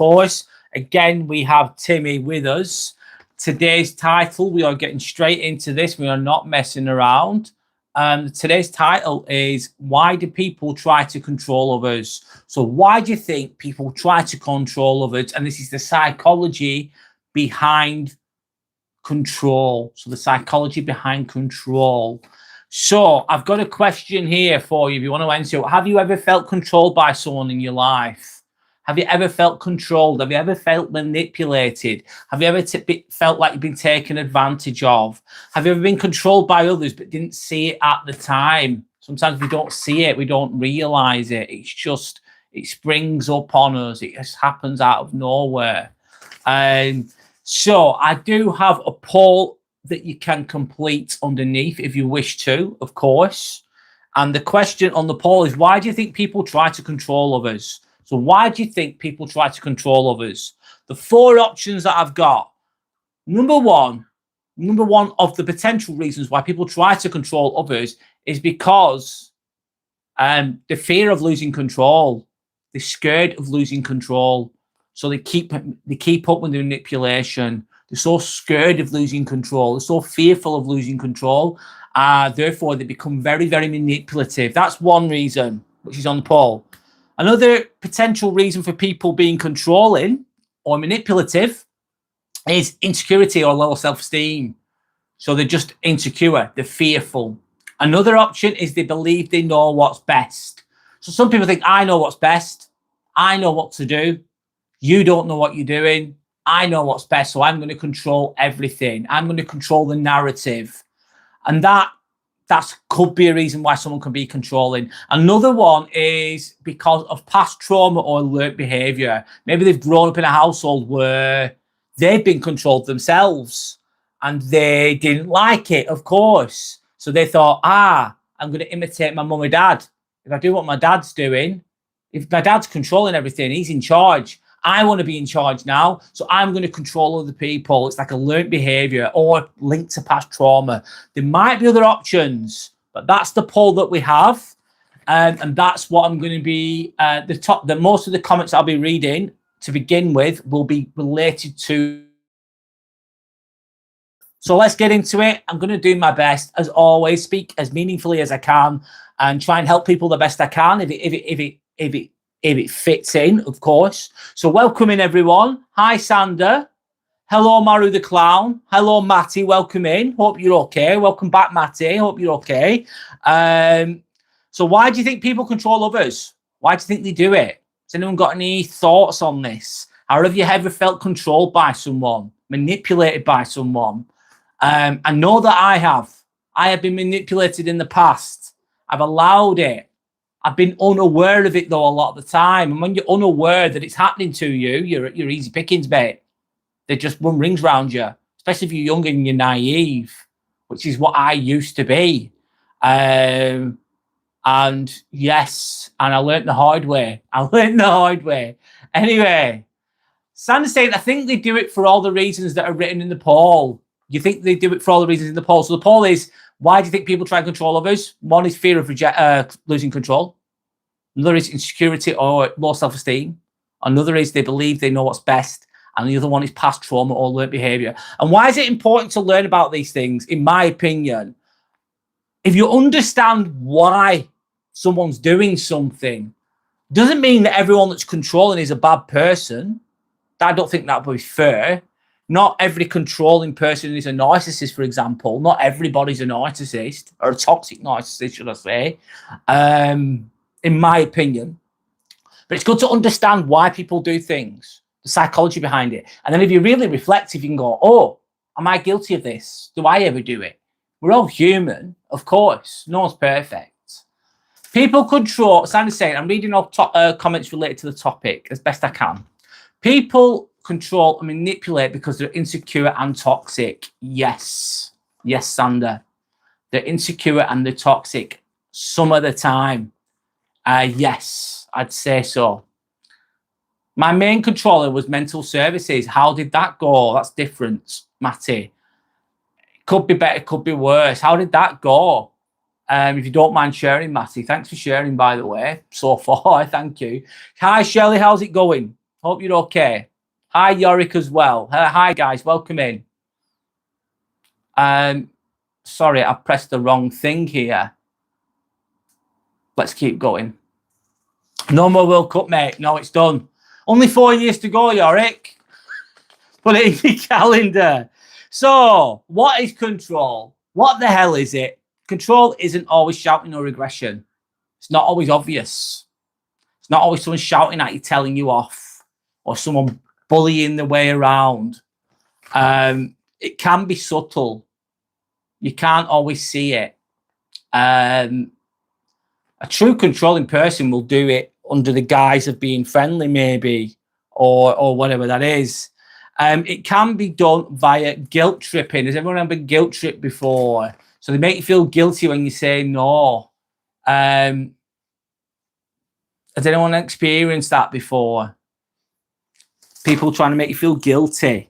course, again, we have Timmy with us. Today's title, we are getting straight into this. We are not messing around. Today's title is, why do people try to control others? So why do you think people try to control others? And this is the psychology behind control. So the psychology behind control. So I've got a question here for you if you want to answer. Have you ever felt controlled by someone in your life? Have you ever felt controlled? Have you ever felt manipulated? Have you ever felt like you've been taken advantage of? Have you ever been controlled by others but didn't see it at the time? Sometimes we don't see it. We don't realize it. It's just, it springs up on us. It just happens out of nowhere. So I do have a poll that you can complete underneath if you wish to, of course. And the question on the poll is, why do you think people try to control others? So why do you think people try to control others? The four options that I've got. Number one of the potential reasons why people try to control others is because the fear of losing control. They're scared of losing control. So they keep up with the manipulation. They're so scared of losing control. They're so fearful of losing control. Therefore, they become very, very manipulative. That's one reason, which is on the poll. Another potential reason for people being controlling or manipulative is insecurity or low self-esteem. So they're just insecure. They're fearful. Another option is they believe they know what's best. So some people think, I know what's best. I know what to do. You don't know what you're doing. I know what's best, so I'm going to control everything. I'm going to control the narrative. And that could be a reason why someone can be controlling. Another one is because of past trauma or learned behavior. Maybe they've grown up in a household where they've been controlled themselves and they didn't like it, of course. So they thought, I'm going to imitate my mum or dad. If I do what my dad's doing, if my dad's controlling everything, he's in charge. I want to be in charge now, so I'm going to control other people. It's like a learned behavior or linked to past trauma. There might be other options, but that's the poll that we have. And that's what I'm going to be, most of the comments I'll be reading to begin with will be related to. So let's get into it. I'm going to do my best, as always, speak as meaningfully as I can and try and help people the best I can if it fits in, of course. So welcome in, everyone. Hi, Sander. Hello, Maru the Clown. Hello, Matty. Welcome in. Hope you're okay. Welcome back, Matty. Hope you're okay. So why do you think people control others? Why do you think they do it? Has anyone got any thoughts on this? Or have you ever felt controlled by someone, manipulated by someone? I know that I have. I have been manipulated in the past. I've allowed it. I've been unaware of it, though, a lot of the time. And when you're unaware that it's happening to you, you're easy pickings, mate. They just run rings around you, especially if you're young and you're naive, which is what I used to be. And yes, and I learned the hard way. Anyway, Sander's saying, I think they do it for all the reasons that are written in the poll. You think they do it for all the reasons in the poll? So the poll is, why do you think people try and control others? One is fear of losing control. Another is insecurity or low self-esteem. Another is they believe they know what's best. And the other one is past trauma or learned behavior. And why is it important to learn about these things? In my opinion, if you understand why someone's doing something, doesn't mean that everyone that's controlling is a bad person. I don't think that would be fair. Not every controlling person is a narcissist, for example. Not everybody's a narcissist, or a toxic narcissist, should I say, in my opinion. But it's good to understand why people do things, the psychology behind it. And then if you really reflect, if you can go, oh, am I guilty of this? Do I ever do it? We're all human, of course. No one's perfect. People control, Sandy's saying, I'm reading all comments related to the topic as best I can. People control and manipulate because they're insecure and toxic. Yes, Sander. They're insecure and they're toxic some of the time. Yes, I'd say so. My main controller was mental services. How did that go? That's different, Matty. It could be better, could be worse. How did that go? If you don't mind sharing, Matty. Thanks for sharing, by the way, so far. Thank you. Hi, Shirley. How's it going? Hope you're okay. Hi, Yorick, as well. Hi, guys. Welcome in. Sorry, I pressed the wrong thing here. Let's keep going. No more World Cup, mate. No, it's done. Only 4 years to go, Yorick. Put it in your calendar. So, what is control? What the hell is it? Control isn't always shouting or aggression. It's not always obvious. It's not always someone shouting at you, telling you off, or someone bullying the way around. It can be subtle. You can't always see it. A true controlling person will do it under the guise of being friendly, maybe, or whatever that is. It can be done via guilt tripping. Has everyone ever guilt tripped before? So they make you feel guilty when you say no. Has anyone experienced that before? People trying to make you feel guilty.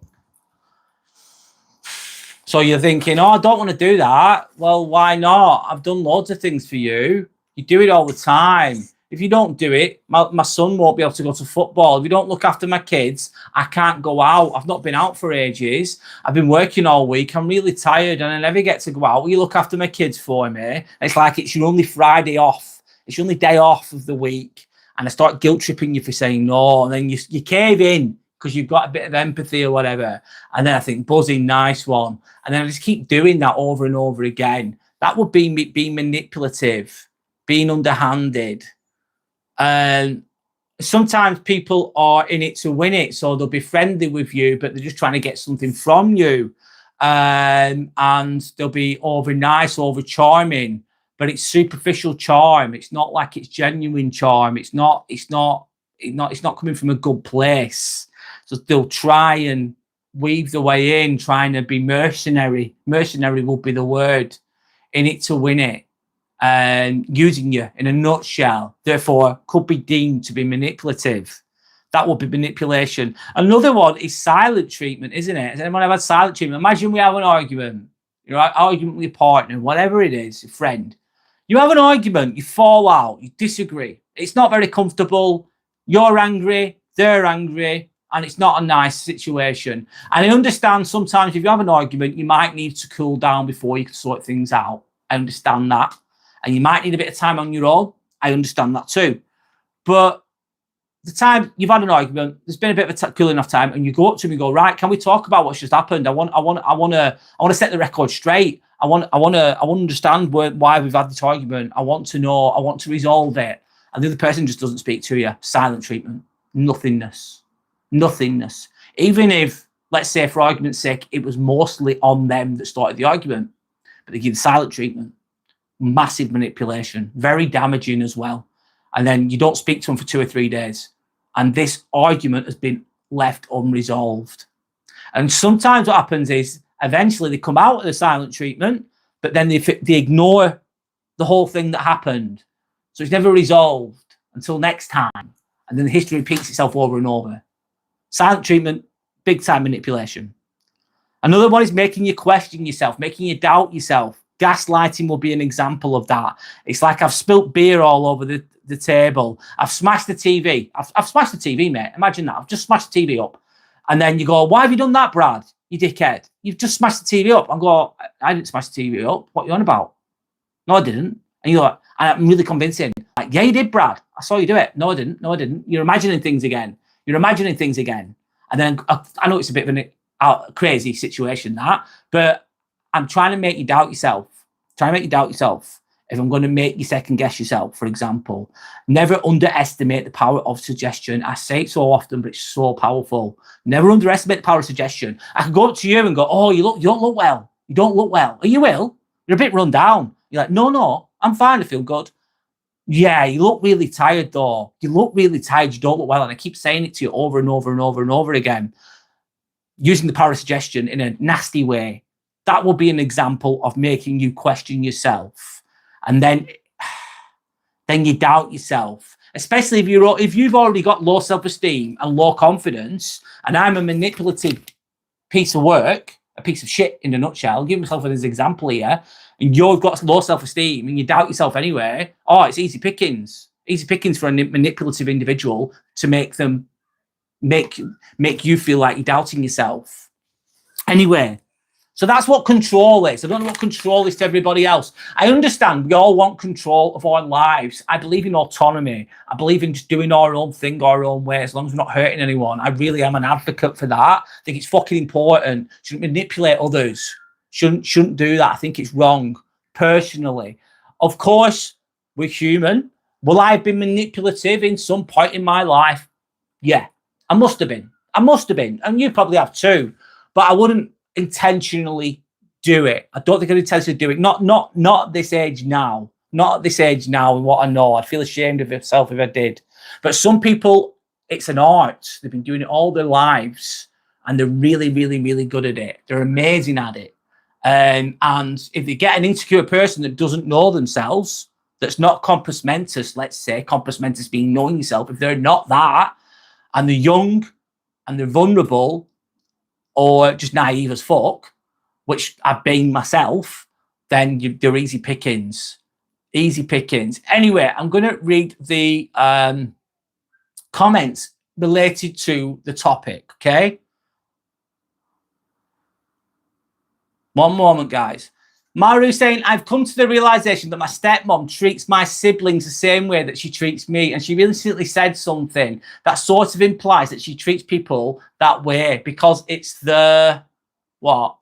So you're thinking, oh, I don't want to do that. Well, why not? I've done loads of things for you. You do it all the time. If you don't do it, my son won't be able to go to football. If you don't look after my kids, I can't go out. I've not been out for ages. I've been working all week. I'm really tired and I never get to go out. Will you look after my kids for me? It's like it's your only Friday off. It's your only day off of the week. And I start guilt tripping you for saying no. And then you cave in because you've got a bit of empathy or whatever. And then I think, buzzing, nice one. And then I just keep doing that over and over again. That would be me being manipulative, being underhanded. And sometimes people are in it to win it. So they'll be friendly with you, but they're just trying to get something from you. And they'll be over nice, over charming, but it's superficial charm. It's not like it's genuine charm. It's not coming from a good place. So they'll try and weave the way in, trying to be mercenary. Mercenary will be the word. In it to win it. And using you in a nutshell, therefore could be deemed to be manipulative. That would be manipulation. Another one is silent treatment, isn't it? Has anyone ever had silent treatment? Imagine we have an argument, argument with your partner, whatever it is, your friend. You have an argument, you fall out, you disagree. It's not very comfortable. You're angry, they're angry, and it's not a nice situation. And I understand sometimes if you have an argument, you might need to cool down before you can sort things out. I understand that. And you might need a bit of time on your own. I understand that too. But the time you've had an argument, there's been a bit of a cool enough time, and you go up to me and go, right, can we talk about what's just happened? I want to set the record straight. I want to understand why we've had this argument. I want to know. I want to resolve it. And the other person just doesn't speak to you. Silent treatment. Nothingness. Even if, let's say, for argument's sake, it was mostly on them that started the argument, but they give silent treatment. Massive manipulation, very damaging as well. And then you don't speak to them for 2 or 3 days. And this argument has been left unresolved. And sometimes what happens is eventually they come out of the silent treatment, but then they ignore the whole thing that happened. So it's never resolved until next time. And then the history repeats itself over and over. Silent treatment, big time manipulation. Another one is making you question yourself, making you doubt yourself. Gaslighting will be an example of that. It's like I've spilt beer all over the table. I've smashed the TV. I've smashed the TV, mate. Imagine that. I've just smashed the TV up. And then you go, why have you done that, Brad? You dickhead. You've just smashed the TV up. I go, I didn't smash the TV up. What are you on about? No, I didn't. And you're like, and I'm really convincing. Like, yeah, you did, Brad. I saw you do it. No, I didn't. You're imagining things again. And then I know it's a bit of a crazy situation, that, but I'm trying to make you doubt yourself. If I'm going to make you second guess yourself, for example, never underestimate the power of suggestion. I say it so often, but it's so powerful. Never underestimate the power of suggestion. I could go up to you and go, oh, you don't look well. You don't look well. Are you ill? You're a bit run down. You're like, no, I'm fine. I feel good. Yeah, you look really tired though. You look really tired. You don't look well. And I keep saying it to you over and over and over and over again, using the power of suggestion in a nasty way. That will be an example of making you question yourself. And then you doubt yourself, especially if you've already got low self-esteem and low confidence, and I'm a manipulative piece of work, a piece of shit in a nutshell. I'll give myself as an example here, and you've got low self-esteem and you doubt yourself anyway. Oh, it's easy pickings for a manipulative individual to make them make you feel like you're doubting yourself. Anyway, so that's what control is. I don't know what control is to everybody else. I understand we all want control of our lives. I believe in autonomy. I believe in just doing our own thing, our own way, as long as we're not hurting anyone. I really am an advocate for that. I think it's fucking important. Shouldn't manipulate others. Shouldn't do that. I think it's wrong, personally. Of course, we're human. Will I have been manipulative in some point in my life? Yeah, I must have been. And you probably have too. But I wouldn't intentionally do it. I don't think I'd intentionally do it. Not at this age now. Not at this age now, and what I know. I'd feel ashamed of myself if I did. But some people, it's an art. They've been doing it all their lives, and they're really, really, really good at it. They're amazing at it. And if they get an insecure person that doesn't know themselves, that's not compos mentis, let's say, compos mentis being knowing yourself, if they're not that, and they're young, and they're vulnerable, or just naive as fuck, which I've been myself, then they're easy pickings. Easy pickings. Anyway, I'm going to read the comments related to the topic, okay? One moment, guys. Maru saying, I've come to the realization that my stepmom treats my siblings the same way that she treats me. And she recently said something that sort of implies that she treats people that way because it's the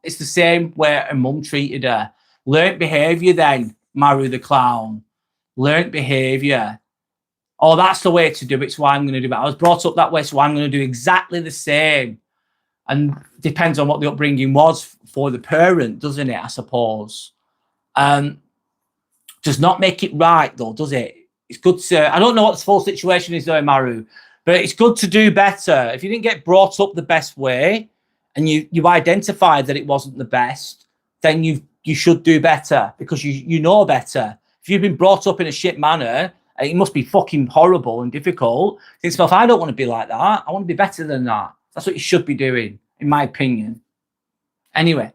same way her mum treated her. Learnt behavior then, Maru the clown. Learnt behavior. Oh, that's the way to do it, so I'm going to do it. I was brought up that way, so I'm going to do exactly the same. And depends on what the upbringing was for the parent, doesn't it, I suppose? Does not make it right, though, does it? It's good to... I don't know what the full situation is, though, Maru, but it's good to do better. If you didn't get brought up the best way and you identified that it wasn't the best, then you should do better because you know better. If you've been brought up in a shit manner, it must be fucking horrible and difficult. Think to yourself, I don't want to be like that. I want to be better than that. That's what you should be doing, in my opinion. Anyway.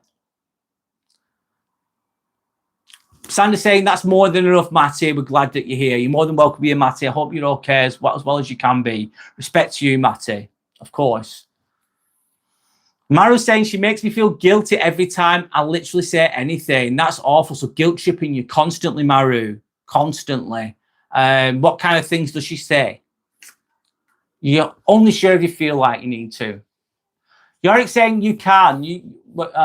Sandra's saying, that's more than enough, Matty. We're glad that you're here. You're more than welcome here, Matty. I hope you're okay as well as you can be. Respect to you, Matty. Of course. Maru's saying, she makes me feel guilty every time I literally say anything. That's awful. So guilt tripping you constantly, Maru. Constantly. What kind of things does she say? You're only sure if you feel like you need to. Yorick saying you can.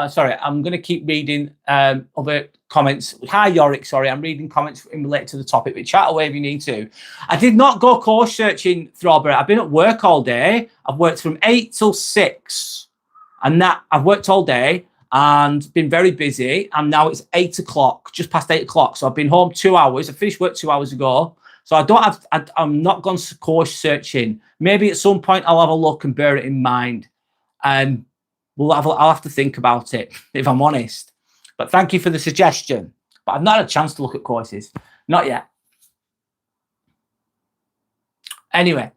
Sorry, I'm going to keep reading other comments. Hi, Yorick. Sorry, I'm reading comments in relation to the topic. But chat away if you need to. I did not go course searching, Throbber. I've been at work all day. I've worked from 8 till 6. And that I've worked all day and been very busy. And now it's 8 o'clock, just past 8 o'clock. So I've been home 2 hours. I finished work 2 hours ago. So I'm not gone course searching. Maybe at some point I'll have a look and bear it in mind. And I'll have to think about it, if I'm honest. But thank you for the suggestion. But I've not had a chance to look at courses. Not yet. Anyway.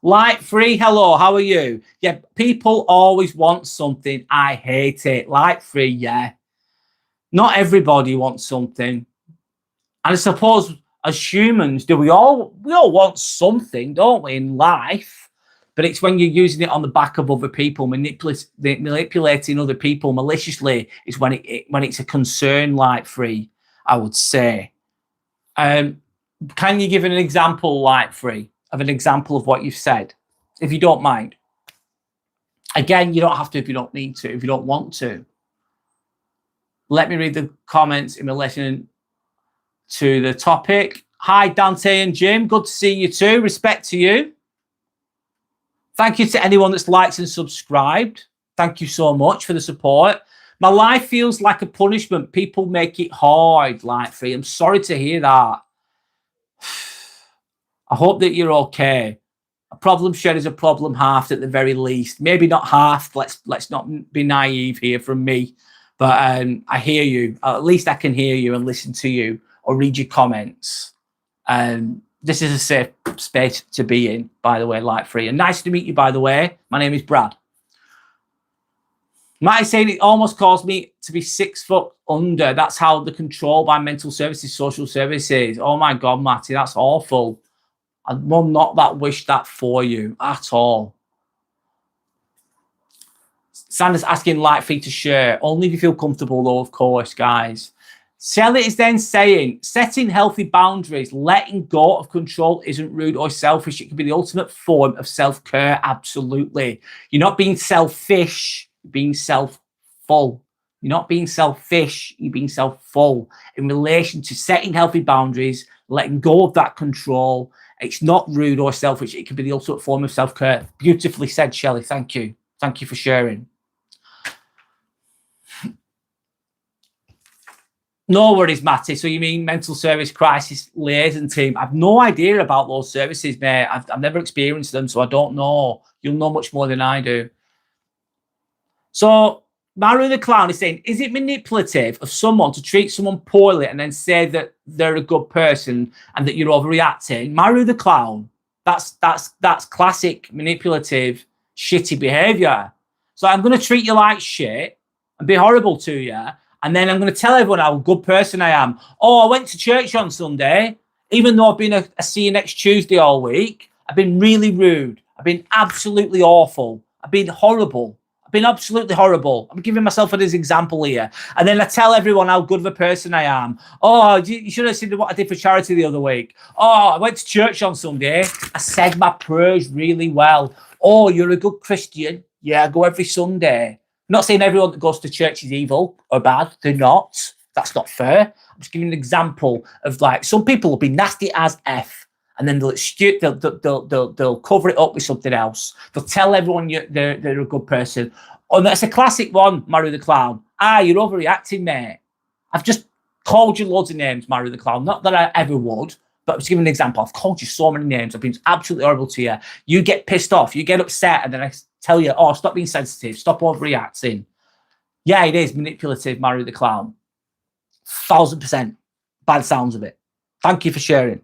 Light Free, hello, how are you? Yeah, people always want something. I hate it. Light Free, yeah. Not everybody wants something. And I suppose as humans, we all want something, don't we, in life? But it's when you're using it on the back of other people, manipulating other people maliciously is when it's a concern, Light Free, I would say. Can you give an example, Light Free, of an example of what you've said, if you don't mind? Again, you don't have to if you don't need to, if you don't want to. Let me read the comments in relation to the topic. Hi, Dante and Jim. Good to see you too. Respect to you. Thank you to anyone that's liked and subscribed. Thank you so much for the support. My life feels like a punishment. People make it hard, Light Free. I'm sorry to hear that. I hope that you're okay. A problem shared is a problem halved at the very least. Maybe not half. Let's not be naive here from me. But I hear you. At least I can hear you and listen to you or read your comments. This is a safe space to be in, by the way, Light Free. And nice to meet you, by the way. My name is Brad. Matt is saying it almost caused me to be 6 foot under. That's how the control by mental services, social services. Oh my God, Matty, that's awful. I will not wish that for you at all. Sanders asking like for you to share. Only if you feel comfortable, though, of course, guys. Shelley is then saying, setting healthy boundaries, letting go of control isn't rude or selfish. It can be the ultimate form of self-care. Absolutely. You're not being selfish, you're being self-full. You're not being selfish, you're being self-full in relation to setting healthy boundaries, letting go of that control. It's not rude or selfish. It can be the ultimate form of self-care. Beautifully said, Shelley. Thank you. Thank you for sharing. No worries, Matty. So you mean mental service crisis liaison team? I've no idea about those services, mate. I've never experienced them, so I don't know. You'll know much more than I do. So Maru the Clown is saying, is it manipulative of someone to treat someone poorly and then say that they're a good person and that you're overreacting? Maru the Clown, that's classic manipulative, shitty behavior. So I'm going to treat you like shit and be horrible to you. And then I'm going to tell everyone how a good person I am. Oh, I went to church on Sunday, even though I've been a see you next Tuesday all week. I've been really rude. I've been absolutely awful. I've been horrible. I've been absolutely horrible. I'm giving myself as an example here. And then I tell everyone how good of a person I am. Oh, you should have seen what I did for charity the other week. Oh, I went to church on Sunday. I said my prayers really well. Oh, you're a good Christian. Yeah, I go every Sunday. I'm not saying everyone that goes to church is evil or bad. They're not. That's not fair. I'm just giving an example of like some people will be nasty as F, and then they'll cover it up with something else. They'll tell everyone they're a good person. Oh, that's a classic one, Maru the Clown. You're overreacting, mate. I've just called you loads of names, Maru the Clown. Not that I ever would, but I'm just giving an example. I've called you so many names. I've been absolutely horrible to you. You get pissed off. You get upset, and then I tell you, oh, stop being sensitive. Stop overreacting. Yeah, it is manipulative, Maru the Clown. 1000%. By the sounds of it. Thank you for sharing.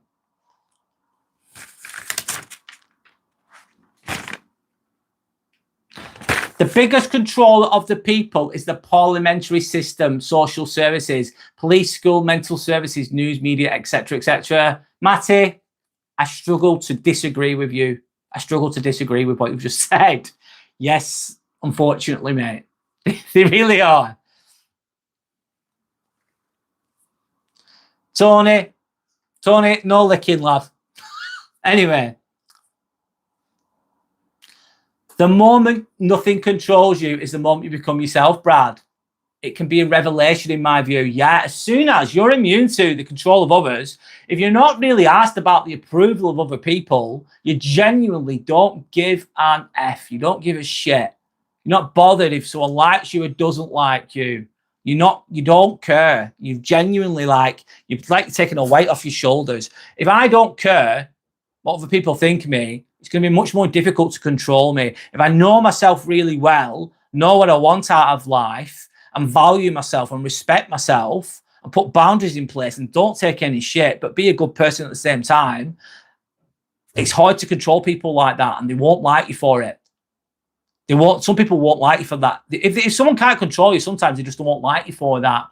The biggest controller of the people is the parliamentary system, social services, police, school, mental services, news, media, etc., etc. Matty, I struggle to disagree with you. I struggle to disagree with what you've just said. Yes, unfortunately, mate. They really are. Tony, no licking, lad. Anyway. The moment nothing controls you is the moment you become yourself, Brad. It can be a revelation in my view. Yeah, as soon as you're immune to the control of others, if you're not really asked about the approval of other people, you genuinely don't give an F. You don't give a shit. You're not bothered if someone likes you or doesn't like you. You don't care. You genuinely you'd like taking a weight off your shoulders. If I don't care what other people think of me, it's going to be much more difficult to control me. If I know myself really well, know what I want out of life, and value myself and respect myself and put boundaries in place and don't take any shit, but be a good person at the same time, it's hard to control people like that, and they won't like you for it. Some people won't like you for that. If someone can't control you, sometimes they just won't like you for that.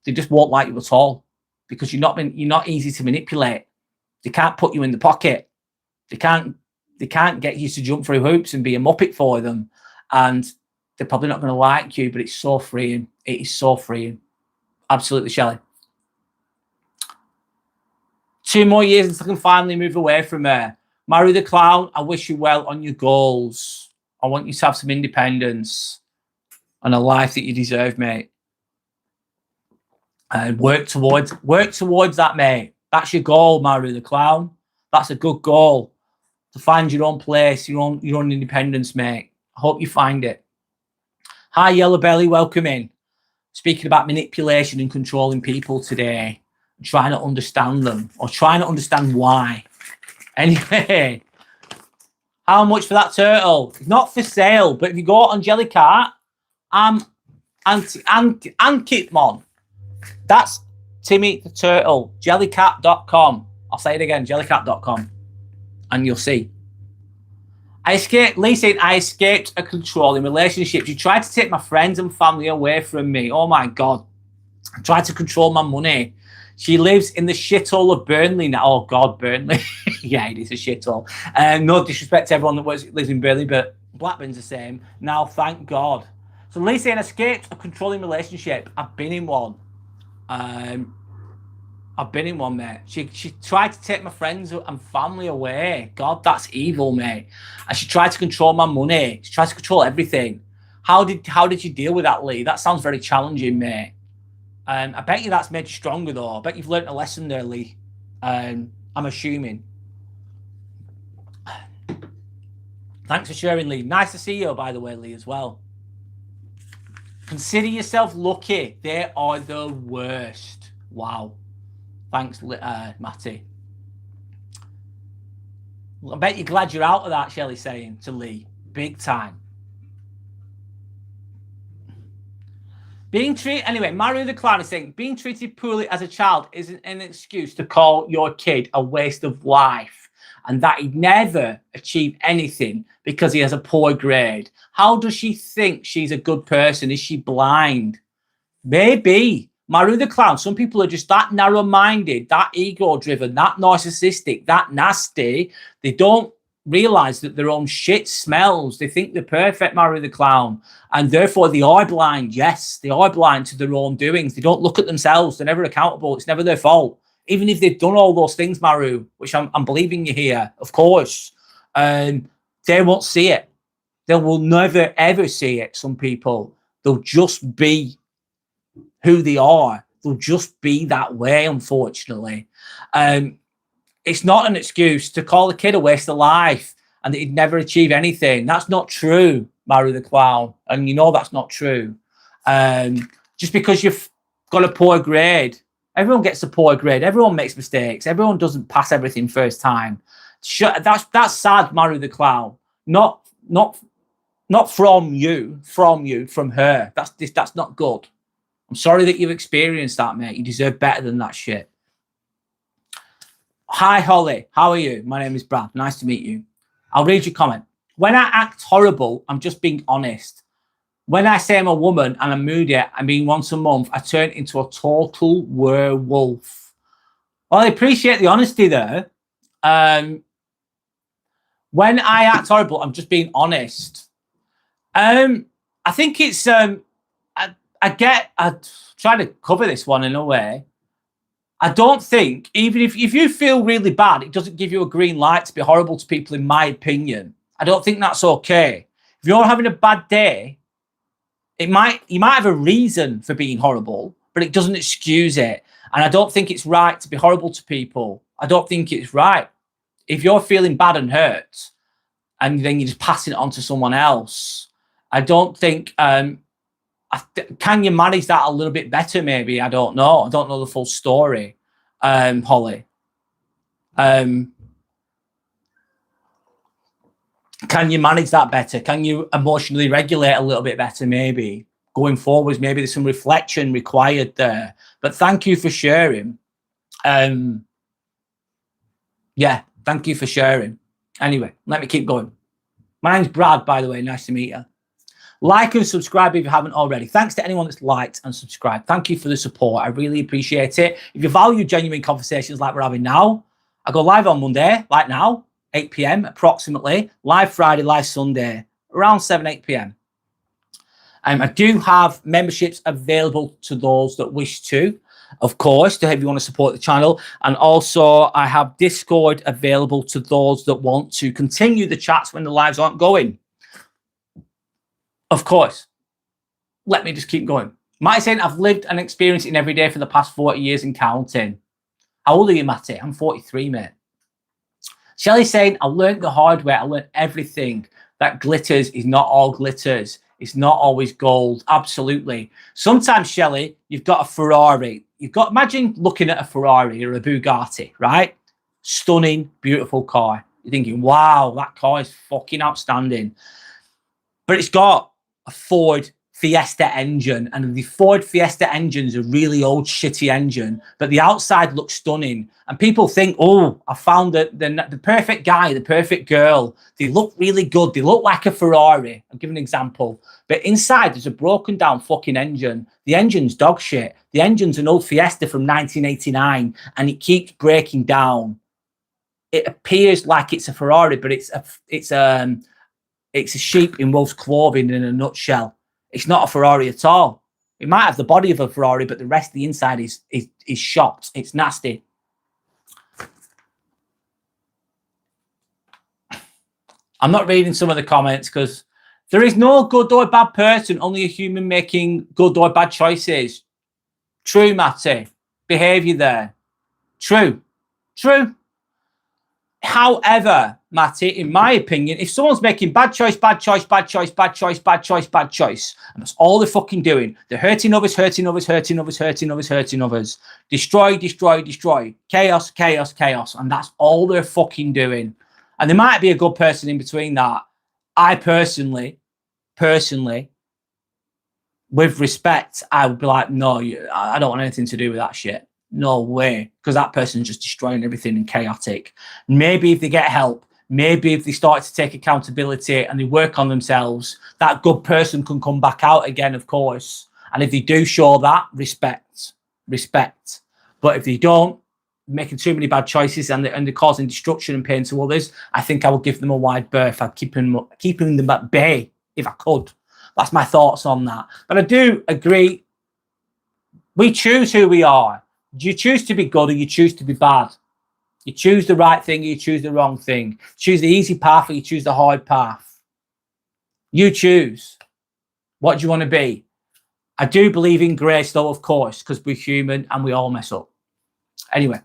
They just won't like you at all because you're not easy to manipulate. They can't put you in the pocket. They can't get you to jump through hoops and be a muppet for them. And they're probably not going to like you, but it's so freeing. It is so freeing. Absolutely, Shelley. 2 more years until I can finally move away from her. Maru the Clown, I wish you well on your goals. I want you to have some independence and a life that you deserve, mate. And work towards that, mate. That's your goal, Maru the Clown. That's a good goal. To find your own place, your own independence, mate. I hope you find it. Hi, Yellow Belly, welcome in. Speaking about manipulation and controlling people today, trying to understand them or trying to understand why. Anyway, how much for that turtle? It's not for sale, but if you go on Jellycat, Ankitmon. That's Timmy the Turtle, jellycat.com. I'll say it again, jellycat.com. And you'll see. I escaped a controlling relationship. She tried to take my friends and family away from me. Oh my God. I tried to control my money. She lives in the shithole of Burnley now. Oh God, Burnley. Yeah, it is a shithole. No disrespect to everyone that lives in Burnley, but Blackburn's the same. Now, thank God. So Lee saying, escaped a controlling relationship. I've been in one. I've been in one, mate. She tried to take my friends and family away. God, that's evil, mate. And she tried to control my money. She tried to control everything. How did you deal with that, Lee? That sounds very challenging, mate. I bet you that's made you stronger, though. I bet you've learned a lesson there, Lee. I'm assuming. Thanks for sharing, Lee. Nice to see you, by the way, Lee, as well. Consider yourself lucky. They are the worst. Wow. Thanks, Matty. I bet you're glad you're out of that, Shelley's saying to Lee. Big time. Being treated, anyway, Mario the Clown is saying, being treated poorly as a child isn't an excuse to call your kid a waste of life and that he'd never achieve anything because he has a poor grade. How does she think she's a good person? Is she blind? Maybe. Maru the Clown, some people are just that narrow-minded, that ego-driven, that narcissistic, that nasty. They don't realize that their own shit smells. They think they're perfect, Maru the Clown, and therefore they are blind. Yes, they are blind to their own doings. They don't look at themselves. They're never accountable. It's never their fault. Even if they've done all those things, Maru, which I'm believing you here, of course, they won't see it. They will never, ever see it, some people. They'll just be who they are. They'll just be that way, unfortunately. It's not an excuse to call a kid a waste of life and that he'd never achieve anything. That's not true, Maru the Clown. And you know that's not true. Just because you've got a poor grade, everyone gets a poor grade. Everyone makes mistakes. Everyone doesn't pass everything first time. That's sad, Maru the Clown. Not from you, from her. That's not good. I'm sorry that you've experienced that, mate. You deserve better than that shit. Hi, Holly. How are you? My name is Brad. Nice to meet you. I'll read your comment. When I act horrible, I'm just being honest. When I say I'm a woman and I'm moody, I mean once a month, I turn into a total werewolf. Well, I appreciate the honesty there. When I act horrible, I'm just being honest. I think it's... I try to cover this one in a way. I don't think, even if you feel really bad, it doesn't give you a green light to be horrible to people, in my opinion. I don't think that's okay. If you're having a bad day, you might have a reason for being horrible, but it doesn't excuse it. And I don't think it's right to be horrible to people. I don't think it's right. If you're feeling bad and hurt, and then you're just passing it on to someone else, I don't think... can you manage that a little bit better, maybe? I don't know. I don't know the full story, Holly. Can you manage that better? Can you emotionally regulate a little bit better, maybe? Going forwards, maybe there's some reflection required there. But thank you for sharing. Yeah, thank you for sharing. Anyway, let me keep going. My name's Brad, by the way. Nice to meet you. Like and subscribe if you haven't already. Thanks to anyone that's liked and subscribed. Thank you for the support. I really appreciate it. If you value genuine conversations like we're having now, I go live on Monday, like now, 8 p.m. approximately. Live Friday, live Sunday, around 7, 8 p.m. I do have memberships available to those that wish to, of course, if you want to support the channel. And also, I have Discord available to those that want to continue the chats when the lives aren't going. Of course. Let me just keep going. Matty saying, I've lived and experienced it every day for the past 40 years and counting. How old are you, Matty? I'm 43, mate. Shelley saying, I learned the hard way. I learned everything. That glitters is not all glitters. It's not always gold. Absolutely. Sometimes, Shelley, you've got a Ferrari. Imagine looking at a Ferrari or a Bugatti, right? Stunning, beautiful car. You're thinking, wow, that car is fucking outstanding. But it's got a Ford Fiesta engine, and the Ford Fiesta engine's a really old shitty engine, but the outside looks stunning, and people think, oh, I found the perfect guy, the perfect girl. They look really good. They look like a Ferrari. I'll give an example. But inside there's a broken down fucking engine. The engine's dog shit. The engine's an old Fiesta from 1989, and it keeps breaking down. It appears like it's a Ferrari, but it's a sheep in wolf's clothing in a nutshell. It's not a Ferrari at all. It might have the body of a Ferrari, but the rest of the inside is shot. It's nasty. I'm not reading some of the comments because there is no good or bad person, only a human making good or bad choices. True, Matty. Behaviour there. True. True. However, Matty, in my opinion, if someone's making bad choice, bad choice, bad choice, bad choice, bad choice, bad choice, and that's all they're fucking doing, they're hurting others, hurting others, hurting others, hurting others, hurting others. Destroy, destroy, destroy. Chaos, chaos, chaos. And that's all they're fucking doing. And there might be a good person in between that. I personally, with respect, I would be like, no, I don't want anything to do with that shit. No way. Because that person's just destroying everything and chaotic. Maybe if they get help, maybe if they start to take accountability and they work on themselves, that good person can come back out again, of course. And if they do show that, respect. But if they don't, making too many bad choices and they're causing destruction and pain to others, I think I would give them a wide berth. I'd keeping them at bay if I could. That's my thoughts on that. But I do agree. We choose who we are. Do you choose to be good or you choose to be bad? You choose the right thing or you choose the wrong thing. Choose the easy path or you choose the hard path. You choose. What do you want to be? I do believe in grace though, of course, because we're human and we all mess up. Anyway.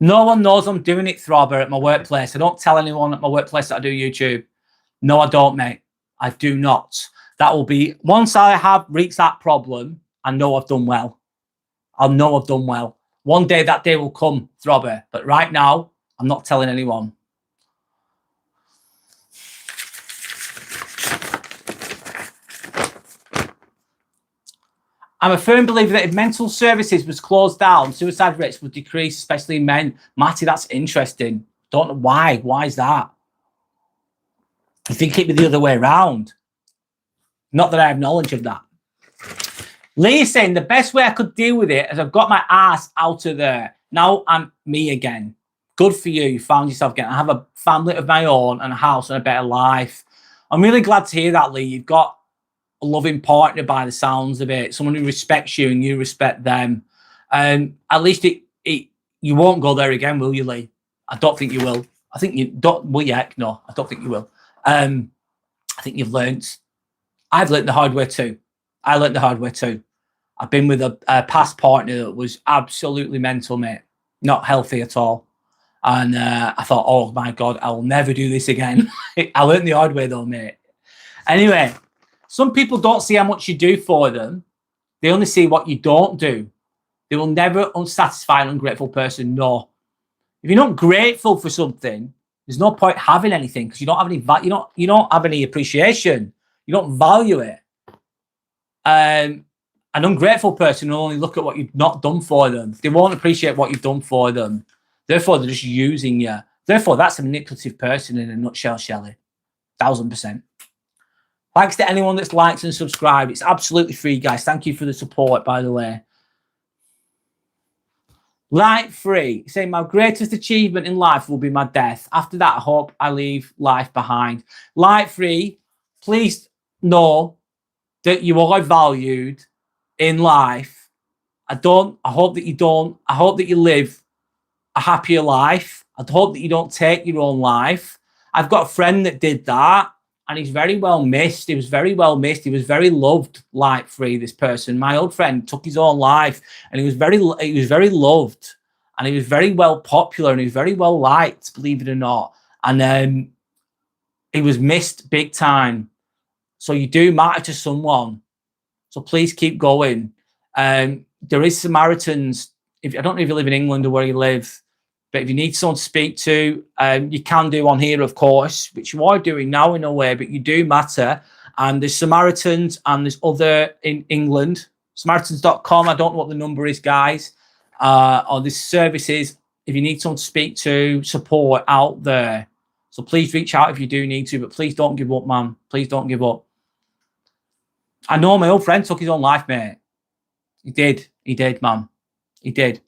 No one knows I'm doing it, Throbber, at my workplace. I don't tell anyone at my workplace that I do YouTube. No, I don't, mate. I do not. That will be, once I have reached that problem, I know I've done well. I'll know I've done well. One day that day will come, Throbber. But right now, I'm not telling anyone. I'm a firm believer that if mental services was closed down, suicide rates would decrease, especially in men. Matty, that's interesting. Don't know why. Why is that? I think it'd be the other way around. Not that I have knowledge of that. Lee is saying the best way I could deal with it is I've got my ass out of there. Now I'm me again. Good for you. You found yourself again. I have a family of my own and a house and a better life. I'm really glad to hear that, Lee. You've got a loving partner by the sounds of it. Someone who respects you and you respect them. At least you won't go there again, will you, Lee? I don't think you will. I think you don't. Well, yeah, no, I don't think you will. I think you've learned. I've learned the hard way too. I learned the hard way too. I've been with a past partner that was absolutely mental, mate. Not healthy at all. And I thought, oh my God, I will never do this again. I learned the hard way though, mate. Anyway, some people don't see how much you do for them. They only see what you don't do. They will never unsatisfy an ungrateful person. No. If you're not grateful for something, there's no point having anything because you don't have any you don't have any appreciation. You don't value it. An ungrateful person will only look at what you've not done for them. They won't appreciate what you've done for them. Therefore, they're just using you. Therefore, that's a manipulative person in a nutshell, Shelley. 1000%. Thanks to anyone that's liked and subscribed. It's absolutely free, guys. Thank you for the support, by the way. Light free, saying my greatest achievement in life will be my death. After that, I hope I leave life behind. Light free, please know that you are valued in life. I hope that you live a happier life. I hope that you don't take your own life. I've got a friend that did that and he's very well missed. He was very well missed. He was very loved, light free, this person. My old friend took his own life and he was very loved and he was very well popular and he was very well liked, believe it or not. And he was missed big time. So you do matter to someone. So please keep going. There is Samaritans. I don't know if you live in England or where you live, but if you need someone to speak to, you can do on here, of course, which you are doing now in a way, but you do matter. And there's Samaritans and there's other in England, Samaritans.com. I don't know what the number is, guys. Or there's services if you need someone to speak to, support out there. So please reach out if you do need to, but please don't give up, man. Please don't give up. I know my old friend took his own life, mate. He did, man. He did.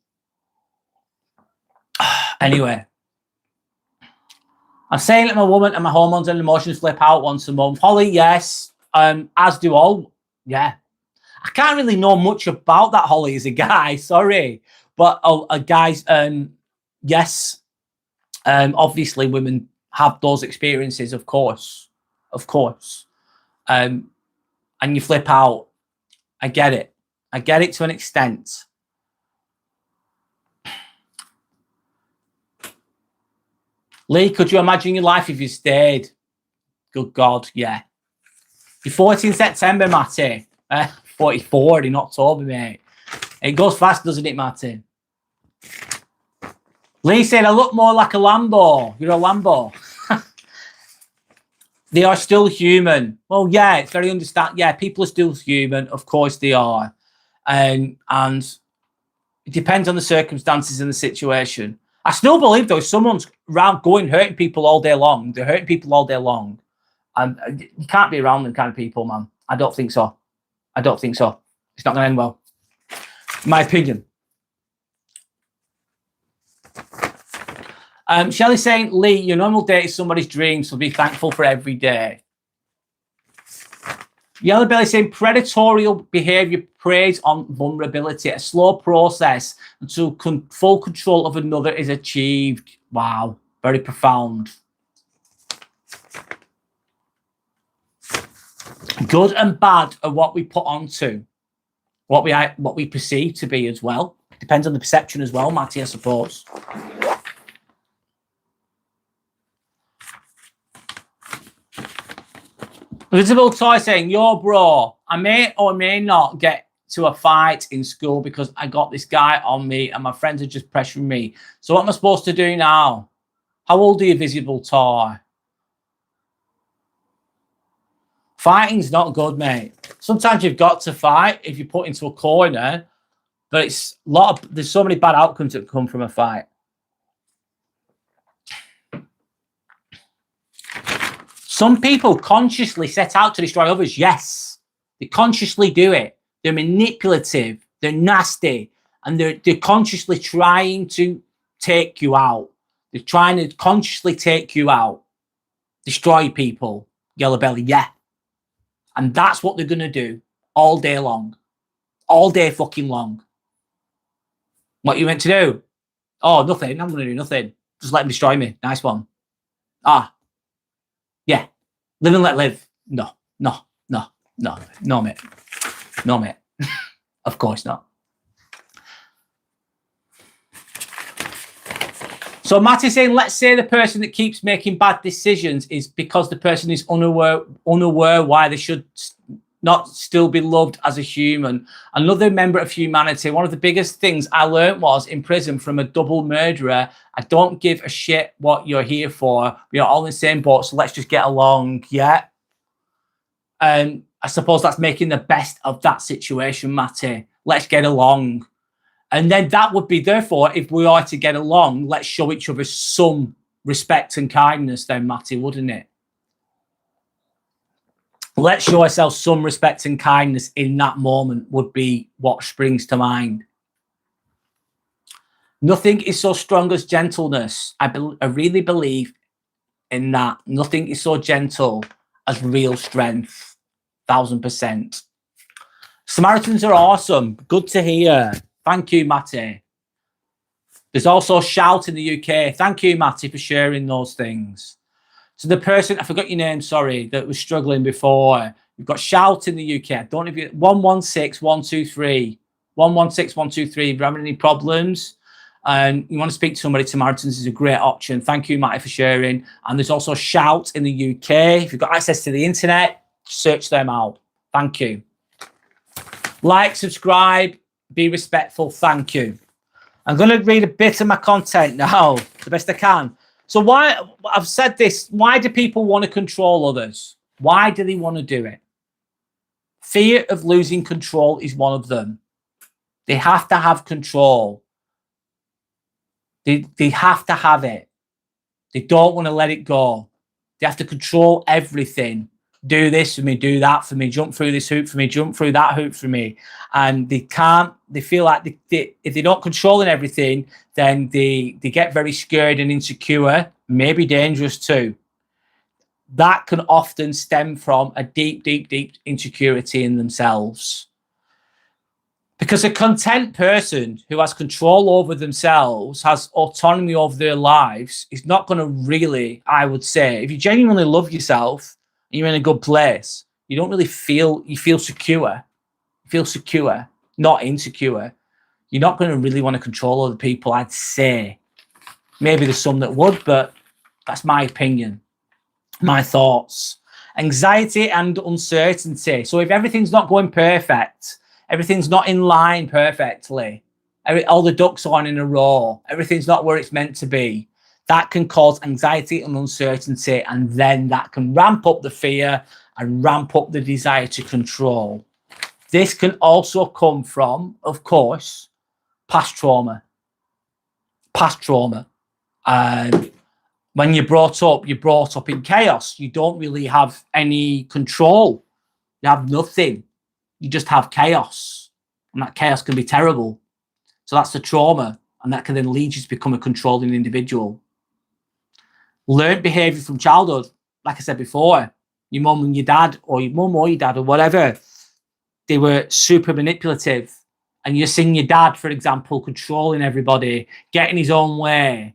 Anyway. I'm saying that my woman and my hormones and emotions flip out once a month. Holly, yes. As do all. Yeah. I can't really know much about that, Holly, as a guy. Sorry. But guys, yes. Obviously, women have those experiences, of course. Of course. And you flip out. I get it. I get it to an extent. Lee, could you imagine your life if you stayed? Good God, yeah. You're 40 in September, Matty. 44 in October, mate. It goes fast, doesn't it, Matty? Lee said, I look more like a Lambo. You're a Lambo. They are still human. Well, yeah, it's very understand. Yeah, people are still human. Of course they are. And it depends on the circumstances and the situation. I still believe, though, if someone's around going hurting people all day long, they're hurting people all day long. And you can't be around them kind of people, man. I don't think so. I don't think so. It's not going to end well. In my opinion. Shelley saying, Lee, your normal day is somebody's dream, so be thankful for every day. Yellow Belly saying, predatorial behavior preys on vulnerability, a slow process until full control of another is achieved. Wow, very profound. Good and bad are what we put onto, what we perceive to be as well. Depends on the perception as well, Matty, I suppose. Visible Toy saying, yo, bro, I may or may not get to a fight in school because I got this guy on me and my friends are just pressuring me. So what am I supposed to do now? How old are you, Visible Toy? Fighting's not good, mate. Sometimes you've got to fight if you're put into a corner, but it's there's so many bad outcomes that come from a fight. Some people consciously set out to destroy others. Yes, they consciously do it. They're manipulative. They're nasty. And they're consciously trying to take you out. They're trying to consciously take you out. Destroy people. Yellow Belly, yeah. And that's what they're going to do all day long. All day fucking long. What you meant to do? Oh, nothing. I'm going to do nothing. Just let them destroy me. Nice one. Ah. Yeah. Live and let live. No, mate. No, mate. Of course not. So Matt is saying, let's say the person that keeps making bad decisions is because the person is unaware why they should not still be loved as a human. Another member of humanity. One of the biggest things I learned was in prison from a double murderer. I don't give a shit what you're here for. We are all in the same boat, so let's just get along. Yeah. I suppose that's making the best of that situation, Matty. Let's get along. And then that would be, therefore, if we are to get along, let's show each other some respect and kindness then, Matty, wouldn't it? Let's show ourselves some respect and kindness in that moment would be what springs to mind. Nothing is so strong as gentleness. I really believe in that. Nothing is so gentle as real strength. 1000%. Samaritans are awesome. Good to hear. Thank you, Matty. There's also Shout in the UK. Thank you, Matty, for sharing those things. So the person, I forgot your name, sorry, that was struggling before. You've got Shout in the UK. I don't know if you 116123. 116123. If you're having any problems and you want to speak to somebody, Samaritans is a great option. Thank you, Matty, for sharing. And there's also Shout in the UK. If you've got access to the internet, search them out. Thank you. Like, subscribe, be respectful. Thank you. I'm going to read a bit of my content now, the best I can. So why, I've said this, why do people want to control others? Why do they want to do it? Fear of losing control is one of them. They have to have control. They have to have it. They don't want to let it go. They have to control everything. Do this for me, do that for me, jump through this hoop for me, jump through that hoop for me. And they can't, they feel like if they're not controlling everything, then they get very scared and insecure. may be dangerous too. That can often stem from a deep, deep, deep insecurity in themselves. Because a content person who has control over themselves, has autonomy over their lives, is not going to really, I would say, if you genuinely love yourself and you're in a good place, you don't really feel, you feel secure. You feel secure, not insecure. You're not going to really want to control other people, I'd say. Maybe there's some that would, but that's my opinion, my thoughts. Anxiety and uncertainty. So if everything's not going perfect, everything's not in line perfectly, all the ducks aren't in a row, everything's not where it's meant to be, that can cause anxiety and uncertainty, and then that can ramp up the fear and ramp up the desire to control. This can also come from, of course, past trauma. Past trauma. When you're brought up in chaos. You don't really have any control. You have nothing. You just have chaos. And that chaos can be terrible. So that's the trauma. And that can then lead you to become a controlling individual. Learned behavior from childhood. Like I said before, your mum and your dad, or your mum or your dad, or whatever, they were super manipulative. And you're seeing your dad, for example, controlling everybody, getting his own way,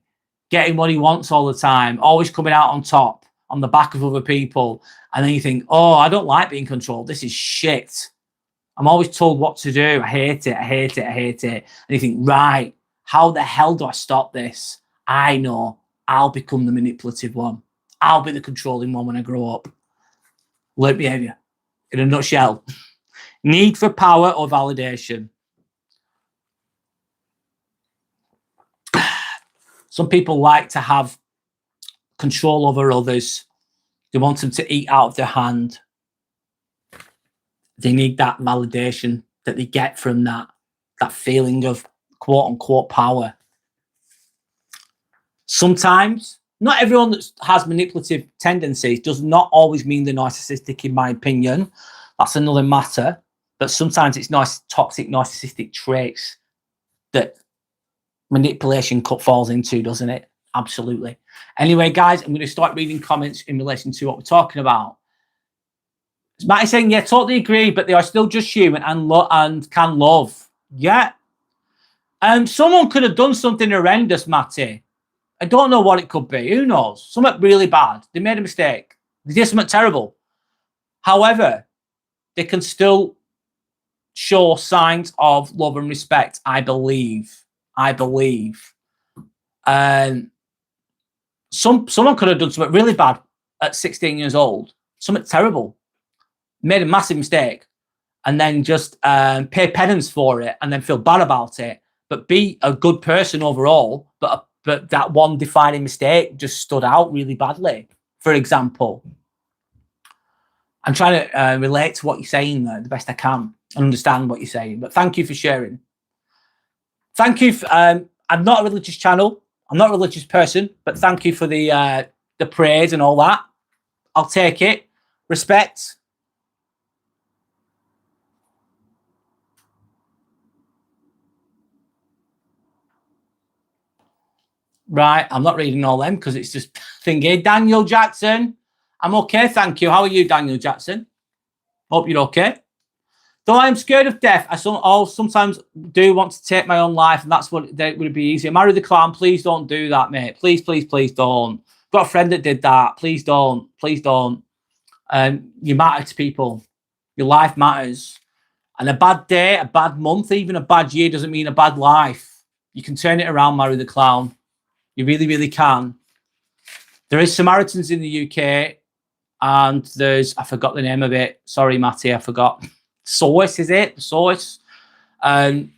getting what he wants all the time, always coming out on top on the back of other people. And then you think, oh, I don't like being controlled. This is shit. I'm always told what to do. I hate it. I hate it. I hate it. And you think, right, how the hell do I stop this? I know. I'll become the manipulative one. I'll be the controlling one when I grow up. Learned behavior in a nutshell. Need for power or validation. Some people like to have control over others. They want them to eat out of their hand. They need that validation that they get from that feeling of quote unquote power. Sometimes, not everyone that has manipulative tendencies does not always mean they're narcissistic, in my opinion. That's another matter. But sometimes it's nice, toxic, narcissistic traits that manipulation falls into, doesn't it? Absolutely. Anyway, guys, I'm going to start reading comments in relation to what we're talking about. Matty saying, yeah, totally agree, but they are still just human and can love. Yeah. Someone could have done something horrendous, Matty. I don't know what it could be. Who knows? Something really bad. They made a mistake. They did something terrible. However, they can still show signs of love and respect, I believe. Someone could have done something really bad at 16 years old, something terrible, made a massive mistake, and then just pay penance for it and then feel bad about it, but be a good person overall. But that one defining mistake just stood out really badly. For example, I'm trying to relate to what you're saying there the best I can and understand what you're saying. But thank you for sharing. Thank you. I'm not a religious channel. I'm not a religious person, but thank you for the praise and all that. I'll take it. Respect. Right, I'm not reading all them because it's just thingy. Daniel Jackson, I'm okay, thank you. How are you, Daniel Jackson? Hope you're okay. Though I'm scared of death, I sometimes do want to take my own life, and that's what would be easier. Marry the clown, please don't do that, mate. Please, please, please don't. Got a friend that did that. Please don't. Please don't. You matter to people. Your life matters. And a bad day, a bad month, even a bad year doesn't mean a bad life. You can turn it around, marry the clown. You really, really can. There is Samaritans in the UK, and there's, I forgot the name of it. Sorry, Matty, I forgot. Source, is it? The Source. It's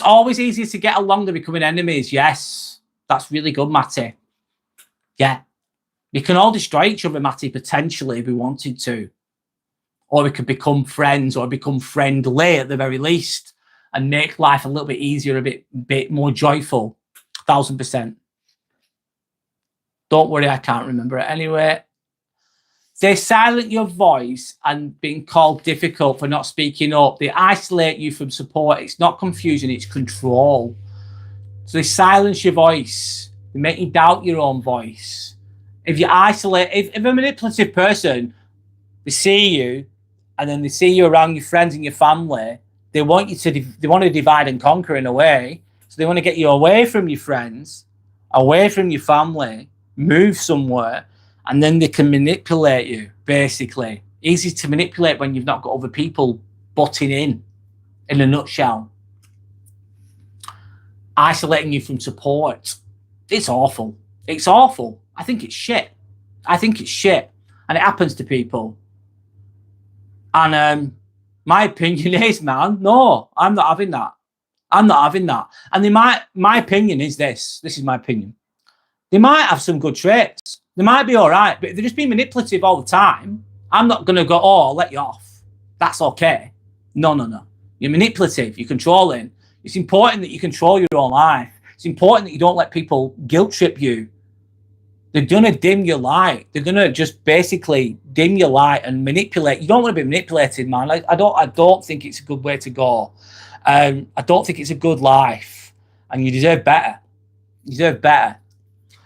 always easier to get along than becoming enemies. Yes, that's really good, Matty. Yeah. We can all destroy each other, Matty, potentially, if we wanted to. Or we could become friends or become friendly at the very least and make life a little bit easier, a bit more joyful. 1000%. Don't worry, I can't remember it. Anyway, they silence your voice and being called difficult for not speaking up. They isolate you from support. It's not confusion, it's control. So they silence your voice. They make you doubt your own voice. If you isolate, if a manipulative person, they see you, and then they see you around your friends and your family, they want you to, they want to divide and conquer in a way. So they want to get you away from your friends, away from your family, move somewhere, and then they can manipulate you, basically. Easy to manipulate when you've not got other people butting in a nutshell. Isolating you from support. It's awful. It's awful. I think it's shit. I think it's shit. And it happens to people. And my opinion is, man, no, I'm not having that. I'm not having that. And my opinion is this. This is my opinion. They might have some good traits. They might be all right, but if they're just being manipulative all the time, I'm not going to go, oh, I'll let you off. That's okay. No, no, no. You're manipulative. You're controlling. It's important that you control your own life. It's important that you don't let people guilt trip you. They're going to dim your light. They're going to just basically dim your light and manipulate. You don't want to be manipulated, man. I don't think it's a good way to go. I don't think it's a good life. And you deserve better. You deserve better.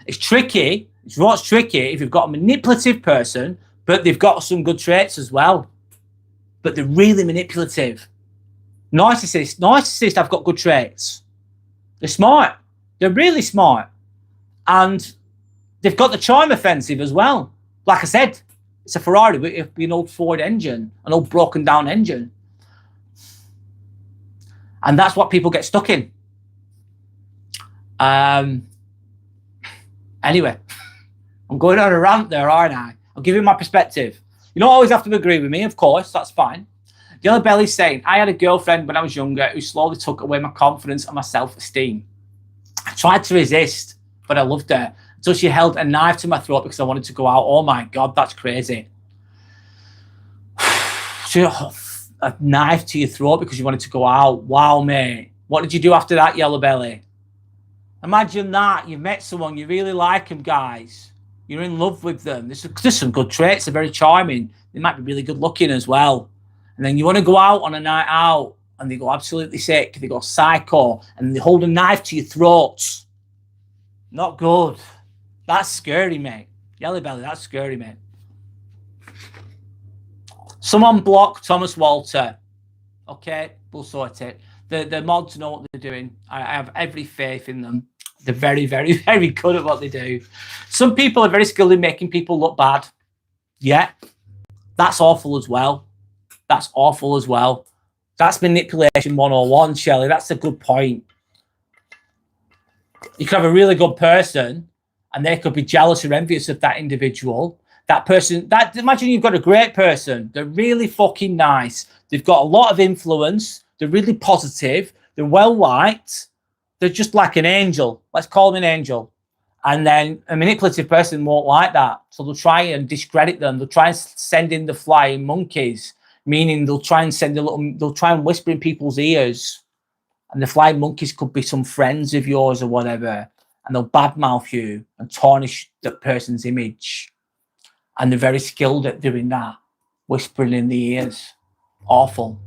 It's tricky. It's what's tricky if you've got a manipulative person, but they've got some good traits as well. But they're really manipulative. Narcissists have got good traits. They're smart. They're really smart. And they've got the charm offensive as well. Like I said, it's a Ferrari with an old Ford engine, an old broken down engine. And that's what people get stuck in. Anyway, I'm going on a rant there, aren't I? I'll give you my perspective. You don't always have to agree with me, of course, that's fine. Yellow Belly's saying, I had a girlfriend when I was younger who slowly took away my confidence and my self-esteem. I tried to resist, but I loved her. So she held a knife to my throat because I wanted to go out. Oh my God, that's crazy. A knife to your throat because you wanted to go out. Wow, mate. What did you do after that, Yellow Belly? Imagine that. You've met someone, you really like them, guys. You're in love with them. There's some good traits. They're very charming. They might be really good looking as well. And then you want to go out on a night out and they go absolutely sick. They go psycho and they hold a knife to your throat. Not good. That's scary, mate. Yellow Belly, that's scary, mate. Someone block Thomas Walter. Okay, we'll sort it. The mods know what they're doing. I have every faith in them. They're very, very, very good at what they do. Some people are very skilled in making people look bad. Yeah, that's awful as well. That's awful as well. That's manipulation 101, Shelley. That's a good point. You could have a really good person and they could be jealous or envious of that individual. That person, imagine you've got a great person. They're really fucking nice. They've got a lot of influence. They're really positive. They're well liked. They're just like an angel. Let's call them an angel. And then a manipulative person won't like that. So they'll try and discredit them. They'll try and send in the flying monkeys, meaning they'll try and whisper in people's ears. And the flying monkeys could be some friends of yours or whatever. And they'll badmouth you and tarnish the person's image. And they're very skilled at doing that. Whispering in the ears. Awful.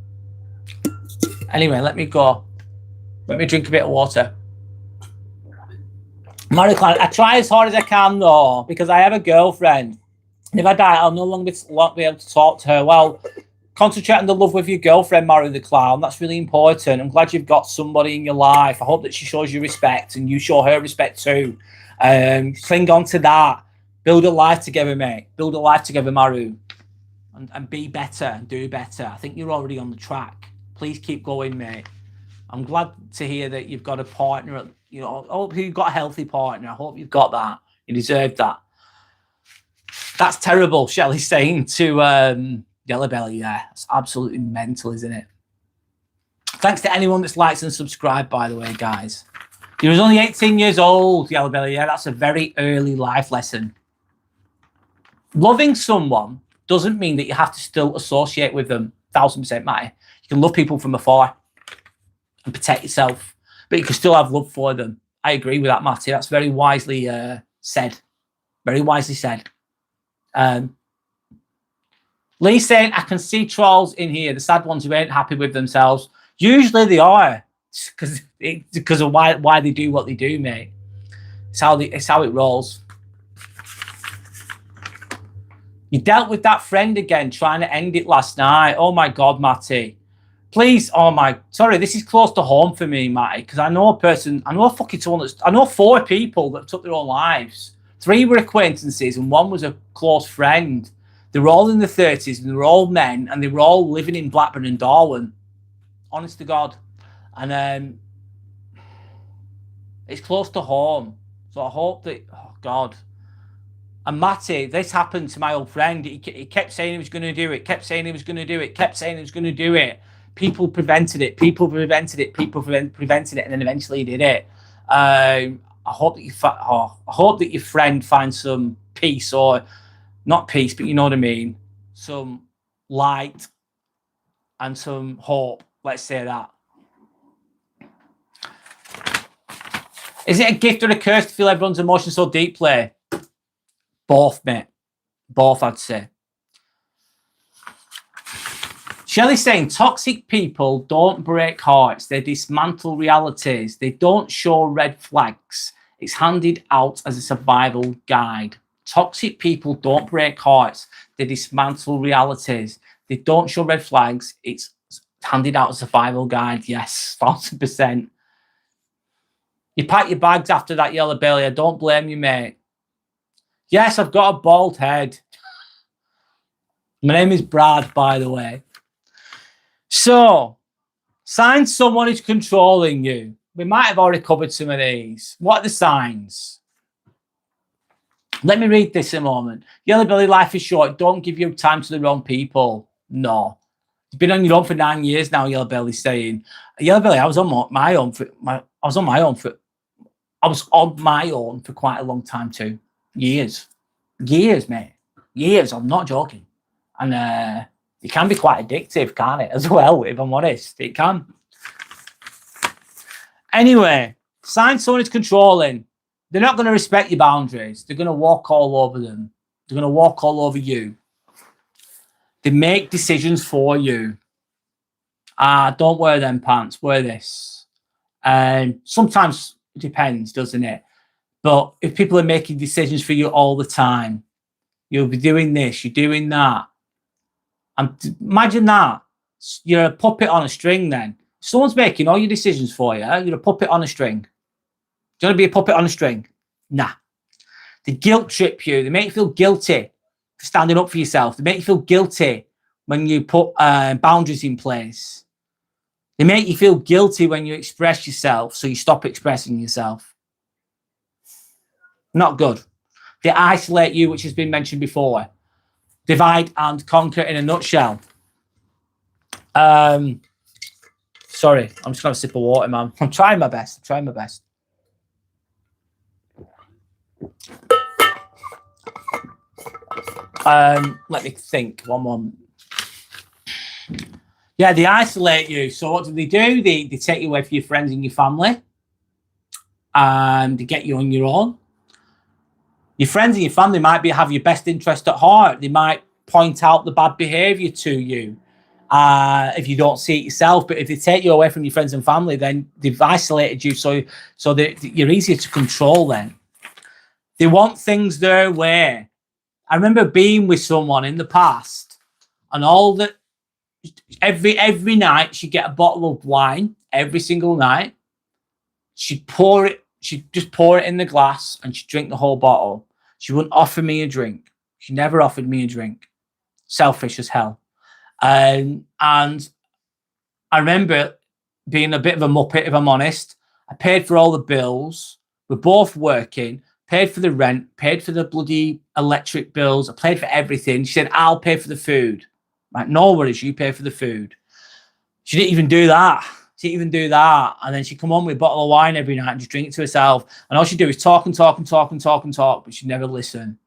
Anyway, let me go. Let me drink a bit of water. Mary Clan, I try as hard as I can though, because I have a girlfriend. And if I die, I'll no longer be able to talk to her. Well, concentrate on the love with your girlfriend, Mary the Clown. That's really important. I'm glad you've got somebody in your life. I hope that she shows you respect and you show her respect too. Cling on to that. Build a life together, mate. Build a life together, Maru. And be better and do better. I think you're already on the track. Please keep going, mate. I'm glad to hear that you've got a partner. You know, I hope you've got a healthy partner. I hope you've got that. You deserve that. That's terrible, Shelley's saying to Yellow Belly. Yeah, it's absolutely mental, isn't it? Thanks to anyone that's liked and subscribed, by the way, guys. He was only 18 years old, Yellow Belly. Yeah, that's a very early life lesson. Loving someone doesn't mean that you have to still associate with them 1000%, Matty. You can love people from afar and protect yourself, but you can still have love for them. I agree with that, Matty. That's very wisely said. Very wisely said. Lee's saying, I can see trolls in here, the sad ones who ain't happy with themselves. Usually they are. because of why they do what they do, mate. It's how it rolls. You dealt with that friend again, trying to end it last night. Oh my God, Matty. Please, sorry, this is close to home for me, Matty, because I know four people that took their own lives. 3 were acquaintances and 1 was a close friend. They were all in their 30s and they were all men and they were all living in Blackburn and Darwin. Honest to God. And it's close to home. So I hope that, oh God. And Matty, this happened to my old friend. He kept saying he was going to do it, kept saying he was going to do it, kept saying he was going to do it. People prevented it, and then eventually he did it. I hope that your friend finds some peace, or not peace, but you know what I mean, some light and some hope. Let's say that. Is it a gift or a curse to feel everyone's emotions so deeply? Both, mate. Both, I'd say. Shelley's saying toxic people don't break hearts. They dismantle realities. They don't show red flags. It's handed out as a survival guide. Toxic people don't break hearts. They dismantle realities. They don't show red flags. It's handed out as a survival guide. Yes, 1,000%. You pack your bags after that yellow belly. I don't blame you, mate. Yes, I've got a bald head. My name is Brad, by the way. So, signs someone is controlling you. We might have already covered some of these. What are the signs? Let me read this a moment. Yellow belly, life is short. Don't give your time to the wrong people. No. You've been on your own for 9 years now, Yellow belly saying. Yellow belly, I was on my own for quite a long time too. Years, mate. Years. I'm not joking. And it can be quite addictive, can't it? As well, if I'm honest, it can. Anyway, signs someone is controlling. They're not going to respect your boundaries. They're going to walk all over them. They're going to walk all over you. They make decisions for you. Don't wear them pants. Wear this. And sometimes it depends, doesn't it? But if people are making decisions for you all the time, you'll be doing this, you're doing that. And imagine that. You're a puppet on a string then. Someone's making all your decisions for you. You're a puppet on a string. Do you want to be a puppet on a string? Nah. They guilt trip you. They make you feel guilty for standing up for yourself. They make you feel guilty when you put boundaries in place. They make you feel guilty when you express yourself, so you stop expressing yourself. Not good. They isolate you, which has been mentioned before. Divide and conquer in a nutshell. Sorry, I'm just going to sip of water, man. I'm trying my best. Let me think. One moment. Yeah, they isolate you. So what do? They take you away from your friends and your family. They get you on your own. Your friends and your family might have your best interest at heart. They might point out the bad behavior to you if you don't see it yourself. But if they take you away from your friends and family, then they've isolated you, so you're easier to control then. They want things their way. I remember being with someone in the past, and all that every night she'd get a bottle of wine every single night. She'd just pour it in the glass and she'd drink the whole bottle. She wouldn't offer me a drink. She never offered me a drink. Selfish as hell. And I remember being a bit of a muppet, if I'm honest. I paid for all the bills. We're both working. Paid for the rent. Paid for the bloody electric bills. I paid for everything. She said, I'll pay for the food. Like, no worries, you pay for the food. She didn't even do that. And then she'd come on with a bottle of wine every night and just drink it to herself. And all she'd do is talk. But she'd never listen.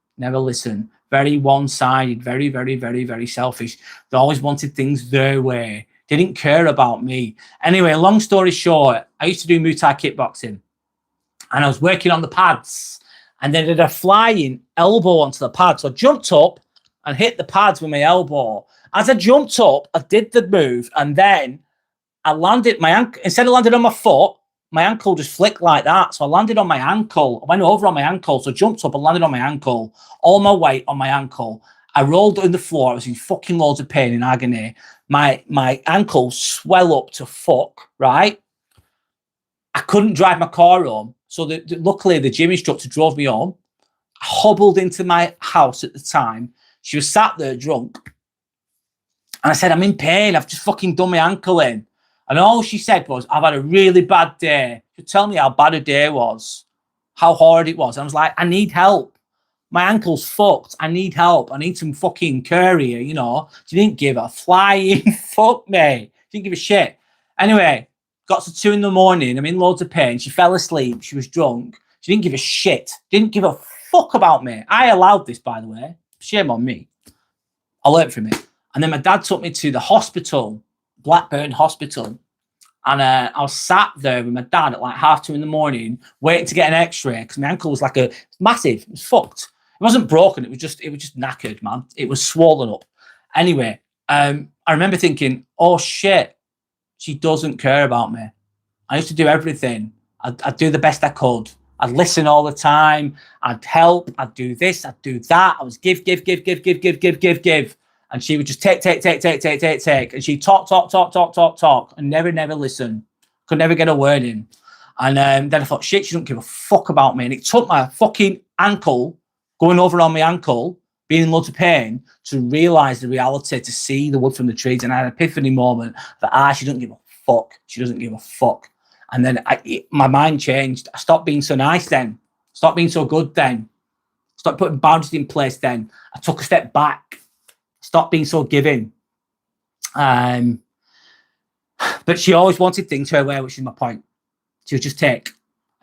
Very one-sided, very, very, very, very selfish. They always wanted things their way. They didn't care about me. Anyway, long story short, I used to do Muay Thai kickboxing. And I was working on the pads. And then I did a flying elbow onto the pads. So I jumped up and hit the pads with my elbow. As I jumped up, I did the move. And then I landed my ankle, instead of landing on my foot, my ankle just flicked like that. So I landed on my ankle. I went over on my ankle. So I jumped up and landed on my ankle. All my weight on my ankle. I rolled on the floor. I was in fucking loads of pain and agony. My ankle swelled up to fuck, right? I couldn't drive my car home. So luckily the gym instructor drove me home. I hobbled into my house at the time. She was sat there drunk. And I said, I'm in pain. I've just fucking done my ankle in. And all she said was, I've had a really bad day. She would tell me how bad a day was, how hard it was. And I was like, I need help. My ankle's fucked. I need help. I need some fucking courier, you know. She didn't give a flying fuck, mate. She didn't give a shit. Anyway, got to 2 a.m. I'm in loads of pain. She fell asleep. She was drunk. She didn't give a shit. Didn't give a fuck about me. I allowed this, by the way. Shame on me. I learned from it. And then my dad took me to the hospital, Blackburn Hospital. And I was sat there with my dad at like 2:30 in, waiting to get an x-ray because my ankle was like massive. It was fucked. It wasn't broken. It was just knackered, man. It was swollen up. Anyway, I remember thinking, oh shit, she doesn't care about me. I used to do everything. I'd do the best I could. I'd listen all the time. I'd help. I'd do this. I'd do that. I was give. And she would just take. And she'd talk, and never listen. Could never get a word in. And then I thought, shit, she don't give a fuck about me. And it took my fucking ankle, going over on my ankle, being in loads of pain, to realise the reality, to see the wood from the trees. And I had an epiphany moment that, she doesn't give a fuck. She doesn't give a fuck. And then my mind changed. I stopped being so nice then. Stopped being so good then. Stopped putting boundaries in place then. I took a step back. Stop being so giving. But she always wanted things her way, which is my point. She would just take.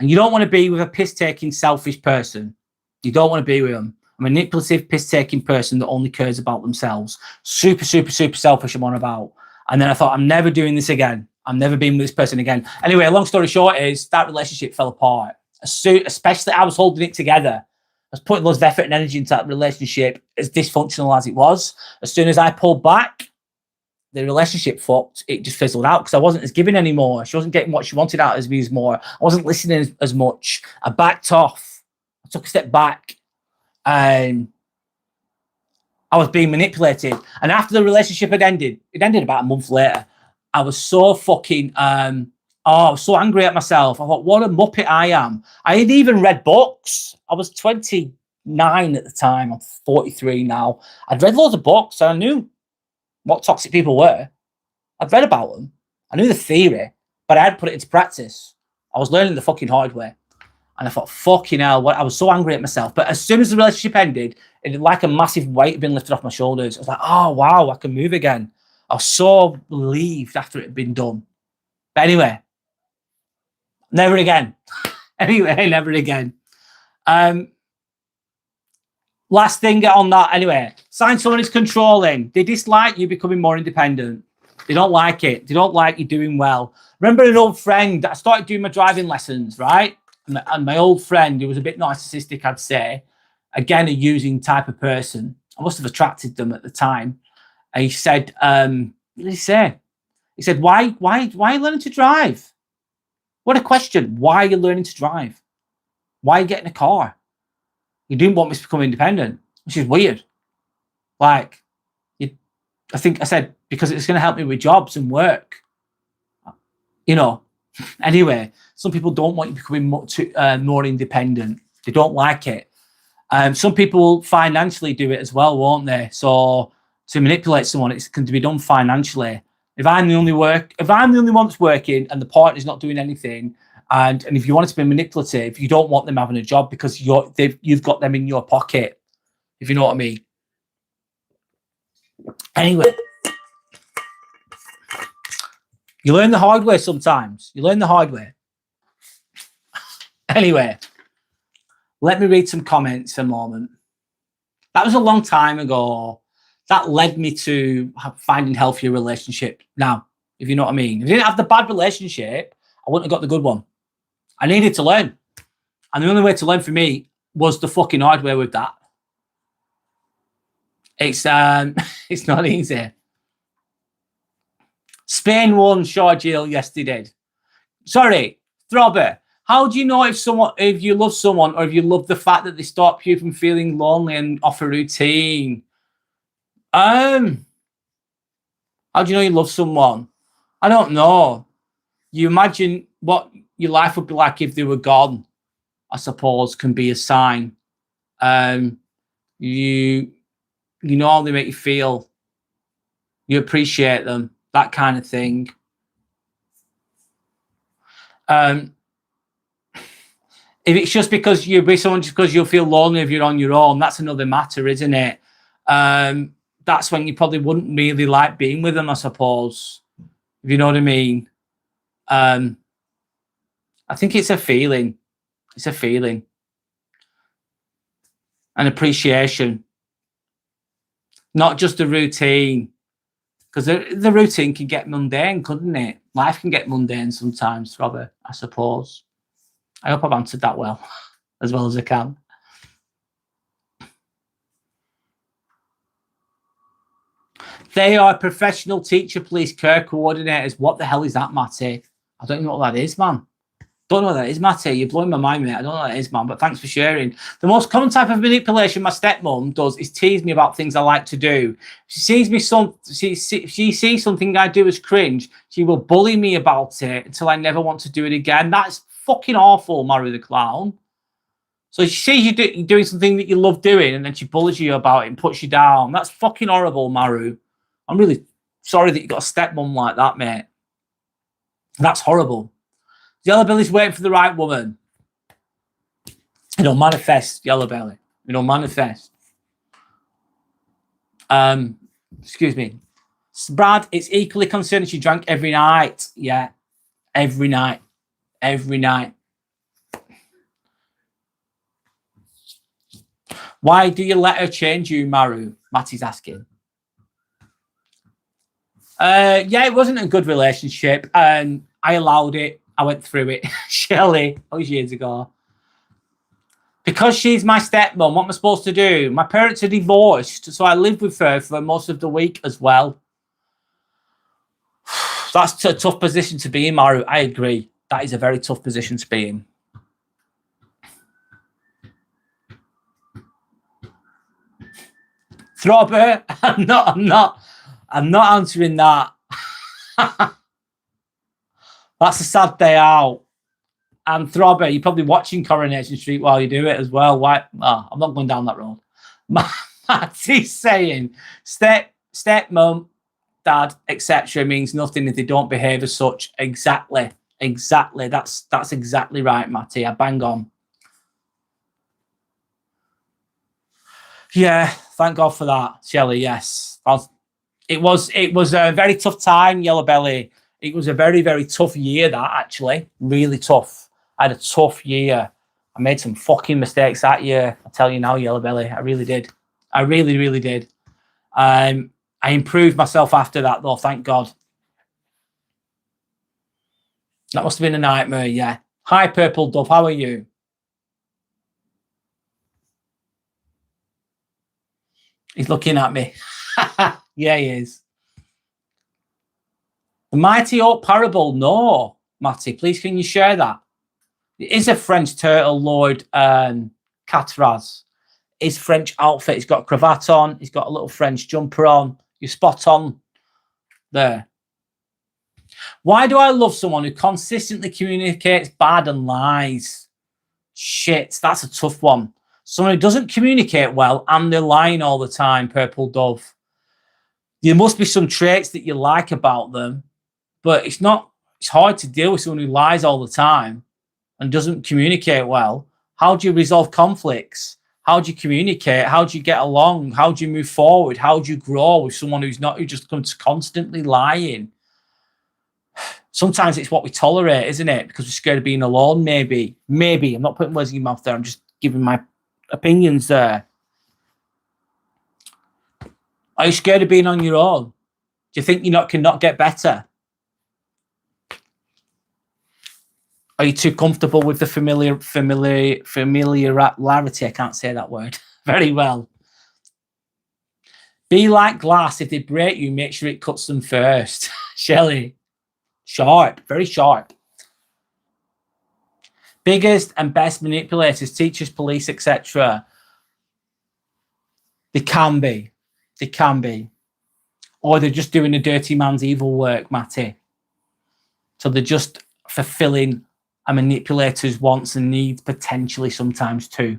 And you don't want to be with a piss-taking, selfish person. You don't want to be with them. A manipulative, piss-taking person that only cares about themselves. Super selfish I'm on about. And then I thought, I'm never doing this again. I'm never being with this person again. Anyway, long story short is that relationship fell apart. Especially I was holding it together. I was putting loads of effort and energy into that relationship, as dysfunctional as it was. As soon as I pulled back, the relationship fucked. It just fizzled out because I wasn't as giving anymore. She wasn't getting what she wanted out of me more. I wasn't listening as much. I backed off. I took a step back. And I was being manipulated. And after the relationship had ended, it ended about a month later. I was so fucking, I was so angry at myself. I thought, what a muppet I am. I had even read books. I was 29 at the time. I'm 43 now. I'd read loads of books and I knew what toxic people were. I'd read about them. I knew the theory, but I hadn't put it into practice. I was learning the fucking hard way. And I thought, fucking hell, I was so angry at myself. But as soon as the relationship ended, it like a massive weight had been lifted off my shoulders. I was like, oh, wow, I can move again. I was so relieved after it had been done. But anyway, never again. Never again. Last thing on that, anyway. Sign someone is controlling. They dislike you becoming more independent. They don't like it. They don't like you doing well. Remember an old friend, I started doing my driving lessons, right? And my old friend, who was a bit narcissistic, I'd say, again, a using type of person. I must have attracted them at the time. And he said, what did he say? He said, why are you learning to drive? What a question. Why are you learning to drive? Why are you getting a car? You didn't want me to become independent, which is weird. Like, I think I said, because it's going to help me with jobs and work. You know, anyway, some people don't want you becoming more independent. They don't like it. Some people financially do it as well, won't they? So to manipulate someone, it can be done financially. If I'm the only one that's working and the partner's not doing anything, and if you want it to be manipulative, you don't want them having a job because you've got them in your pocket, if you know what I mean. Anyway, you learn the hard way sometimes. You learn the hard way. Anyway, let me read some comments for a moment. That was a long time ago. That led me to finding healthier relationship now, if you know what I mean. If I didn't have the bad relationship, I wouldn't have got the good one. I needed to learn. And the only way to learn for me was the fucking hard way with that. It's not easy. Spain won, sure, Jill. Yes, they did. Sorry, Throbber. How do you know if you love someone, or if you love the fact that they stop you from feeling lonely and offer routine? How do you know you love someone? I don't know. You imagine what your life would be like if they were gone, I suppose, can be a sign. You know how they make you feel. You appreciate them, that kind of thing. If it's just because you're with someone just because you'll feel lonely if you're on your own, that's another matter, isn't it? That's when you probably wouldn't really like being with them, I suppose, if you know what I mean. I think it's a feeling. It's a feeling. An appreciation. Not just a routine. Because the routine can get mundane, couldn't it? Life can get mundane sometimes, Robert, I suppose. I hope I've answered that well as I can. They are professional teacher police care coordinators. What the hell is that, Matty? I don't know what that is, man. Don't know what that is, Matty. You're blowing my mind, mate. I don't know what that is, man, but thanks for sharing. The most common type of manipulation my stepmom does is tease me about things I like to do. She sees something I do as cringe, she will bully me about it until I never want to do it again. That's fucking awful, Maru the Clown. So she sees you doing something that you love doing, and then she bullies you about it and puts you down. That's fucking horrible, Maru. I'm really sorry that you got a stepmom like that, mate. That's horrible. Yellow Belly's waiting for the right woman. You know, manifest, Yellow Belly. You know, manifest. Excuse me. Brad, it's equally concerning she drank every night. Yeah, every night. Every night. Why do you let her change you, Maru? Matty's asking. Yeah, it wasn't a good relationship, and I allowed it. I went through it. Shelley, that was years ago. Because she's my stepmom, what am I supposed to do? My parents are divorced, so I lived with her for most of the week as well. That's a tough position to be in, Maru. I agree. That is a very tough position to be in. Throbber, I'm not answering that. That's a sad day out. And Throbber, you're probably watching Coronation Street while you do it as well. Why? Oh, I'm not going down that road. Matty's saying stepmom, dad, etc. means nothing if they don't behave as such. Exactly. That's exactly right, Matty. I bang on. Yeah, thank God for that, Shelley. Yes, it was a very tough time, Yellow Belly. It was a very, very tough year. That actually, really tough. I had a tough year. I made some fucking mistakes that year. I tell you now, Yellow Belly, I really did. I really, really did. I improved myself after that, though. Thank God. That must have been a nightmare. Yeah. Hi, Purple Dove. How are you? He's looking at me. Yeah, he is. The Mighty Oak Parable. No, Matty, please can you share that? It is a French turtle, Lord Catraz. His French outfit. He's got a cravat on. He's got a little French jumper on. You're spot on there. Why do I love someone who consistently communicates bad and lies? Shit, that's a tough one. Someone who doesn't communicate well and they're lying all the time, Purple Dove. There must be some traits that you like about them, but it's hard to deal with someone who lies all the time and doesn't communicate well. How do you resolve conflicts? How do you communicate? How do you get along? How do you move forward? How do you grow with someone who just comes constantly lying? Sometimes it's what we tolerate, isn't it? Because we're scared of being alone, maybe. I'm not putting words in your mouth there. I'm just giving my opinions there. Are you scared of being on your own? Do you think you cannot get better? Are you too comfortable with the familiarity? I can't say that word very well. Be like glass. If they break you, make sure it cuts them first. Shelley. Sharp, very sharp. Biggest and best manipulators, teachers, police, etc. They can be. They can be. Or they're just doing a dirty man's evil work, Matty. So they're just fulfilling a manipulator's wants and needs, potentially sometimes too.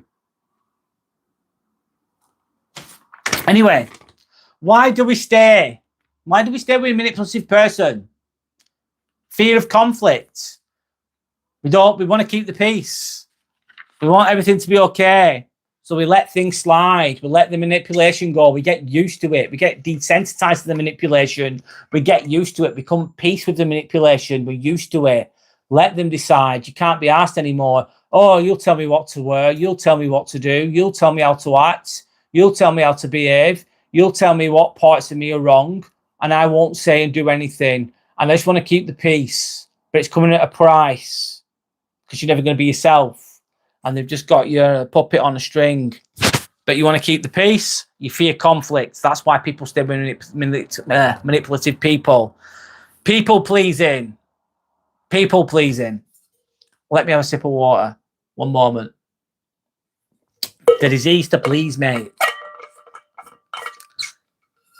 Anyway, why do we stay? Why do we stay with a manipulative person? Fear of conflict. We want to keep the peace. We want everything to be okay. So we let things slide. We let the manipulation go. We get used to it. We get desensitized to the manipulation. We get used to it. Become peace with the manipulation. We're used to it. Let them decide. You can't be asked anymore. Oh, you'll tell me what to wear. You'll tell me what to do. You'll tell me how to act. You'll tell me how to behave. You'll tell me what parts of me are wrong. And I won't say and do anything. And I just want to keep the peace. But it's coming at a price. Because you're never going to be yourself. And they've just got your puppet on a string. But you want to keep the peace. You fear conflict. That's why people stay with manipulative people. People pleasing. People pleasing. Let me have a sip of water. One moment. The disease to please, mate.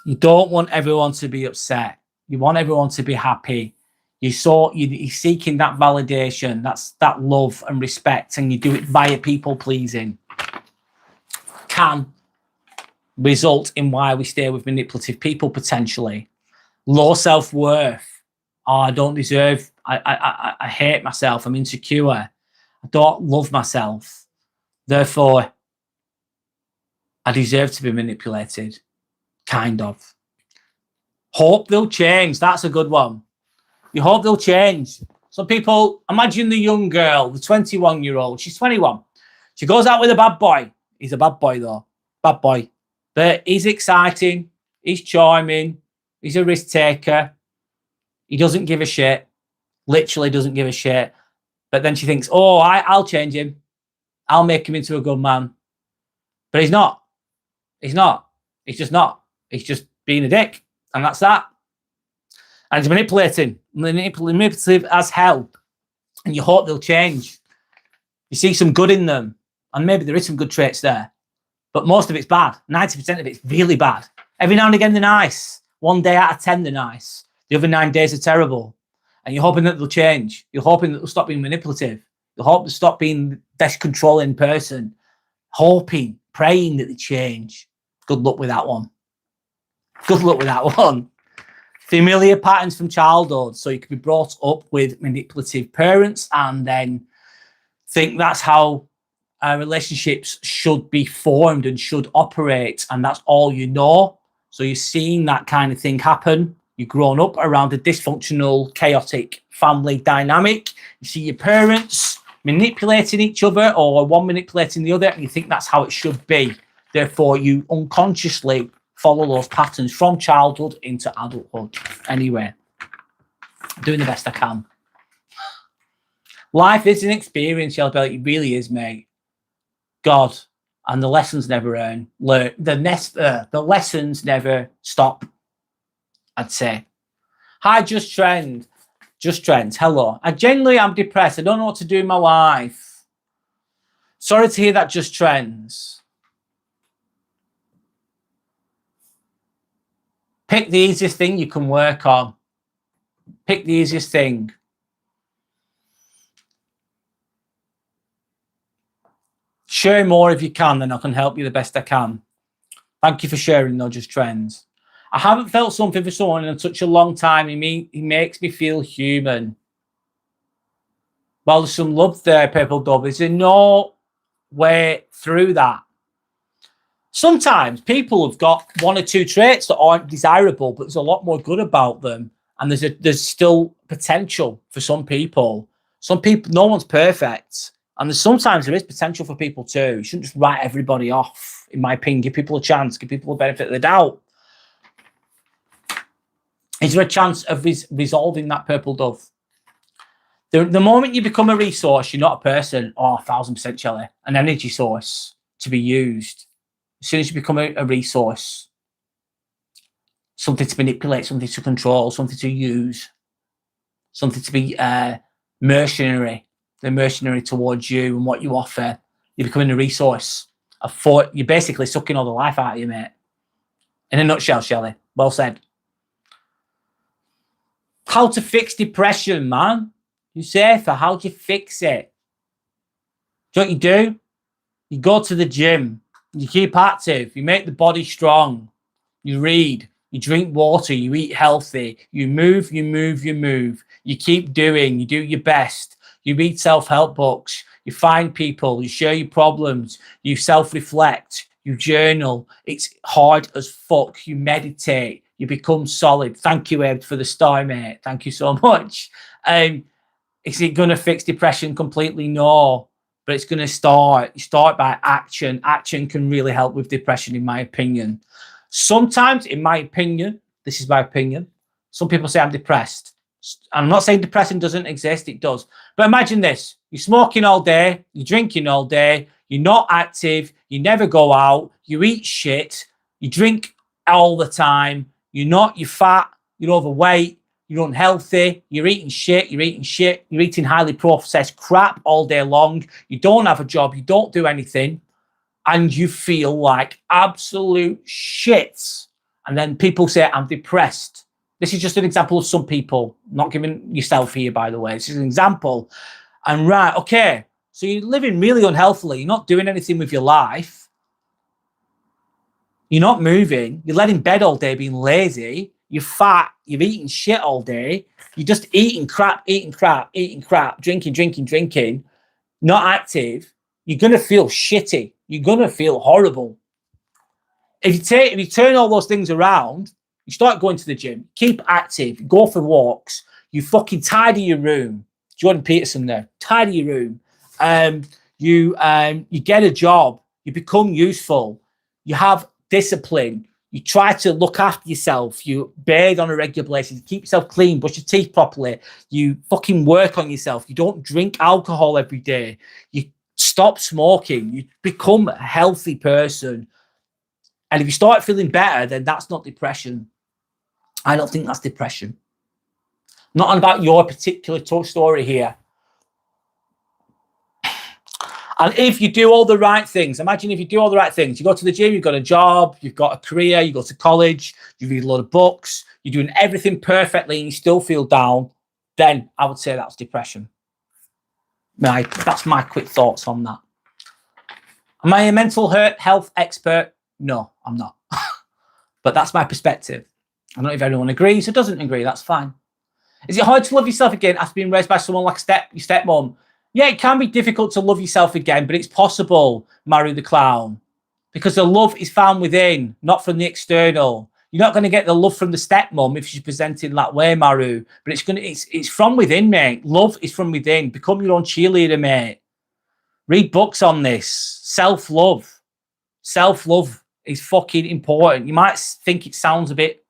You don't want everyone to be upset. You want everyone to be happy. You're seeking that validation. That's that love and respect, and you do it via people pleasing. Can result in why we stay with manipulative people potentially. Low self-worth. Oh, I don't deserve. I hate myself. I'm insecure. I don't love myself. Therefore, I deserve to be manipulated. Kind of. Hope they'll change. That's a good one. You hope they'll change. Some people, imagine the young girl, the 21-year-old. She's 21. She goes out with a bad boy. He's a bad boy, though. Bad boy. But he's exciting. He's charming. He's a risk taker. He doesn't give a shit. Literally doesn't give a shit. But then she thinks, oh, I'll change him. I'll make him into a good man. But he's not. He's not. He's just not. He's just being a dick. And that's that. And he's manipulating. Manipulative as hell. And you hope they'll change. You see some good in them. And maybe there is some good traits there. But most of it's bad. 90% of it's really bad. Every now and again, they're nice. 1 day out of 10, they're nice. The other 9 days are terrible. And you're hoping that they'll change. You're hoping that they'll stop being manipulative. You hope they'll stop being this controlling person. Hoping, praying that they change. Good luck with that one. Good luck with that one. Familiar patterns from childhood. So you could be brought up with manipulative parents and then think that's how relationships should be formed and should operate. And that's all you know. So you're seeing that kind of thing happen. You've grown up around a dysfunctional, chaotic family dynamic. You see your parents manipulating each other or one manipulating the other, and you think that's how it should be. Therefore, you unconsciously follow those patterns from childhood into adulthood. Anyway, doing the best I can. Life is an experience, Yellowbelly. It really is, mate. God, and the lessons never end. The lessons never stop, I'd say. Hi, Just Trend. Just Trend, hello. I genuinely am depressed. I don't know what to do in my life. Sorry to hear that, Just Trends. Pick the easiest thing you can work on. Pick the easiest thing. Share more if you can, then I can help you the best I can. Thank you for sharing, though, Just Trends. I haven't felt something for someone in such a long time. He makes me feel human. Well, there's some love there, Purple Dove. Is there no way through that? Sometimes people have got one or two traits that aren't desirable, but there's a lot more good about them. And there's still potential for some people. Some people, no one's perfect. And sometimes there is potential for people too. You shouldn't just write everybody off, in my opinion. Give people a chance. Give people a benefit of the doubt. Is there a chance of resolving that, Purple Dove? The moment you become a resource, you're not a person. Oh, 1000% Shelley. An energy source to be used. As soon as you become a resource, something to manipulate, something to control, something to use, something to be mercenary. They're mercenary towards you and what you offer. You're becoming a resource. You're basically sucking all the life out of you, mate. In a nutshell, Shelley. Well said. How to fix depression, man. You say, for how do you fix it? Do you know what you do? You go to the gym. You keep active. You make the body strong. You read. You drink water. You eat healthy. You move, you move, you move. You keep doing. You do your best. You read self-help books. You find people. You share your problems. You self-reflect. You journal. It's hard as fuck. You meditate. You become solid. Thank you, Ed, for the star, mate. Thank you so much. Is it going to fix depression completely? No. But it's going to start. You start by action. Action can really help with depression, in my opinion. Sometimes, in my opinion, this is my opinion, some people say I'm depressed. I'm not saying depression doesn't exist. It does. But imagine this. You're smoking all day. You're drinking all day. You're not active. You never go out. You eat shit. You drink all the time. You're fat. You're overweight. You're unhealthy. You're eating shit. You're eating highly processed crap all day long. You don't have a job. You don't do anything. And you feel like absolute shit. And then people say, I'm depressed. This is just an example of some people. Not giving yourself here, by the way. This is an example. And right, okay. So you're living really unhealthily. You're not doing anything with your life. You're not moving. You're laying in bed all day being lazy. You're fat. You're eating shit all day. You're just eating crap, drinking. Not active. You're going to feel shitty. You're going to feel horrible. If you turn all those things around, you start going to the gym, keep active, go for walks, you fucking tidy your room. Jordan Peterson there, tidy your room. You get a job, you become useful, you have discipline, you try to look after yourself, you bathe on a regular basis, you keep yourself clean, brush your teeth properly, you fucking work on yourself, you don't drink alcohol every day, you stop smoking, you become a healthy person. And if you start feeling better, then that's not depression. I don't think that's depression. Not about your particular story here. And if you do all the right things, imagine if you do all the right things, you go to the gym, you've got a job, you've got a career, you go to college, you read a lot of books, you're doing everything perfectly and you still feel down, then I would say that's depression. That's my quick thoughts on that. Am I a mental health expert? No, I'm not. But that's my perspective. I don't know if everyone agrees or doesn't agree. That's fine. Is it hard to love yourself again after being raised by someone like your stepmom? Yeah, it can be difficult to love yourself again, but it's possible, Maru the Clown. Because the love is found within, not from the external. You're not going to get the love from the stepmom if she's presented that way, Maru. But it's from within, mate. Love is from within. Become your own cheerleader, mate. Read books on this. Self-love. Self-love is fucking important. You might think it sounds a bit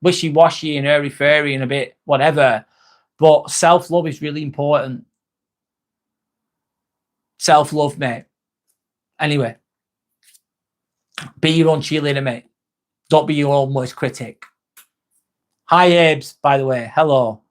wishy-washy and airy-fairy and a bit whatever, but self-love is really important. Self-love, mate. Anyway, be your own cheerleader, mate. Don't be your own worst critic. Hi, Abes, by the way. Hello.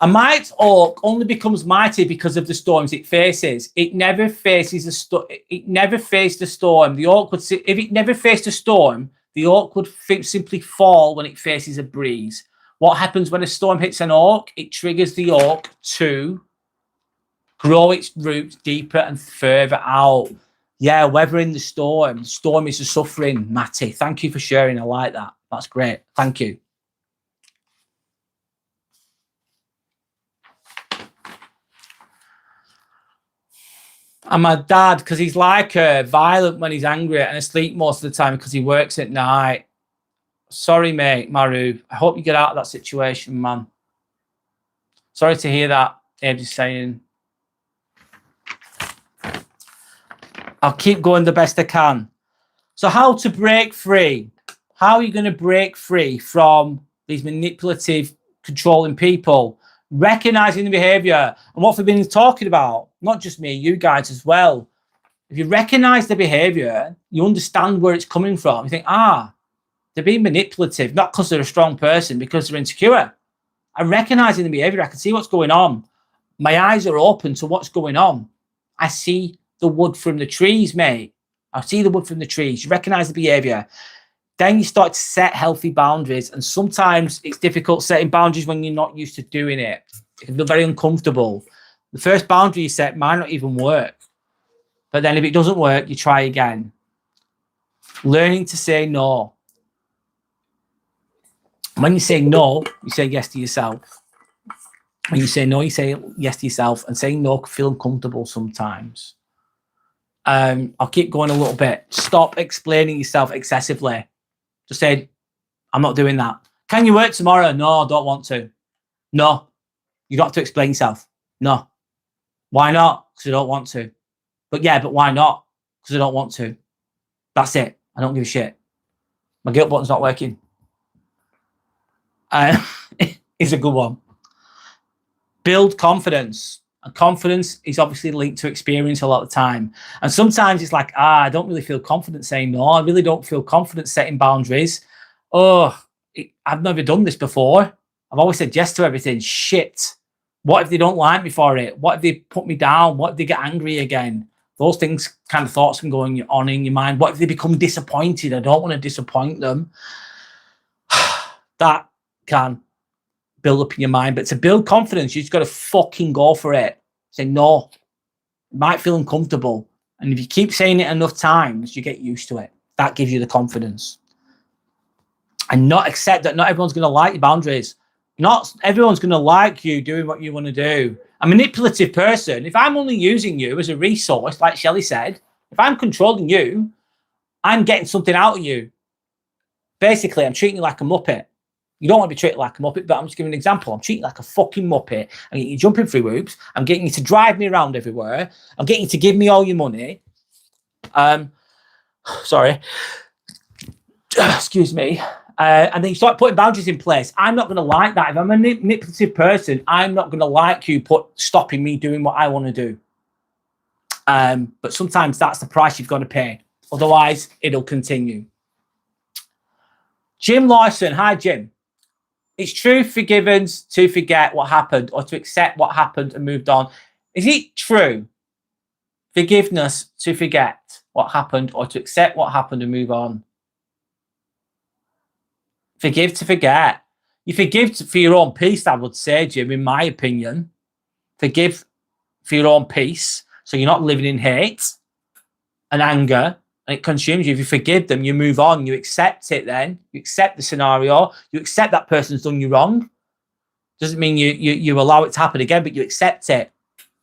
A might oak only becomes mighty because of the storms it faces. It never faces a storm. It never faced a storm. The oak would, if it never faced a storm, the oak would simply fall when it faces a breeze. What happens when a storm hits an oak? It triggers the oak to grow its roots deeper and further out. Yeah, weathering the storm. The storm is the suffering, Matty. Thank you for sharing. I like that. That's great. Thank you. And my dad, because he's like violent when he's angry and asleep most of the time because he works at night. Sorry, mate, Maru. I hope you get out of that situation, man. Sorry to hear that, Abe is saying. I'll keep going the best I can. So how to break free? How are you going to break free from these manipulative, controlling people? Recognizing the behavior and what we've been talking about, not just me, you guys as well. If you recognize the behavior, you understand where it's coming from. You think, They're being manipulative, not because they're a strong person, because they're insecure. I'm recognizing the behavior. I can see what's going on. My eyes are open to what's going on. I see the wood from the trees, mate. I see the wood from the trees. You recognize the behavior. Then you start to set healthy boundaries. And sometimes it's difficult setting boundaries when you're not used to doing it. It can feel very uncomfortable. The first boundary you set might not even work. But then if it doesn't work, you try again. Learning to say no. When you say no, you say yes to yourself. When you say no, you say yes to yourself. And saying no can feel uncomfortable sometimes. I'll keep going a little bit. Stop explaining yourself excessively. Just say, I'm not doing that. Can you work tomorrow? No, I don't want to. No. You don't have to explain yourself. No. Why not? Because I don't want to. But why not? Because I don't want to. That's it. I don't give a shit. My guilt button's not working. It's a good one. Build confidence. And confidence is obviously linked to experience a lot of the time. And sometimes it's like, I don't really feel confident saying no. I really don't feel confident setting boundaries. I've never done this before. I've always said yes to everything. Shit. What if they don't like me for it? What if they put me down? What if they get angry again? Those things, kind of thoughts can go on in your mind. What if they become disappointed? I don't want to disappoint them. That can build up in your mind. But to build confidence, you just got to fucking go for it. Say no. It might feel uncomfortable. And if you keep saying it enough times, you get used to it. That gives you the confidence. And not accept that not everyone's going to like your boundaries. Not everyone's going to like you doing what you want to do. A manipulative person, if I'm only using you as a resource, like Shelley said, if I'm controlling you, I'm getting something out of you. Basically, I'm treating you like a muppet. You don't want to be treated like a muppet, but I'm just giving an example. I'm treating you like a fucking muppet. I'm getting you jumping through hoops. I'm getting you to drive me around everywhere. I'm getting you to give me all your money. Sorry. Excuse me. And then you start putting boundaries in place. I'm not going to like that. If I'm a manipulative person, I'm not going to like you stopping me doing what I want to do. But sometimes that's the price you've got to pay. Otherwise, it'll continue. Jim Lawson. Hi, Jim. It's true forgiveness to forget what happened or to accept what happened and moved on. Is it true forgiveness to forget what happened or to accept what happened and move on? Forgive to forget. You forgive for your own peace, I would say, Jim, in my opinion. Forgive for your own peace, so you're not living in hate and anger, and it consumes you. If you forgive them, you move on. You accept it then. You accept the scenario. You accept that person's done you wrong. Doesn't mean you allow it to happen again, but you accept it.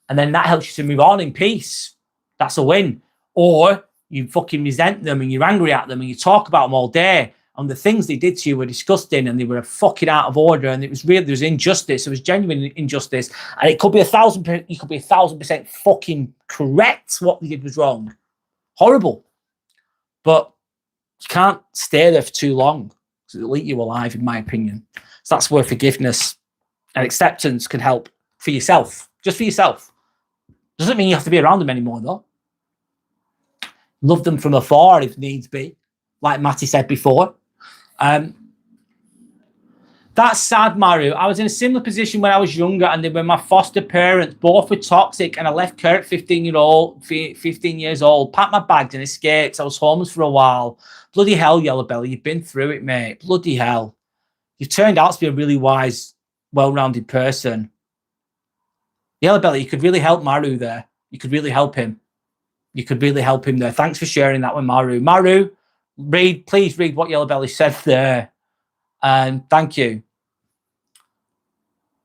And then that helps you to move on in peace. That's a win. Or you fucking resent them and you're angry at them and you talk about them all day. And the things they did to you were disgusting and they were fucking out of order and it was real. There was injustice. It was genuine injustice. And it could be 1,000%, you could be 1,000% fucking correct. What they did was wrong. Horrible. But you can't stay there for too long because it'll eat you alive, in my opinion. So that's where forgiveness and acceptance can help for yourself. Just for yourself. Doesn't mean you have to be around them anymore, though. Love them from afar if needs be. Like Matty said before. That's sad, Maru. I was in a similar position when I was younger and they were my foster parents. Both were toxic and I left Kurt at 15 years old. Packed my bags and escaped. I was homeless for a while. Bloody hell, Yellow Belly. You've been through it, mate. Bloody hell. You've turned out to be a really wise, well-rounded person. Yellow Belly, you could really help Maru there. You could really help him. You could really help him there. Thanks for sharing that with Maru. Maru, please read what Yellow Belly said there. And thank you.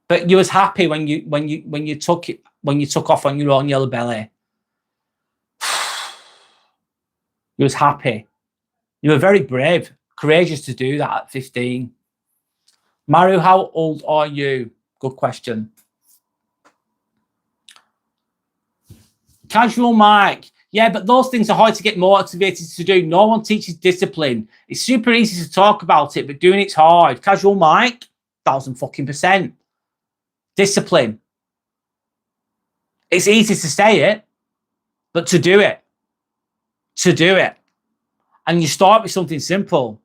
But you was happy when you took off on your own, Yellow Belly. You was happy. You were very brave, courageous to do that at 15. Maru, how old are you? Good question. Casual Mike. Yeah, but those things are hard to get motivated to do. No one teaches discipline. It's super easy to talk about it, but doing it's hard. Casual Mike, 1,000%. Discipline. It's easy to say it, but to do it. And you start with something simple.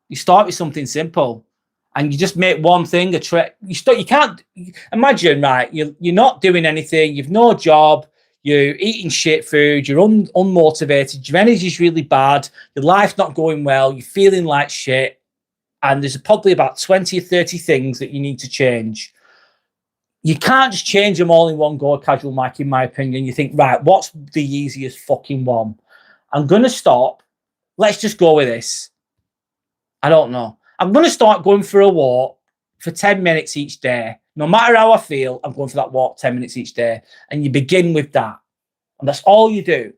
You start with something simple, and you just make one thing a trick. You can't imagine, right? You're not doing anything. You've no job. You're eating shit food. You're unmotivated. Your energy's really bad. Your life's not going well. You're feeling like shit. And there's probably about 20 or 30 things that you need to change. You can't just change them all in one go, Casual Mike, in my opinion. You think, right, what's the easiest fucking one? I'm going to stop. Let's just go with this. I don't know. I'm going to start going for a walk for 10 minutes each day. No matter how I feel, I'm going for that walk 10 minutes each day. And you begin with that. And that's all you do.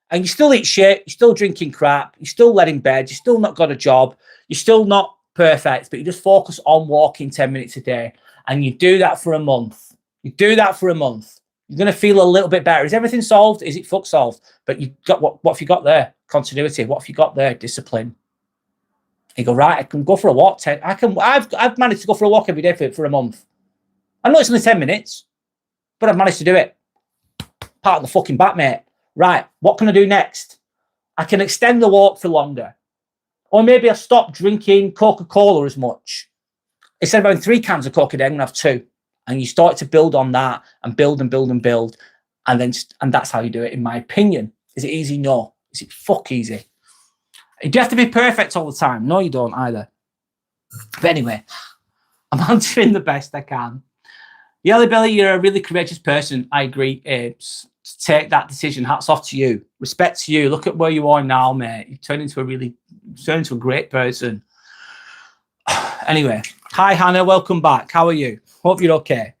And you still eat shit. You're still drinking crap. You're still laying in bed. You're still not got a job. You're still not perfect. But you just focus on walking 10 minutes a day. And you do that for a month. You do that for a month. You're going to feel a little bit better. Is everything solved? Is it fuck solved? But you got what have you got there? Continuity. What have you got there? Discipline. You go, right, I can go for a walk. I've managed to go for a walk every day for a month. I know it's only 10 minutes, but I've managed to do it. Part of the fucking bat, mate. Right, what can I do next? I can extend the walk for longer. Or maybe I'll stop drinking Coca-Cola as much. Instead of having 3 cans of Coca a day, I'm going to have 2. And you start to build on that and build and build and build. And that's how you do it, in my opinion. Is it easy? No. Is it fuck easy? Do you have to be perfect all the time? No, you don't either. But anyway, I'm answering the best I can. Yellow Belly, you're a really courageous person. I agree, Apes. To take that decision, hats off to you. Respect to you. Look at where you are now, mate. You've turned into a great person. Anyway, hi, Hannah. Welcome back. How are you? Hope you're okay.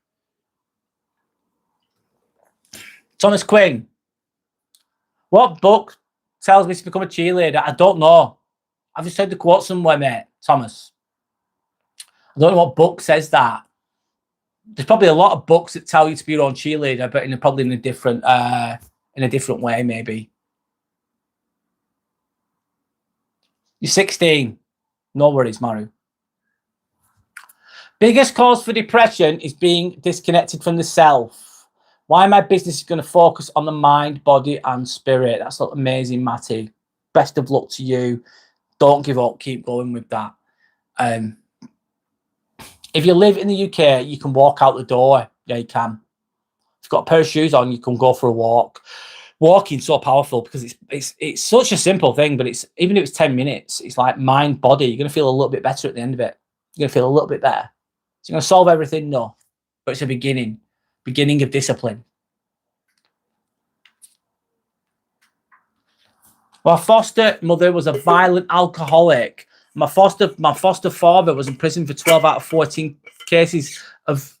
Thomas Quinn. What book tells me to become a cheerleader? I don't know. I've just heard the quote somewhere, mate. Thomas. I don't know what book says that. There's probably a lot of books that tell you to be your own cheerleader, but probably in a different way, maybe. You're 16. No worries, Maru. Biggest cause for depression is being disconnected from the self. Why my business is going to focus on the mind, body, and spirit. That's amazing, Matty. Best of luck to you. Don't give up. Keep going with that. If you live in the UK, you can walk out the door. Yeah, you can. If you've got a pair of shoes on, you can go for a walk. Walking's so powerful because it's such a simple thing, but even if it's 10 minutes, it's like mind, body. You're going to feel a little bit better at the end of it. You're going to feel a little bit better. So you're going to solve everything? No. But it's a beginning of discipline. My foster mother was a violent alcoholic. My foster father was in prison for 12 out of 14 cases of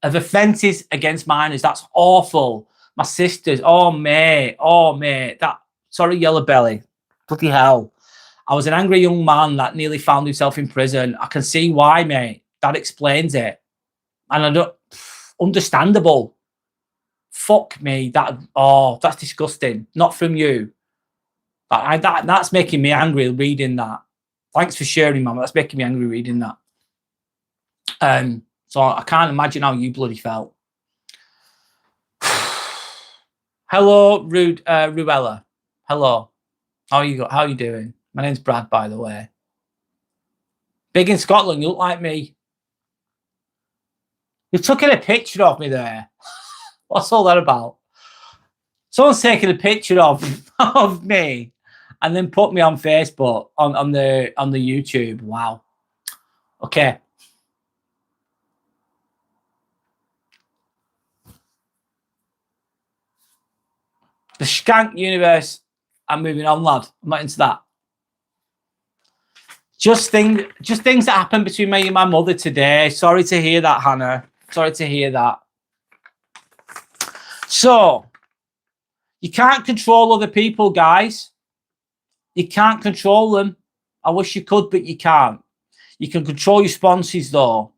offences against minors. That's awful. My sisters, oh mate, sorry, Yellow Belly, bloody hell. I was an angry young man that nearly found himself in prison. I can see why, mate. That explains it. And I don't, understandable. Fuck me, that's disgusting. Not from you. That's making me angry reading that. Thanks for sharing, Mama. That's making me angry reading that. So I can't imagine how you bloody felt. Hello, Ruella. Hello. How are you doing? My name's Brad, by the way. Big in Scotland, you look like me. You've taken a picture of me there. What's all that about? Someone's taken a picture of me and then put me on Facebook on the YouTube. Wow. Okay. The skank universe. I'm moving on, lad. I'm not into that. Just things that happened between me and my mother today. Sorry to hear that, Hannah. Sorry to hear that. So, you can't control other people, guys. You can't control them. I wish you could, but you can't. You can control your sponsors, though.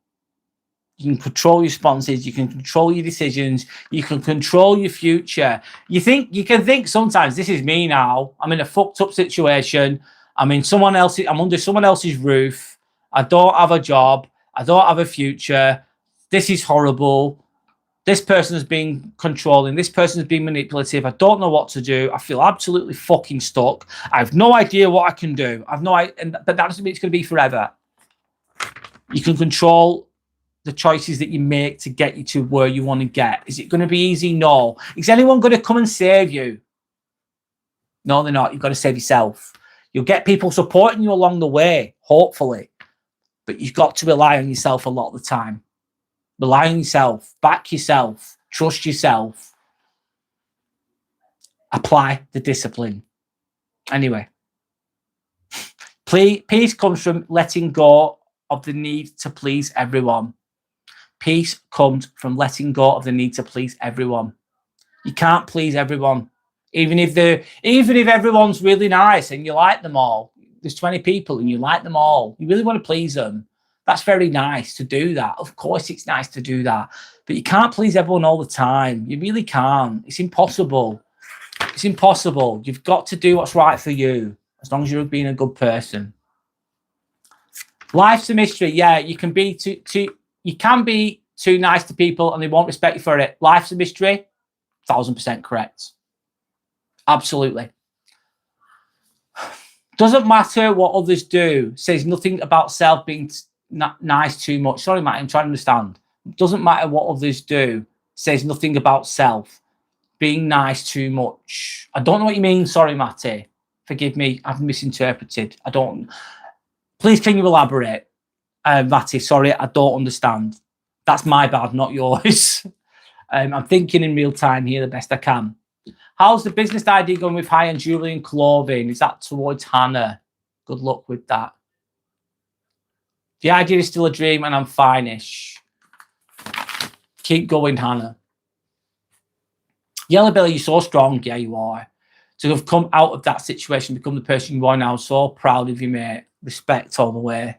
You can control your sponsors. You can control your decisions. You can control your future. You can think sometimes, this is me now. I'm in a fucked up situation. I'm under someone else's roof. I don't have a job. I don't have a future. This is horrible. This person has been controlling. This person has been manipulative. I don't know what to do. I feel absolutely fucking stuck. I have no idea what I can do. I've no idea, but that doesn't mean it's going to be forever. You can control the choices that you make to get you to where you want to get. Is it going to be easy? No. Is anyone going to come and save you? No, they're not. You've got to save yourself. You'll get people supporting you along the way, hopefully, but you've got to rely on yourself a lot of the time. Rely on yourself, back yourself, trust yourself. Apply the discipline. Anyway, peace comes from letting go of the need to please everyone. Peace comes from letting go of the need to please everyone. You can't please everyone. Even if everyone's really nice and you like them all, there's 20 people and you like them all, you really want to please them. That's very nice to do that. Of course, it's nice to do that. But you can't please everyone all the time. You really can't. It's impossible. It's impossible. You've got to do what's right for you, as long as you're being a good person. Life's a mystery. Yeah, you can be too nice to people and they won't respect you for it. Life's a mystery. 1000% correct. Absolutely. Doesn't matter what others do. Says nothing about self being nice too much. Sorry, Matt, I'm trying to understand. Doesn't matter what others do. Says nothing about self being nice too much. I don't know what you mean. Sorry, Matty. Forgive me. I've misinterpreted. I don't. Please, can you elaborate, Matty? Sorry, I don't understand. That's my bad, not yours. I'm thinking in real time here the best I can. How's the business idea going with high-end jewelry and clothing? Is that towards Hannah? Good luck with that. The idea is still a dream and I'm fine-ish. Keep going, Hannah. Yellow Belly, you're so strong. Yeah, you are. To have come out of that situation, become the person you are now, so proud of you, mate. Respect all the way.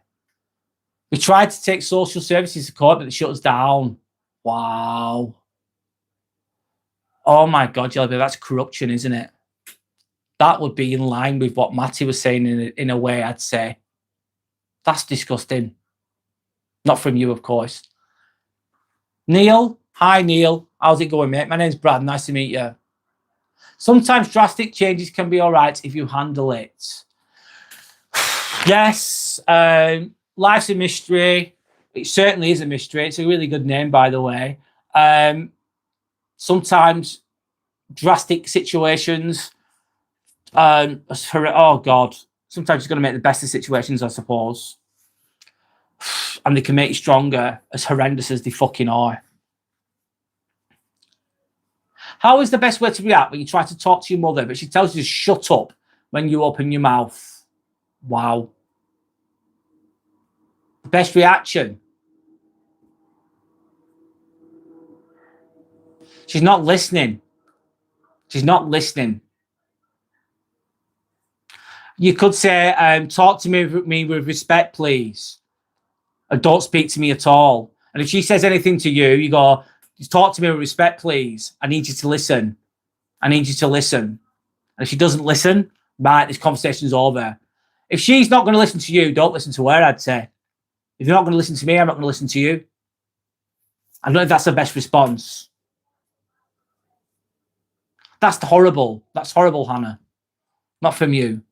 We tried to take social services to court, but they shut us down. Wow. Oh my God, Yellow Belly, that's corruption, isn't it? That would be in line with what Matty was saying in a way, I'd say. That's disgusting. Not from you, of course. Neil. Hi, Neil. How's it going, mate? My name's Brad. Nice to meet you. Sometimes drastic changes can be all right if you handle it. Yes. Life's a mystery. It certainly is a mystery. It's a really good name, by the way. Sometimes drastic situations. Oh, God. Sometimes you've got to make the best of situations, I suppose. And they can make you stronger, as horrendous as they fucking are. How is the best way to react when you try to talk to your mother, but she tells you to shut up when you open your mouth? Wow. The best reaction. She's not listening. She's not listening. You could say, talk to me with respect, please. Or don't speak to me at all. And if she says anything to you, you go, talk to me with respect, please. I need you to listen. I need you to listen. And if she doesn't listen, right, this conversation's over. If she's not going to listen to you, don't listen to her, I'd say. If you're not going to listen to me, I'm not going to listen to you. I don't know if that's the best response. That's horrible. That's horrible, Hannah. Not from you.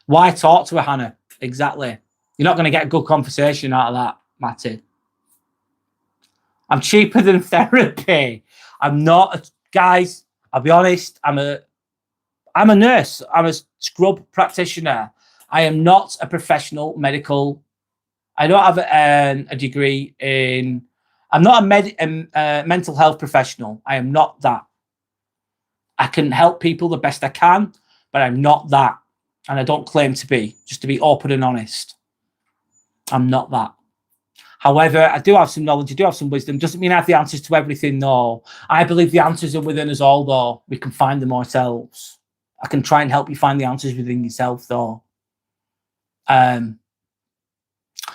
Why talk to her, Hannah? Exactly. You're not going to get a good conversation out of that, Matty. I'm cheaper than therapy. I'm not, guys, I'll be honest, I'm a nurse. I'm a scrub practitioner. I am not a professional medical. I don't have a degree in, I'm not a mental health professional. I am not that. I can help people the best I can, but I'm not that. And I don't claim to be, just to be open and honest. I'm not that. However, I do have some knowledge, I do have some wisdom. Doesn't mean I have the answers to everything, no. I believe the answers are within us all, though. We can find them ourselves. I can try and help you find the answers within yourself, though. And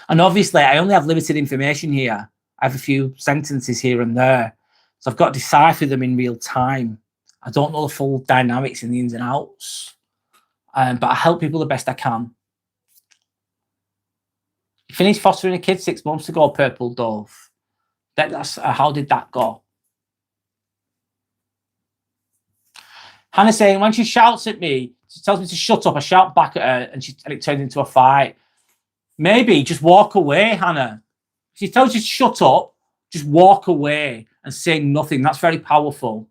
obviously, I only have limited information here. I have a few sentences here and there. So I've got to decipher them in real time. I don't know the full dynamics and the ins and outs. But I help people the best I can. You finished fostering a kid 6 months ago, Purple Dove. That's how did that go? Hannah saying, when she shouts at me, she tells me to shut up, I shout back at her, and it turns into a fight. Maybe just walk away, Hannah. If she tells you to shut up, just walk away and say nothing. That's very powerful.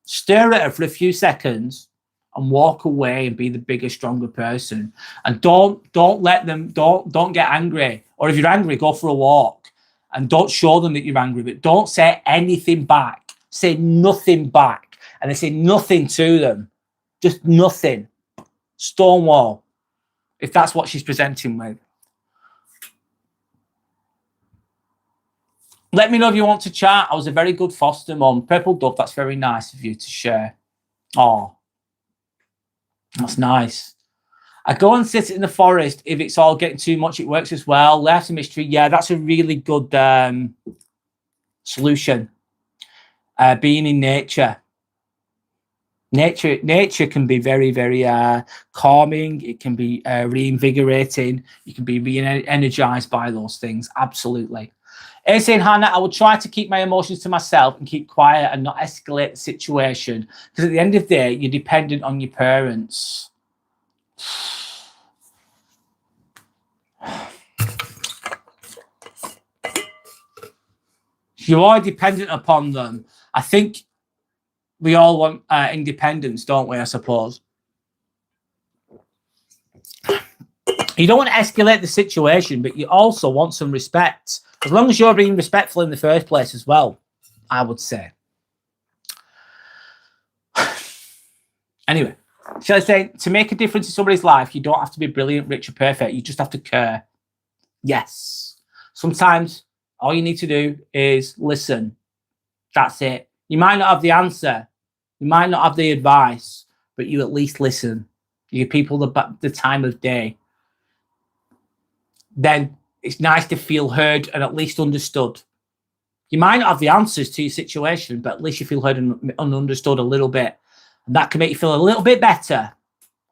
Stare at her for a few seconds and walk away and be the bigger, stronger person. And don't let them, don't get angry. Or if you're angry, go for a walk. And don't show them that you're angry, but don't say anything back. Say nothing back. And they say nothing to them. Just nothing. Stonewall. If that's what she's presenting with. Let me know if you want to chat. I was a very good foster mum. Purple Dove, that's very nice of you to share. Oh, that's nice. I go and sit in the forest. If it's all getting too much, it works as well. Life's a mystery. Yeah, that's a really good solution. Being in nature. Nature can be very, very calming. It can be reinvigorating. You can be re-energized by those things. Absolutely. Saying, Hannah, I will try to keep my emotions to myself and keep quiet and not escalate the situation. Because at the end of the day, you're dependent on your parents. You are dependent upon them. I think we all want independence, don't we, I suppose? You don't want to escalate the situation, but you also want some respect. As long as you're being respectful in the first place as well, I would say. Anyway, shall I say, to make a difference in somebody's life, you don't have to be brilliant, rich, or perfect. You just have to care. Yes. Sometimes all you need to do is listen. That's it. You might not have the answer. You might not have the advice, but you at least listen. You give people the time of day. Then it's nice to feel heard and at least understood. You might not have the answers to your situation, but at least you feel heard and understood a little bit. And that can make you feel a little bit better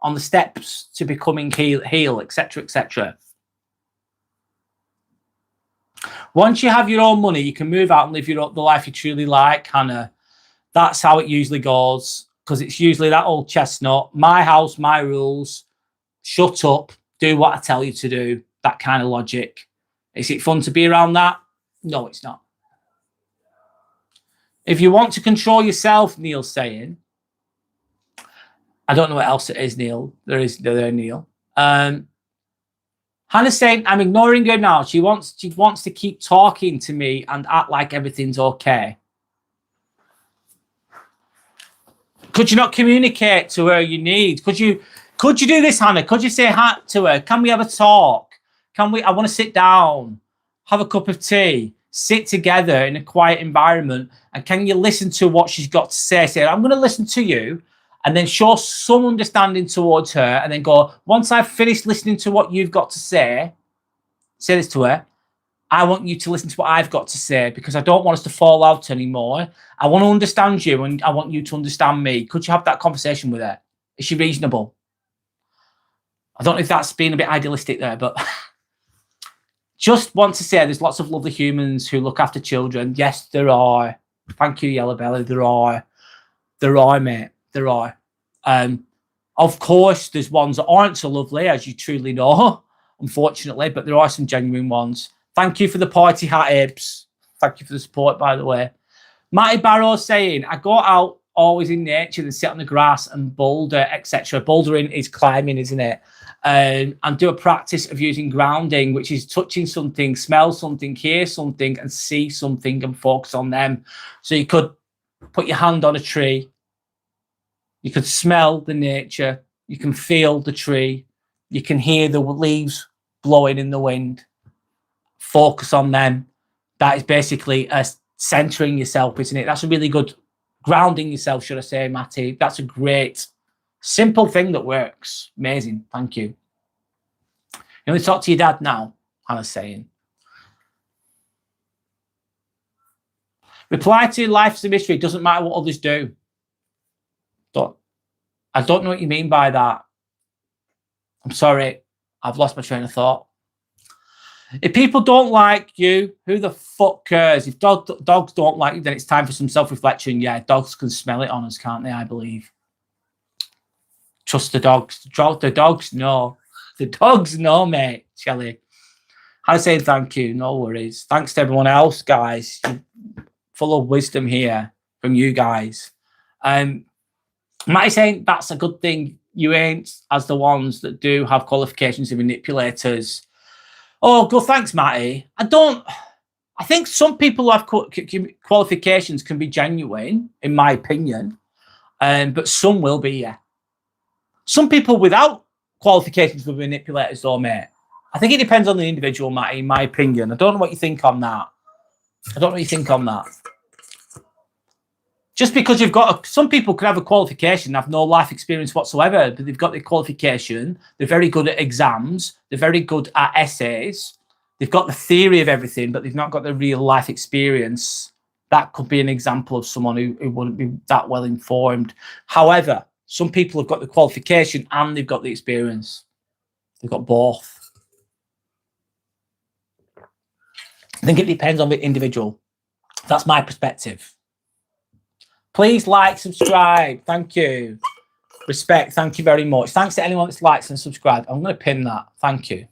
on the steps to becoming heal, etc., etc. Once you have your own money, you can move out and live the life you truly like, Hannah. That's how it usually goes, because it's usually that old chestnut. My house, my rules. Shut up. Do what I tell you to do. That kind of logic. Is it fun to be around that? No, it's not. If you want to control yourself, Neil's saying. I don't know what else it is, Neil. There, Neil. Hannah's saying, I'm ignoring her now. She wants to keep talking to me and act like everything's okay. Could you not communicate to her your needs? Could you do this, Hannah? Could you say hi to her? Can we have a talk? I want to sit down, have a cup of tea, sit together in a quiet environment, and can you listen to what she's got to say? Say, I'm going to listen to you, and then show some understanding towards her, and then go, once I've finished listening to what you've got to say this to her, I want you to listen to what I've got to say, because I don't want us to fall out anymore. I want to understand you, and I want you to understand me. Could you have that conversation with her? Is she reasonable? I don't know if that's being a bit idealistic there, but just want to say there's lots of lovely humans who look after children. Yes, there are. Thank you, Yellow Belly. There are, mate. There are. Of course, there's ones that aren't so lovely, as you truly know, unfortunately, but there are some genuine ones. Thank you for the party hat, Abes. Thank you for the support, by the way. Matty Barrow saying, I go out always in nature and sit on the grass and boulder, etc. Bouldering is climbing, isn't it? And do a practice of using grounding, which is touching something, smell something, hear something, and see something and focus on them. So you could put your hand on a tree. You could smell the nature. You can feel the tree. You can hear the leaves blowing in the wind. Focus on them. That is basically centering yourself, isn't it? That's a really good grounding yourself, should I say, Matty. That's a great, simple thing that works. Amazing. Thank you. You want to talk to your dad now? Hannah's saying. Reply to life's a mystery. It doesn't matter what others do. I don't know what you mean by that. I'm sorry. I've lost my train of thought. If people don't like you, who the fuck cares? If dogs don't like you, then it's time for some self-reflection. Yeah, dogs can smell it on us, can't they? I believe. Trust the dogs. The dogs know. The dogs know, mate. Shelley. I say thank you. No worries. Thanks to everyone else, guys. Full of wisdom here from you guys. Matty saying that's a good thing. You ain't as the ones that do have qualifications and manipulators. Oh, good. Thanks, Matty. I think some people who have qualifications can be genuine, in my opinion, but some will be, yeah. Some people without qualifications will be manipulators, though, mate. I think it depends on the individual, Matty, in my opinion. I don't know what you think on that. Just because you've got some people could have a qualification, have no life experience whatsoever, but they've got the qualification. They're very good at exams. They're very good at essays. They've got the theory of everything, but they've not got the real life experience. That could be an example of someone who wouldn't be that well informed. However, some people have got the qualification and they've got the experience. They've got both. I think it depends on the individual. That's my perspective. Please like, subscribe. Thank you. Respect. Thank you very much. Thanks to anyone that's liked and subscribed. I'm going to pin that. Thank you.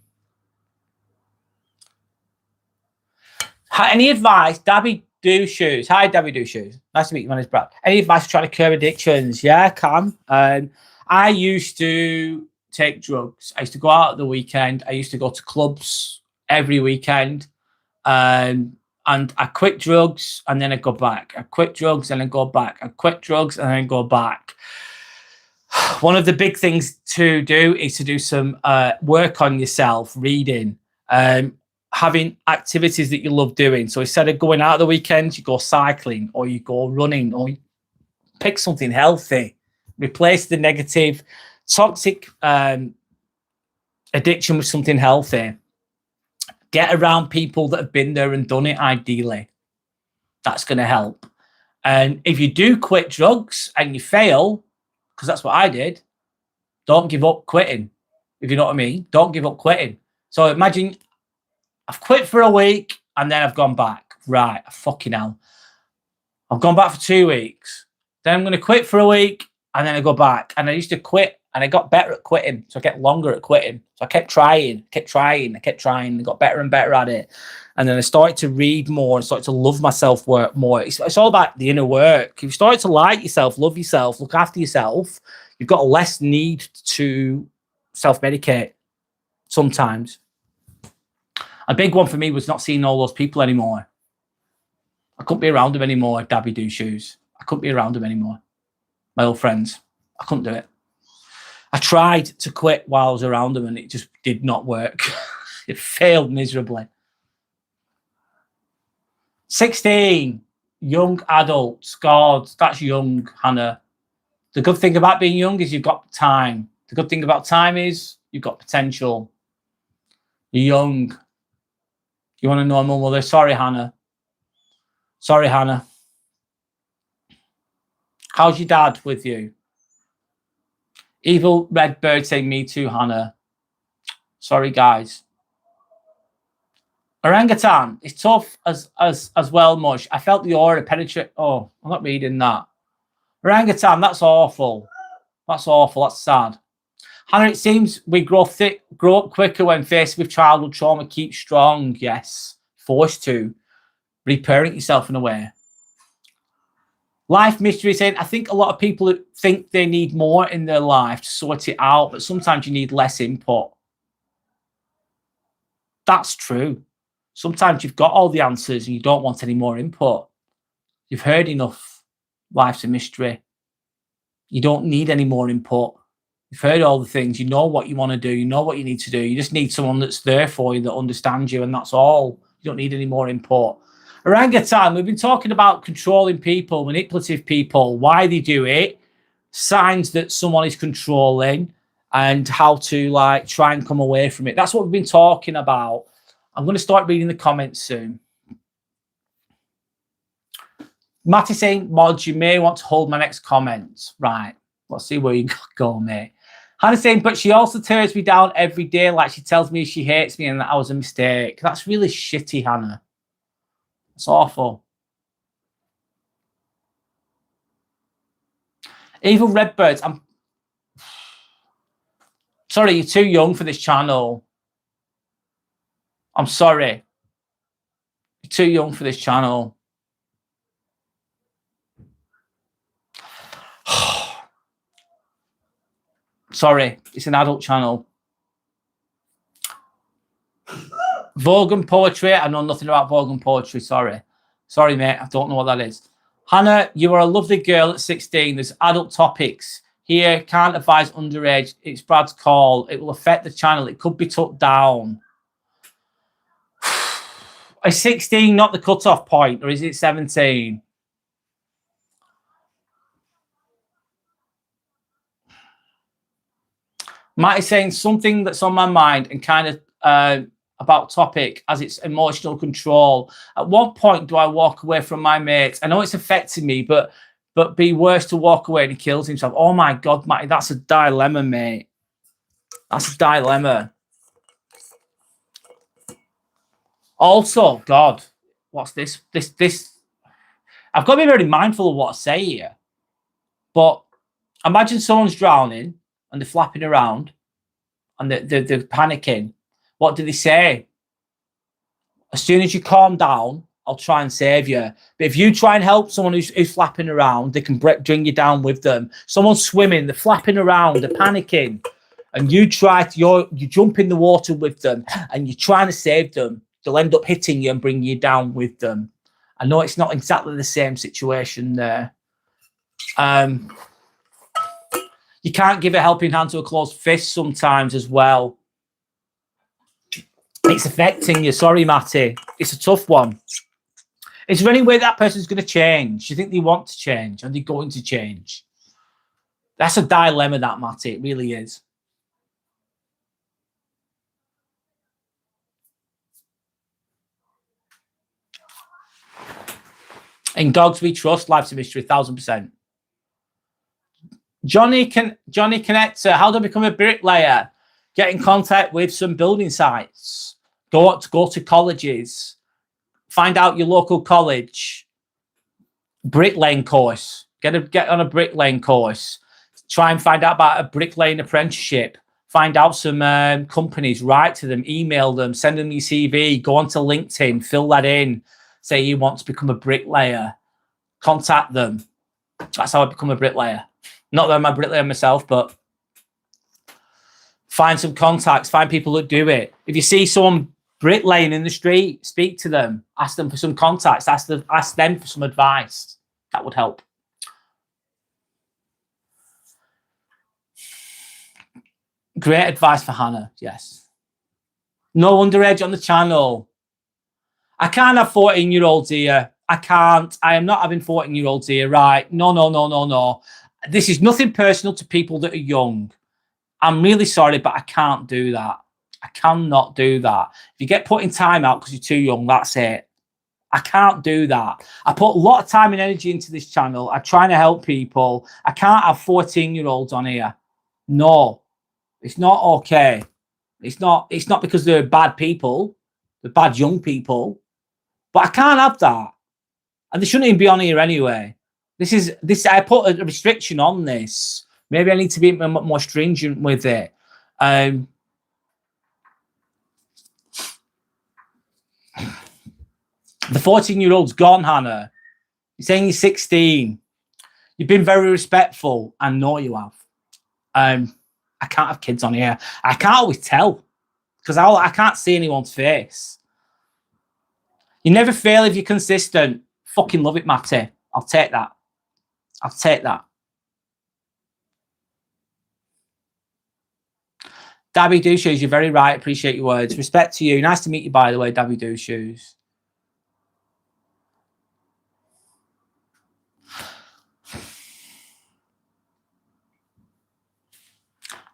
Any advice? Dabby Do Shoes. Hi, Dabby Do Shoes. Nice to meet you, my name's Brad. Any advice for trying to curb addictions? Yeah, I can. I used to take drugs. I used to go out at the weekend. I used to go to clubs every weekend. And I quit drugs and then I go back. I quit drugs and then go back. I quit drugs and then go back. One of the big things to do is to do some work on yourself, reading, having activities that you love doing. So instead of going out at the weekends, you go cycling or you go running or you pick something healthy. Replace the negative, toxic addiction with something healthy. Get around people that have been there and done it, ideally. That's going to help. And if you do quit drugs and you fail, because that's what I did, don't give up quitting, if you know what I mean. Don't give up quitting. So imagine I've quit for a week and then I've gone back. Right, fucking hell. I've gone back for 2 weeks. Then I'm going to quit for a week and then I go back. And I used to quit and I got better at quitting. So I get longer at quitting. So I kept trying, and got better and better at it. And then I started to read more and started to love myself more. It's all about the inner work. If you start to like yourself, love yourself, look after yourself, you've got less need to self-medicate sometimes. A big one for me was not seeing all those people anymore. I couldn't be around them anymore, Dabby Do Shoes. I couldn't be around them anymore. My old friends. I couldn't do it. I tried to quit while I was around them and it just did not work. It failed miserably. 16, young adults. God, that's young, Hannah. The good thing about being young is you've got time. The good thing about time is you've got potential. You're young. You want a normal mother? Sorry, Hannah. Sorry, Hannah. How's your dad with you? Evil Red Bird saying me too, Hannah. Sorry, guys. Orangutan is tough as well, Mush. I felt the aura penetrate. Oh, I'm not reading that. Orangutan, that's awful. That's awful. That's sad. Hannah, it seems we grow up quicker when faced with childhood trauma. Keep strong. Yes. Forced to. Reparent yourself in a way. Life Mystery saying, I think a lot of people think they need more in their life to sort it out, but sometimes you need less input. That's true. Sometimes you've got all the answers and you don't want any more input. You've heard enough. Life's a mystery. You don't need any more input. You've heard all the things. You know what you want to do. You know what you need to do. You just need someone that's there for you, that understands you, and that's all. You don't need any more input. Orangutan, we've been talking about controlling people, manipulative people, why they do it, signs that someone is controlling, and how to try and come away from it. That's what we've been talking about. I'm going to start reading the comments soon. Matty saying, Mods, you may want to hold my next comments. Right. Let's see where you go, mate. Hannah's saying, but she also tears me down every day. Like she tells me she hates me and that I was a mistake. That's really shitty, Hannah. It's awful. Evil Redbirds. I'm sorry, you're too young for this channel. I'm sorry. You're too young for this channel. Sorry, it's an adult channel. Vogan poetry. I know nothing about Vogan poetry. Sorry. Sorry, mate. I don't know what that is. Hannah, you are a lovely girl at 16. There's adult topics here. Can't advise underage. It's Brad's call. It will affect the channel. It could be took down. Is 16 not the cutoff point, or is it 17? Matt is saying something that's on my mind and kind of about topic as it's emotional control. At what point do I walk away from my mates? I know it's affecting me, but be worse to walk away and he kills himself. Oh my God, Matty, that's a dilemma, mate. That's a dilemma. Also, God, what's this? This. I've got to be very mindful of what I say here. But imagine someone's drowning and they're flapping around and they're panicking. What do they say? As soon as you calm down, I'll try and save you. But if you try and help someone who's flapping around, they can bring you down with them. Someone's swimming, they're flapping around, they're panicking, and you jump in the water with them and you're trying to save them. They'll end up hitting you and bringing you down with them. I know it's not exactly the same situation there. You can't give a helping hand to a closed fist sometimes as well. It's affecting you. Sorry, Matty. It's a tough one. Is there any way that person's going to change? Do you think they want to change? Are they going to change? That's a dilemma, that, Matty. It really is. In dogs we trust. Life's a mystery, 1000%. Johnny Connector. How do I become a bricklayer? Get in contact with some building sites. Go to colleges. Find out your local college. Bricklaying course. Get on a bricklaying course. Try and find out about a bricklaying apprenticeship. Find out some companies. Write to them. Email them. Send them your CV. Go onto LinkedIn. Fill that in. Say you want to become a bricklayer. Contact them. That's how I become a bricklayer. Not that I'm a bricklayer myself, but find some contacts. Find people that do it. If you see someone bricklaying in the street, speak to them. Ask them for some contacts. Ask them for some advice. That would help. Great advice for Hannah. Yes. No underage on the channel. I can't have 14-year-olds here. I can't. I am not having 14-year-olds here. Right. No. This is nothing personal to people that are young. I'm really sorry, but I can't do that. I cannot do that. If you get put in time out because you're too young, that's it. I can't do that. I put a lot of time and energy into this channel. I'm trying to help people. I can't have 14-year-olds on here. No, it's not okay. It's not because they're bad people. They're bad young people. But I can't have that. And they shouldn't even be on here anyway. I put a restriction on this. Maybe I need to be more stringent with it. The 14-year-old's gone, Hannah. You're saying you're 16. You've been very respectful. I know you have. I can't have kids on here. I can't always tell because I can't see anyone's face. You never fail if you're consistent. Fucking love it, Matty. I'll take that. I'll take that. Dabby Do Shoes, you're very right. Appreciate your words. Respect to you. Nice to meet you, by the way, Dabby Do Shoes.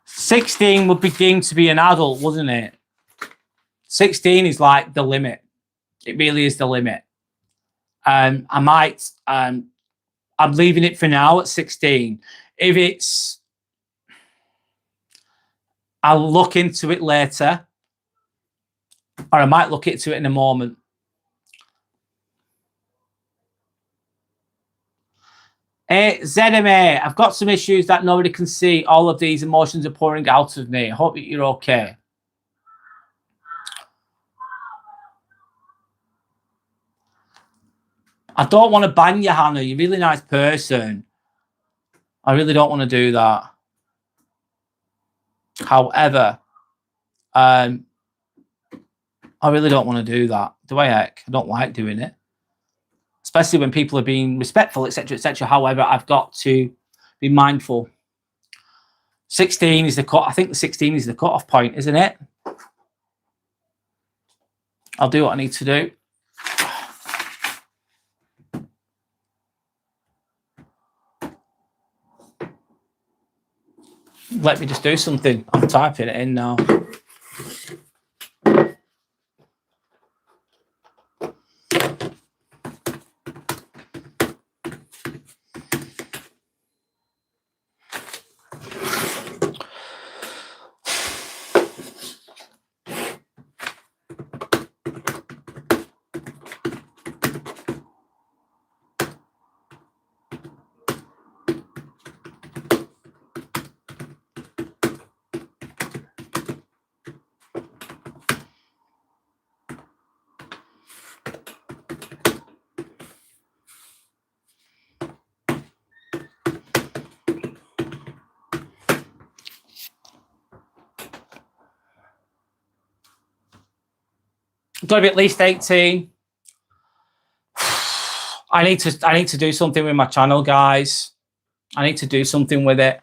$16 would be deemed to be an adult, wouldn't it? 16 is like the limit. It really is the limit. I'm leaving it for now at 16. If it's I'll look into it later, or I might look into it in a moment. ZMA, I've got some issues that nobody can see. All of these emotions are pouring out of me. I hope that you're okay. I don't want to ban you, Hannah. You're a really nice person. I really don't want to do that. However, I really don't want to do that. Do I, heck? I don't like doing it. Especially when people are being respectful, etc., etc. However, I've got to be mindful. 16 is the cut. I think the 16 is the cut-off point, isn't it? I'll do what I need to do. Let me just do something. I'm typing it in now. Got to be at least 18. I need to do something with my channel, guys. I need to do something with it.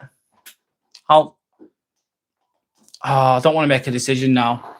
I don't want to make a decision now.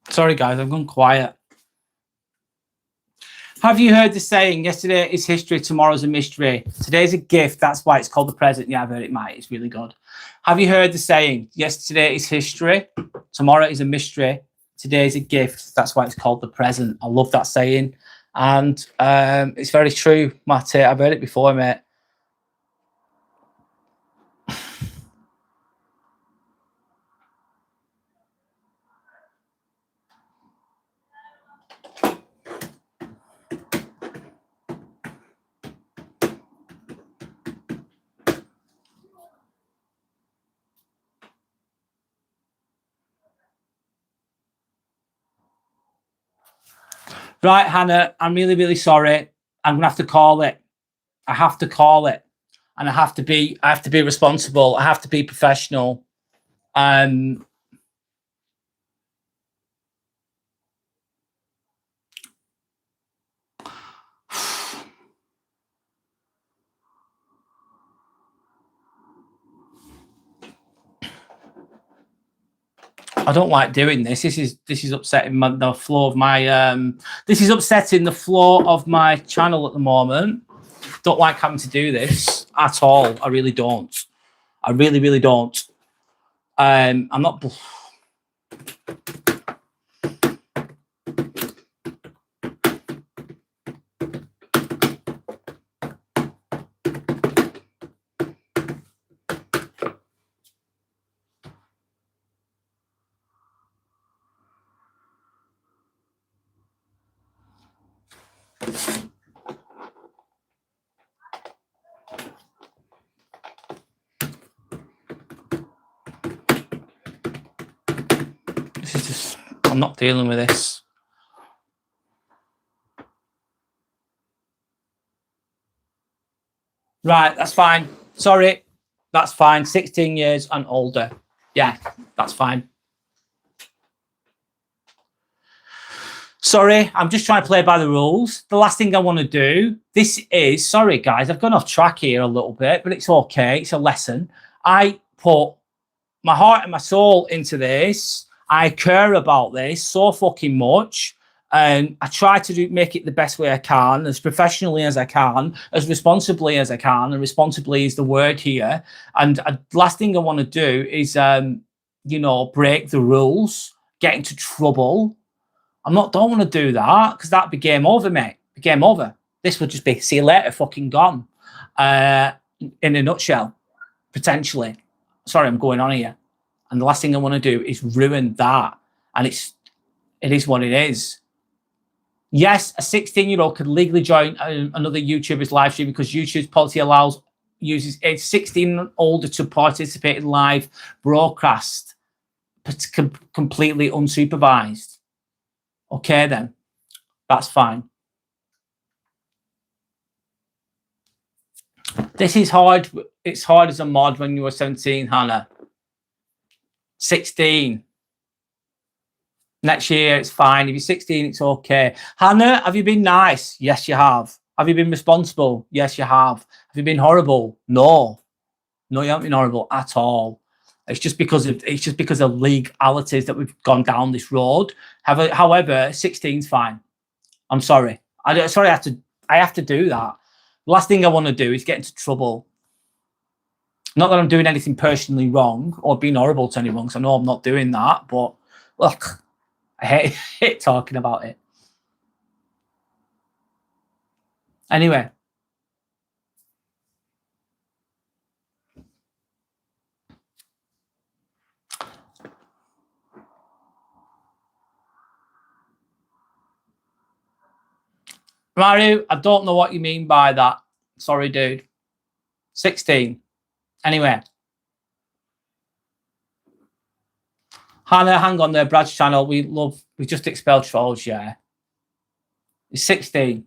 Sorry, guys, I've gone quiet. Have you heard the saying, yesterday is history, tomorrow's a mystery. Today's a gift, that's why it's called the present. Yeah, I've heard it, mate. It's really good. Have you heard the saying, yesterday is history, tomorrow is a mystery, today's a gift, that's why it's called the present. I love that saying. And it's very true, Matty. I've heard it before, mate. Right, Hannah, I'm really, really sorry. I'm gonna have to call it. I have to call it. And I have to be responsible. I have to be professional. I don't like doing this. This is upsetting the flow of my this is upsetting the flow of my channel at the moment. Don't like having to do this at all. I really don't. I really, really don't. I'm not. This is just. I'm not dealing with this. Right, that's fine. Sorry, that's fine. 16 years and older. Yeah, that's fine. Sorry, I'm just trying to play by the rules. The last thing I want to do, this is, sorry guys, I've gone off track here a little bit, but it's okay. It's a lesson. I put my heart and my soul into this. I care about this so fucking much. And I try to make it the best way I can, as professionally as I can, as responsibly as I can. And responsibly is the word here. And last thing I want to do is, break the rules, get into trouble. Don't want to do that because that'd be game over, mate. Game over. This would just be see you later, fucking gone. In a nutshell, potentially. Sorry, I'm going on here. And the last thing I want to do is ruin that. And it is what it is. Yes, a 16-year-old could legally join another YouTuber's live stream because YouTube's policy allows users age 16 and older to participate in live broadcast, but completely unsupervised. Okay, then. That's fine. This is hard. It's hard as a mod when you were 17, Hannah. 16. Next year, it's fine. If you're 16, it's okay. Hannah, have you been nice? Yes, you have. Have you been responsible? Yes, you have. Have you been horrible? No. No, you haven't been horrible at all. It's just because of legalities that we've gone down this road. However, 16's fine. I'm sorry. I have to do that. The last thing I want to do is get into trouble. Not that I'm doing anything personally wrong or being horrible to anyone, because I know I'm not doing that. But look, I hate talking about it. Anyway. Mario, I don't know what you mean by that. Sorry, dude. 16. Anyway. Hannah, hang on there. Brad's channel. We just expelled trolls, yeah. It's 16.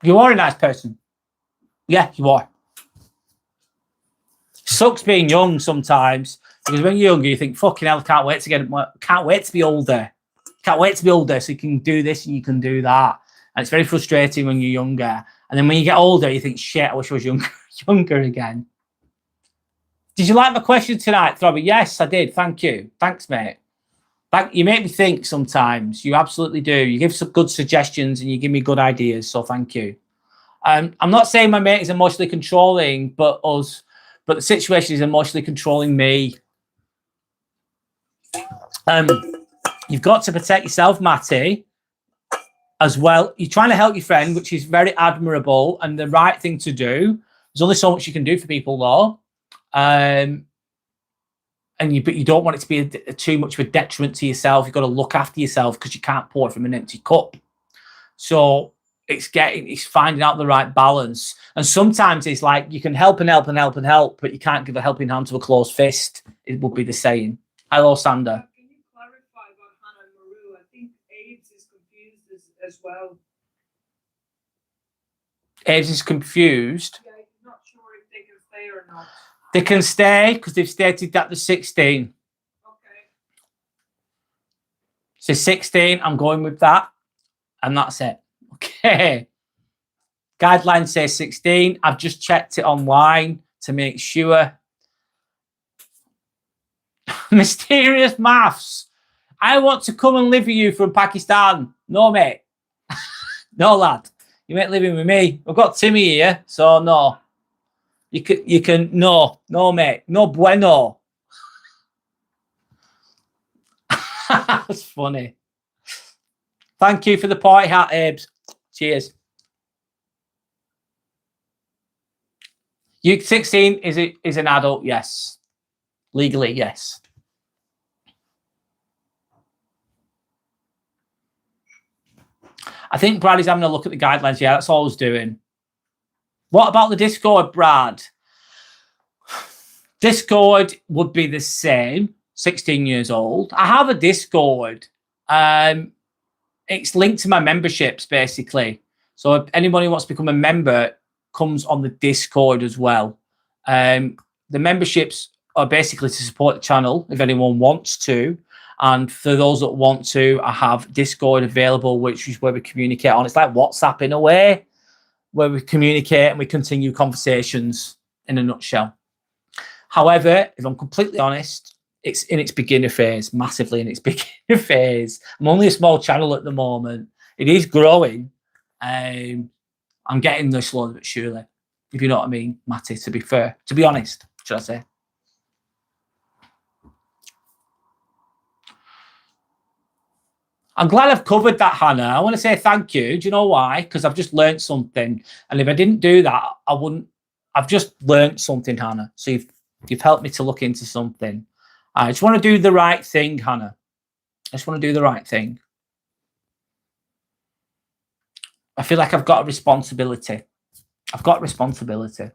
You are a nice person. Yeah, you are. Sucks being young sometimes. Because when you're younger, you think, fucking hell, can't wait to be older. Can't wait to be older so you can do this and you can do that. And it's very frustrating when you're younger. And then when you get older, you think, shit, I wish I was younger again. Did you like my question tonight, Throbby? Yes, I did. Thank you. Thanks, mate. You make me think sometimes. You absolutely do. You give some good suggestions and you give me good ideas. So thank you. I'm not saying my mate is emotionally controlling, but the situation is emotionally controlling me. You've got to protect yourself, Matty, as well. You're trying to help your friend, which is very admirable and the right thing to do. There's only so much you can do for people, though. But you don't want it to be too much of a detriment to yourself. You've got to look after yourself because you can't pour from an empty cup. So it's finding out the right balance. And sometimes it's like you can help and help and help and help, but you can't give a helping hand to a closed fist. It would be the saying. Hello, Sander. Can you clarify about Hannah and Maru? I think Abe's is confused as well. Abe's is confused. Yeah, I'm not sure if they can stay or not. They can stay because they've stated that they're 16. Okay. So 16, I'm going with that. And that's it. Okay. Guidelines say 16. I've just checked it online to make sure. Mysterious Maths. I want to come and live with you from Pakistan. No, mate. No, lad. You ain't living with me. I've got Timmy here, so no. You can, no, mate. No bueno. That's funny. Thank you for the party hat, Abes. Cheers. You 16 is an adult, yes. Legally, yes. I think Brad is having a look at the guidelines. Yeah, that's all I was doing. What about the Discord, Brad? Discord would be the same. 16 years old. I have a Discord. It's linked to my memberships, basically. So if anybody wants to become a member, comes on the Discord as well. The memberships are basically to support the channel if anyone wants to. And for those that want to, I have Discord available, which is where we communicate on. It's like WhatsApp in a way, where we communicate and we continue conversations in a nutshell. However, if I'm completely honest, it's in its beginner phase, massively in its beginner phase. I'm only a small channel at the moment. It is growing. I'm getting there slowly but surely, if you know what I mean, Matty, to be fair. To be honest, should I say. I'm glad I've covered that, Hannah. I want to say thank you. Do you know why? Because I've just learned something. And if I didn't do that, I wouldn't. I've just learned something, Hannah. So you've helped me to look into something. I just want to do the right thing, Hannah. I just want to do the right thing. I feel like I've got a responsibility. I've got responsibility.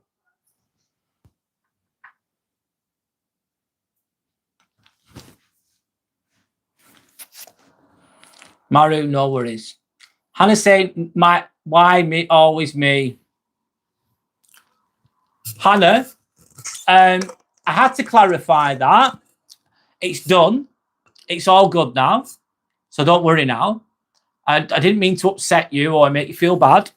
Maru, no worries. Hannah saying, why me, always me? Hannah, I had to clarify that. It's done. It's all good now. So don't worry now. I didn't mean to upset you or make you feel bad.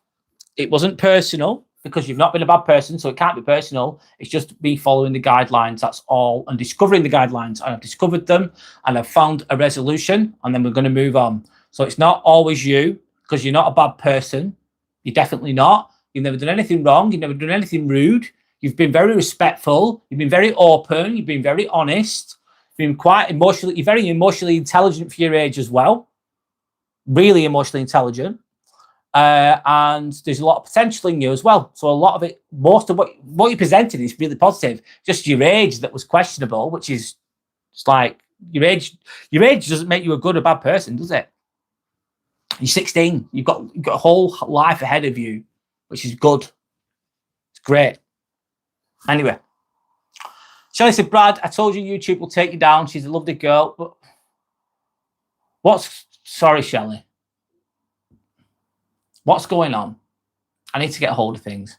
It wasn't personal because you've not been a bad person, so it can't be personal. It's just me following the guidelines, that's all, and discovering the guidelines. I've discovered them and I've found a resolution, and then we're going to move on. So it's not always you, because you're not a bad person. You're definitely not. You've never done anything wrong. You've never done anything rude. You've been very respectful. You've been very open. You've been very honest. You've been quite emotionally, you're very emotionally intelligent for your age as well. Really emotionally intelligent. And there's a lot of potential in you as well. So a lot of it, most of what you presented is really positive. Just your age that was questionable, which is just like your age doesn't make you a good or bad person, does it? You're 16. You've got a whole life ahead of you, which is good. It's great. Anyway, Shelley said, Brad, I told you YouTube will take you down. She's a lovely girl. But sorry, Shelley. What's going on? I need to get a hold of things.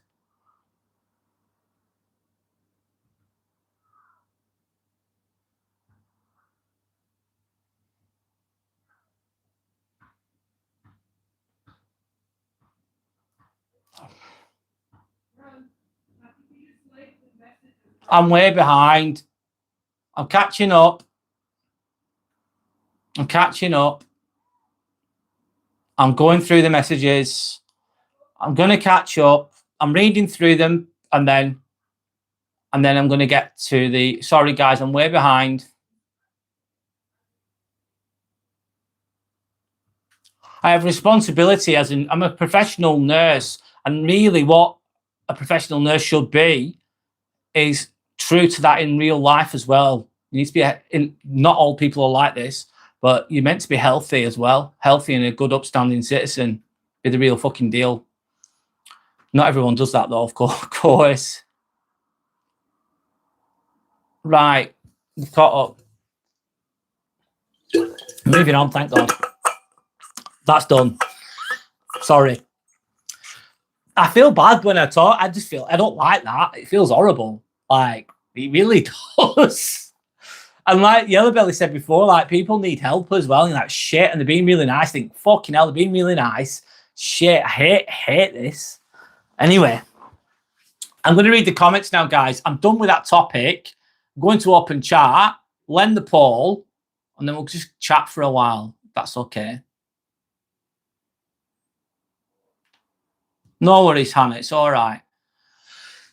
I'm way behind. I'm catching up. I'm going through the messages. I'm going to catch up. I'm reading through them, and then I'm going to get to the, sorry guys, I'm way behind. I have responsibility I'm a professional nurse, and really what a professional nurse should be is true to that in real life as well. You need to be, not all people are like this, but you're meant to be healthy as well. Healthy and a good upstanding citizen. Be the real fucking deal. Not everyone does that though, of course. Right, we've caught up. Moving on, thank God. That's done. Sorry. I feel bad when I talk. I don't like that. It feels horrible. Like, it really does. And like Yellow Belly said before, like, people need help as well. And like, shit, and they're being really nice. I think, fucking hell, they're being really nice. Shit, I hate this. Anyway, I'm going to read the comments now, guys. I'm done with that topic. I'm going to open chat, lend the poll, and then we'll just chat for a while. That's okay. No worries, Hannah. It's all right.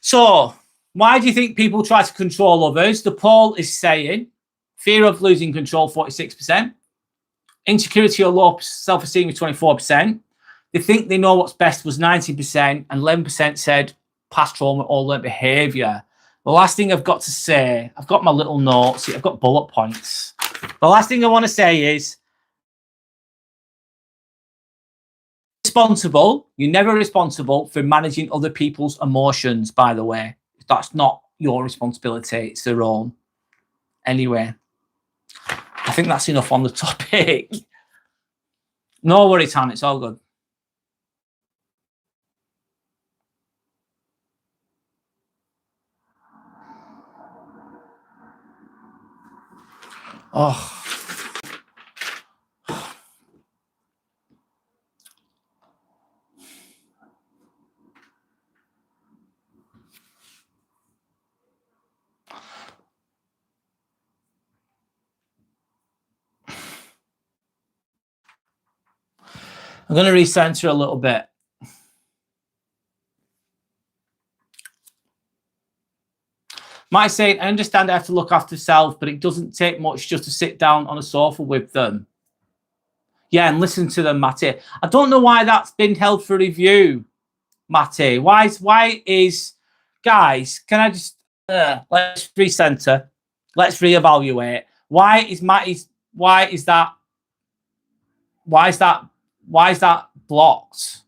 So, why do you think people try to control others? The poll is saying fear of losing control, 46%. Insecurity or low self-esteem is 24%. They think they know what's best was 19%, and 11% said past trauma or learned behaviour. The last thing I've got to say, I've got my little notes, I've got bullet points. The last thing I want to say is responsible. You're never responsible for managing other people's emotions, by the way. That's not your responsibility, it's their own. Anyway, I think that's enough on the topic. No worries, Han, it's all good. Oh. I'm going to recenter a little bit. Might say, I understand I have to look after self, but it doesn't take much just to sit down on a sofa with them. Yeah, and listen to them, Matty. I don't know why that's been held for review, Matty. Why is guys? Can I just let's recenter, let's reevaluate. Why is Matty's? Why is that blocked?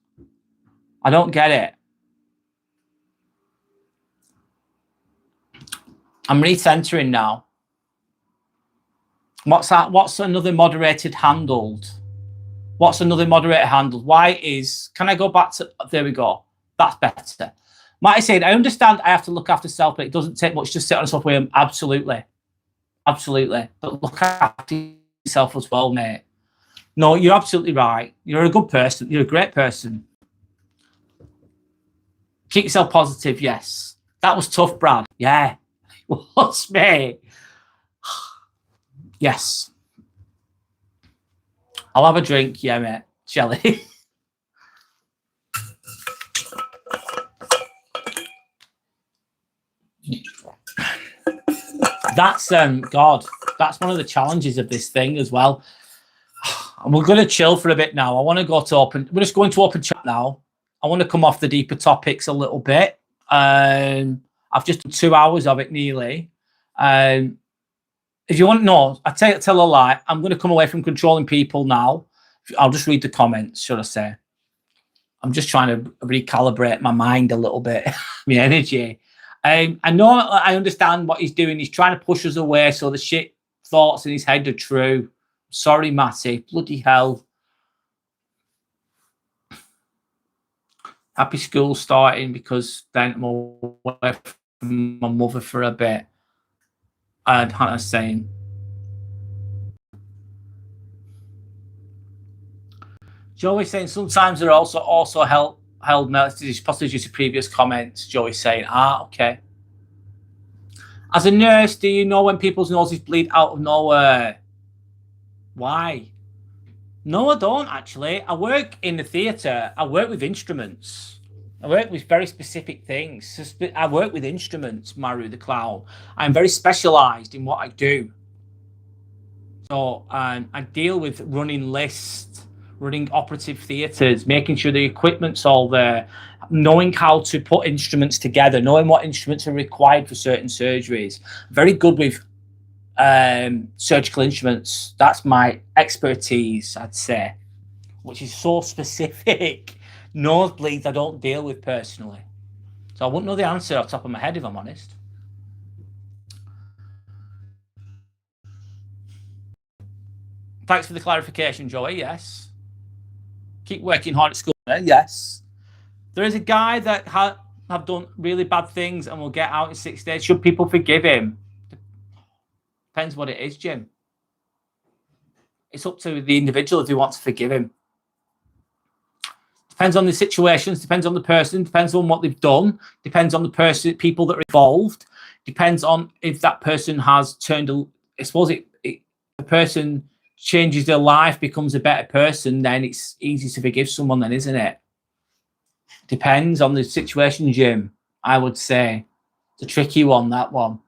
I don't get it. I'm recentering now. What's that? What's another moderated handled? What's another moderator handled? Why is... Can I go back to... There we go. That's better. Matty said, I understand I have to look after self, but it doesn't take much to sit on a sofa with him. Absolutely. Absolutely. But look after yourself as well, mate. No, you're absolutely right. You're a good person. You're a great person. Keep yourself positive, yes. That was tough, Brad. Yeah. What's me? Yes. I'll have a drink. Yeah, mate. Jelly. That's God. That's one of the challenges of this thing as well. And we're going to chill for a bit now. I want to go to open. We're just going to open chat now. I want to come off the deeper topics a little bit. I've just done 2 hours of it nearly. If you want to know, I tell a lie. I'm going to come away from controlling people now. I'll just read the comments, should I say. I'm just trying to recalibrate my mind a little bit, my energy. I know, I understand what he's doing. He's trying to push us away so the shit thoughts in his head are true. Sorry, Matty. Bloody hell. Happy school starting because then I'm away from my mother for a bit. And Hannah's saying, Joey's saying sometimes they're also held messages, possibly due to previous comments. Joey's saying, okay. As a nurse, do you know when people's noses bleed out of nowhere? Why? No, I don't actually. I work in the theatre. I work with instruments. I work with very specific things. I work with instruments, Maru the clown. I'm very specialised in what I do. So I deal with running lists, running operative theatres, making sure the equipment's all there, knowing how to put instruments together, knowing what instruments are required for certain surgeries. Very good with surgical instruments. That's my expertise, I'd say, which is so specific. Nosebleeds I don't deal with personally. So I wouldn't know the answer off the top of my head if I'm honest. Thanks for the clarification, Joey. Yes. Keep working hard at school. Yes. There is a guy that have done really bad things and will get out in 6 days. Should people forgive him? Depends what it is, Jim. It's up to the individual if they want to forgive him. Depends on the situations, depends on the person, depends on what they've done, depends on the person, people that are involved, depends on if that person has turned, I suppose the person changes their life, becomes a better person, then it's easy to forgive someone then, isn't it? Depends on the situation, Jim, I would say. It's a tricky one, that one.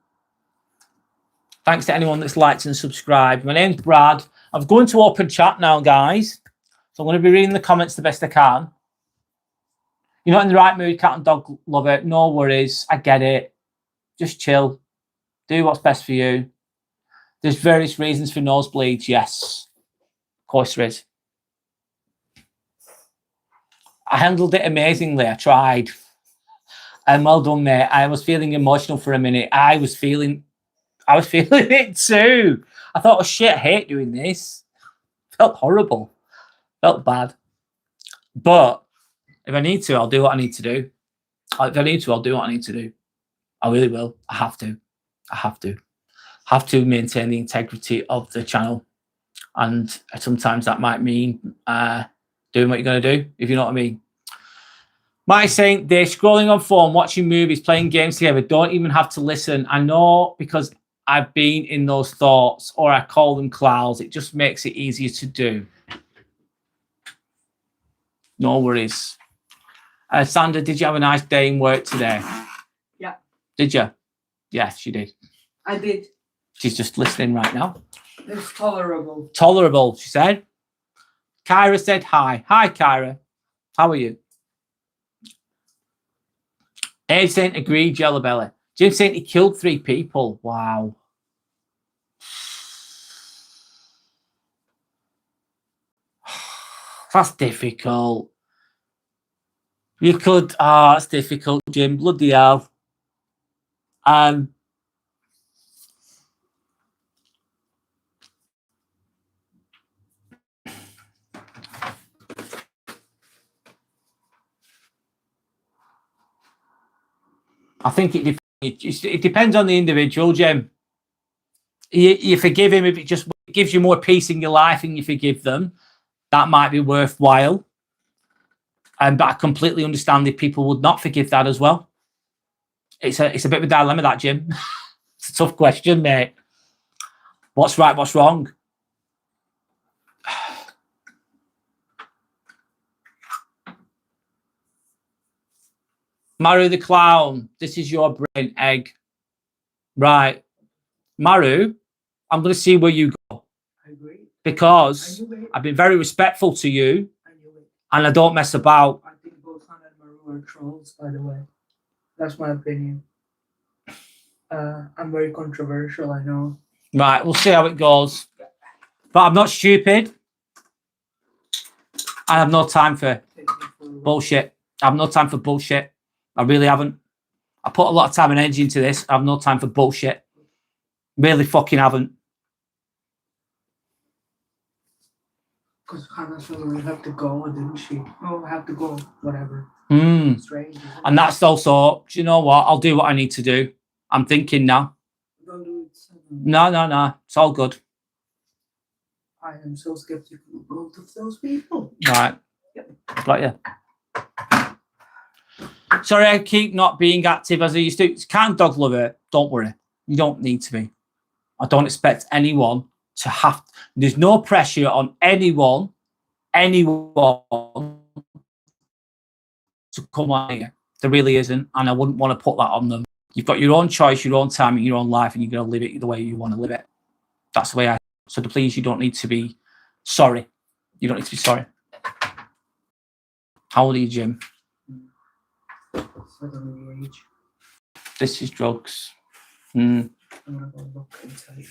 Thanks to anyone that's liked and subscribed. My name's Brad. I'm going to open chat now, guys. So I'm going to be reading the comments the best I can. You're not in the right mood, cat and dog lover. No worries. I get it. Just chill. Do what's best for you. There's various reasons for nosebleeds. Yes. Of course there is. I handled it amazingly. I tried. And well done, mate. I was feeling emotional for a minute. I was feeling it too. I thought, oh shit, I hate doing this. Felt horrible. Felt bad. But if I need to, I'll do what I need to do. If I need to, I'll do what I need to do. I really will. I have to. have to maintain the integrity of the channel. And sometimes that might mean doing what you're going to do, if you know what I mean. Mike saying they're scrolling on phone, watching movies, playing games together, don't even have to listen. I know, because I've been in those thoughts, or I call them clouds. It just makes it easier to do. No worries. Sandra, did you have a nice day in work today? Yeah. Did you? Yes, she did. I did. She's just listening right now. It's tolerable. Tolerable, she said. Kyra said hi. Hi, Kyra. How are you? Abe saying agreed, Jello Belly. Jim saying he killed 3 people. Wow. That's difficult. You could, it's difficult, Jim. Bloody hell. I think it depends on the individual, Jim. You forgive him if it just gives you more peace in your life and you forgive them. That might be worthwhile. But I completely understand if people would not forgive that as well. It's a bit of a dilemma, that, Jim. It's a tough question, mate. What's right, what's wrong? Maru the Clown, this is your brain egg. Right. Maru, I'm going to see where you go. I agree. Because I've been very respectful to you. I knew it. And I don't mess about. I think both Hannah and Maru are trolls, by the way. That's my opinion. I'm very controversial, I know. Right, we'll see how it goes. But I'm not stupid. I have no time for bullshit. I have no time for bullshit. I really haven't. I put a lot of time and energy into this. I have no time for bullshit. Really fucking haven't. Because Hannah said we have to go, didn't she? Oh, I have to go, whatever. Strange. And that's also, do you know what? I'll do what I need to do. I'm thinking now. Don't do it. No. It's all good. I am so skeptical of both of those people. Right. Yep. Got you. Sorry, I keep not being active as I used to. Cat and dog lover, don't worry. You don't need to be. I don't expect anyone to have. There's no pressure on anyone to come on here. There really isn't. And I wouldn't want to put that on them. You've got your own choice, your own time, and your own life, and you're going to live it the way you want to live it. That's the way I. So please, you don't need to be sorry. You don't need to be sorry. How old are you, Jim? 7 age. This is drugs. I'm gonna go look and tell you.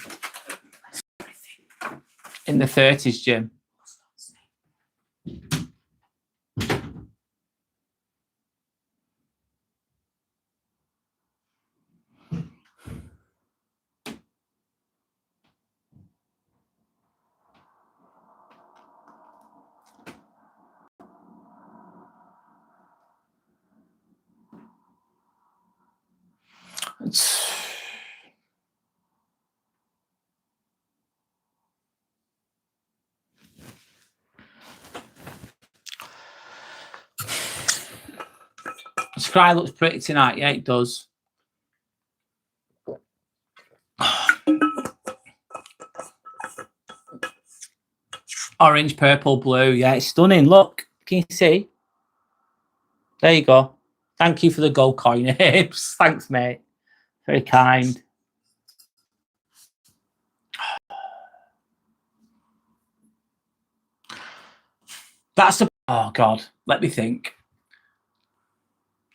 In the 30s, Jim. The sky looks pretty tonight. Yeah, it does. Orange, purple, blue. Yeah, it's stunning. Look, can you see? There you go. Thank you for the gold coin, Hips. Thanks, mate. Very kind. That's a. Oh God, let me think.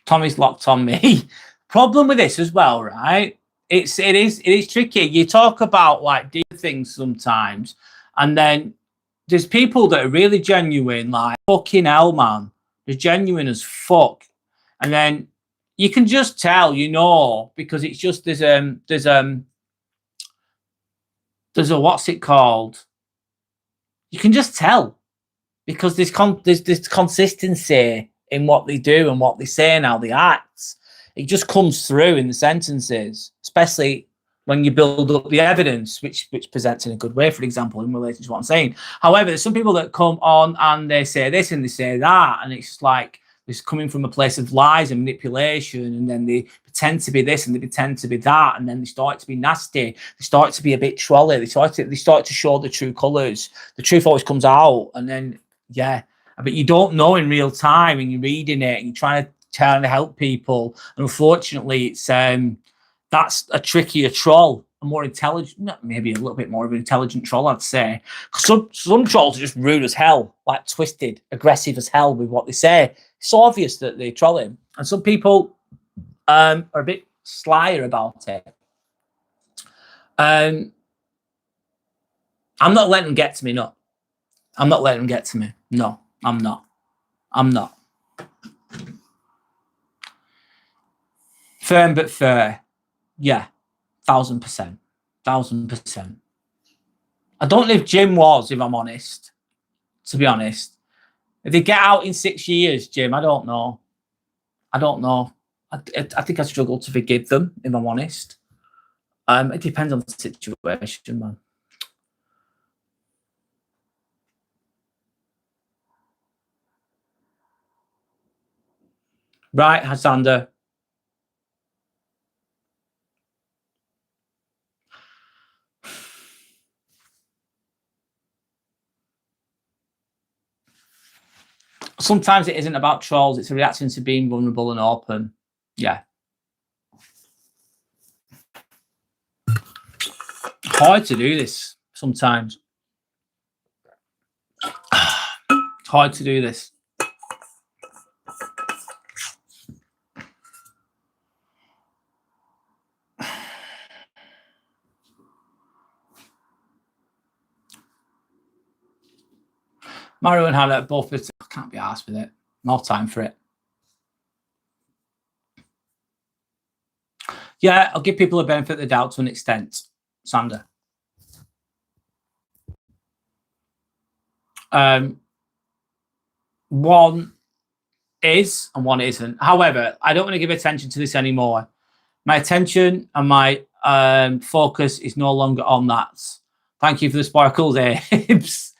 Tommy's locked on me. Problem with this as well, right? It is tricky. You talk about like deep things sometimes, and then there's people that are really genuine, like fucking hell, man. They're genuine as fuck, and then you can just tell, you know, because it's just there's a what's it called? You can just tell because there's consistency in what they do and what they say and how they act. It just comes through in the sentences, especially when you build up the evidence, which presents in a good way, for example, in relation to what I'm saying. However, there's some people that come on and they say this and they say that, and it's like it's coming from a place of lies and manipulation, and then they pretend to be this and they pretend to be that, and then they start to be nasty, they start to be a bit trolly, they start to show the true colours. The truth always comes out, and then but you don't know in real time, and you're reading it and you're trying to help people, and unfortunately it's that's a trickier troll, a more intelligent, maybe a little bit more of an intelligent troll, I'd say. Some trolls are just rude as hell, like twisted, aggressive as hell with what they say. It's obvious that they're trolling, and some people are a bit slyer about it. I'm not letting them get to me. No, I'm not letting them get to me. No, I'm not. I'm not. Firm but fair. Yeah, 1000%. 1000%. I don't know if Jim was, if I'm honest. To be honest. If they get out in 6 years, Jim, I don't know. I don't know. I think I struggle to forgive them, if I'm honest. It depends on the situation, man. Right, Hassander. Sometimes it isn't about trolls. It's a reaction to being vulnerable and open. Yeah. Hard to do this sometimes. It's hard to do this. Mario and Hannah both. I can't be arsed with it. No time for it. Yeah, I'll give people a benefit of the doubt to an extent, Sander. One is and one isn't. However, I don't want to give attention to this anymore. My attention and my focus is no longer on that. Thank you for the sparkles, Abe's.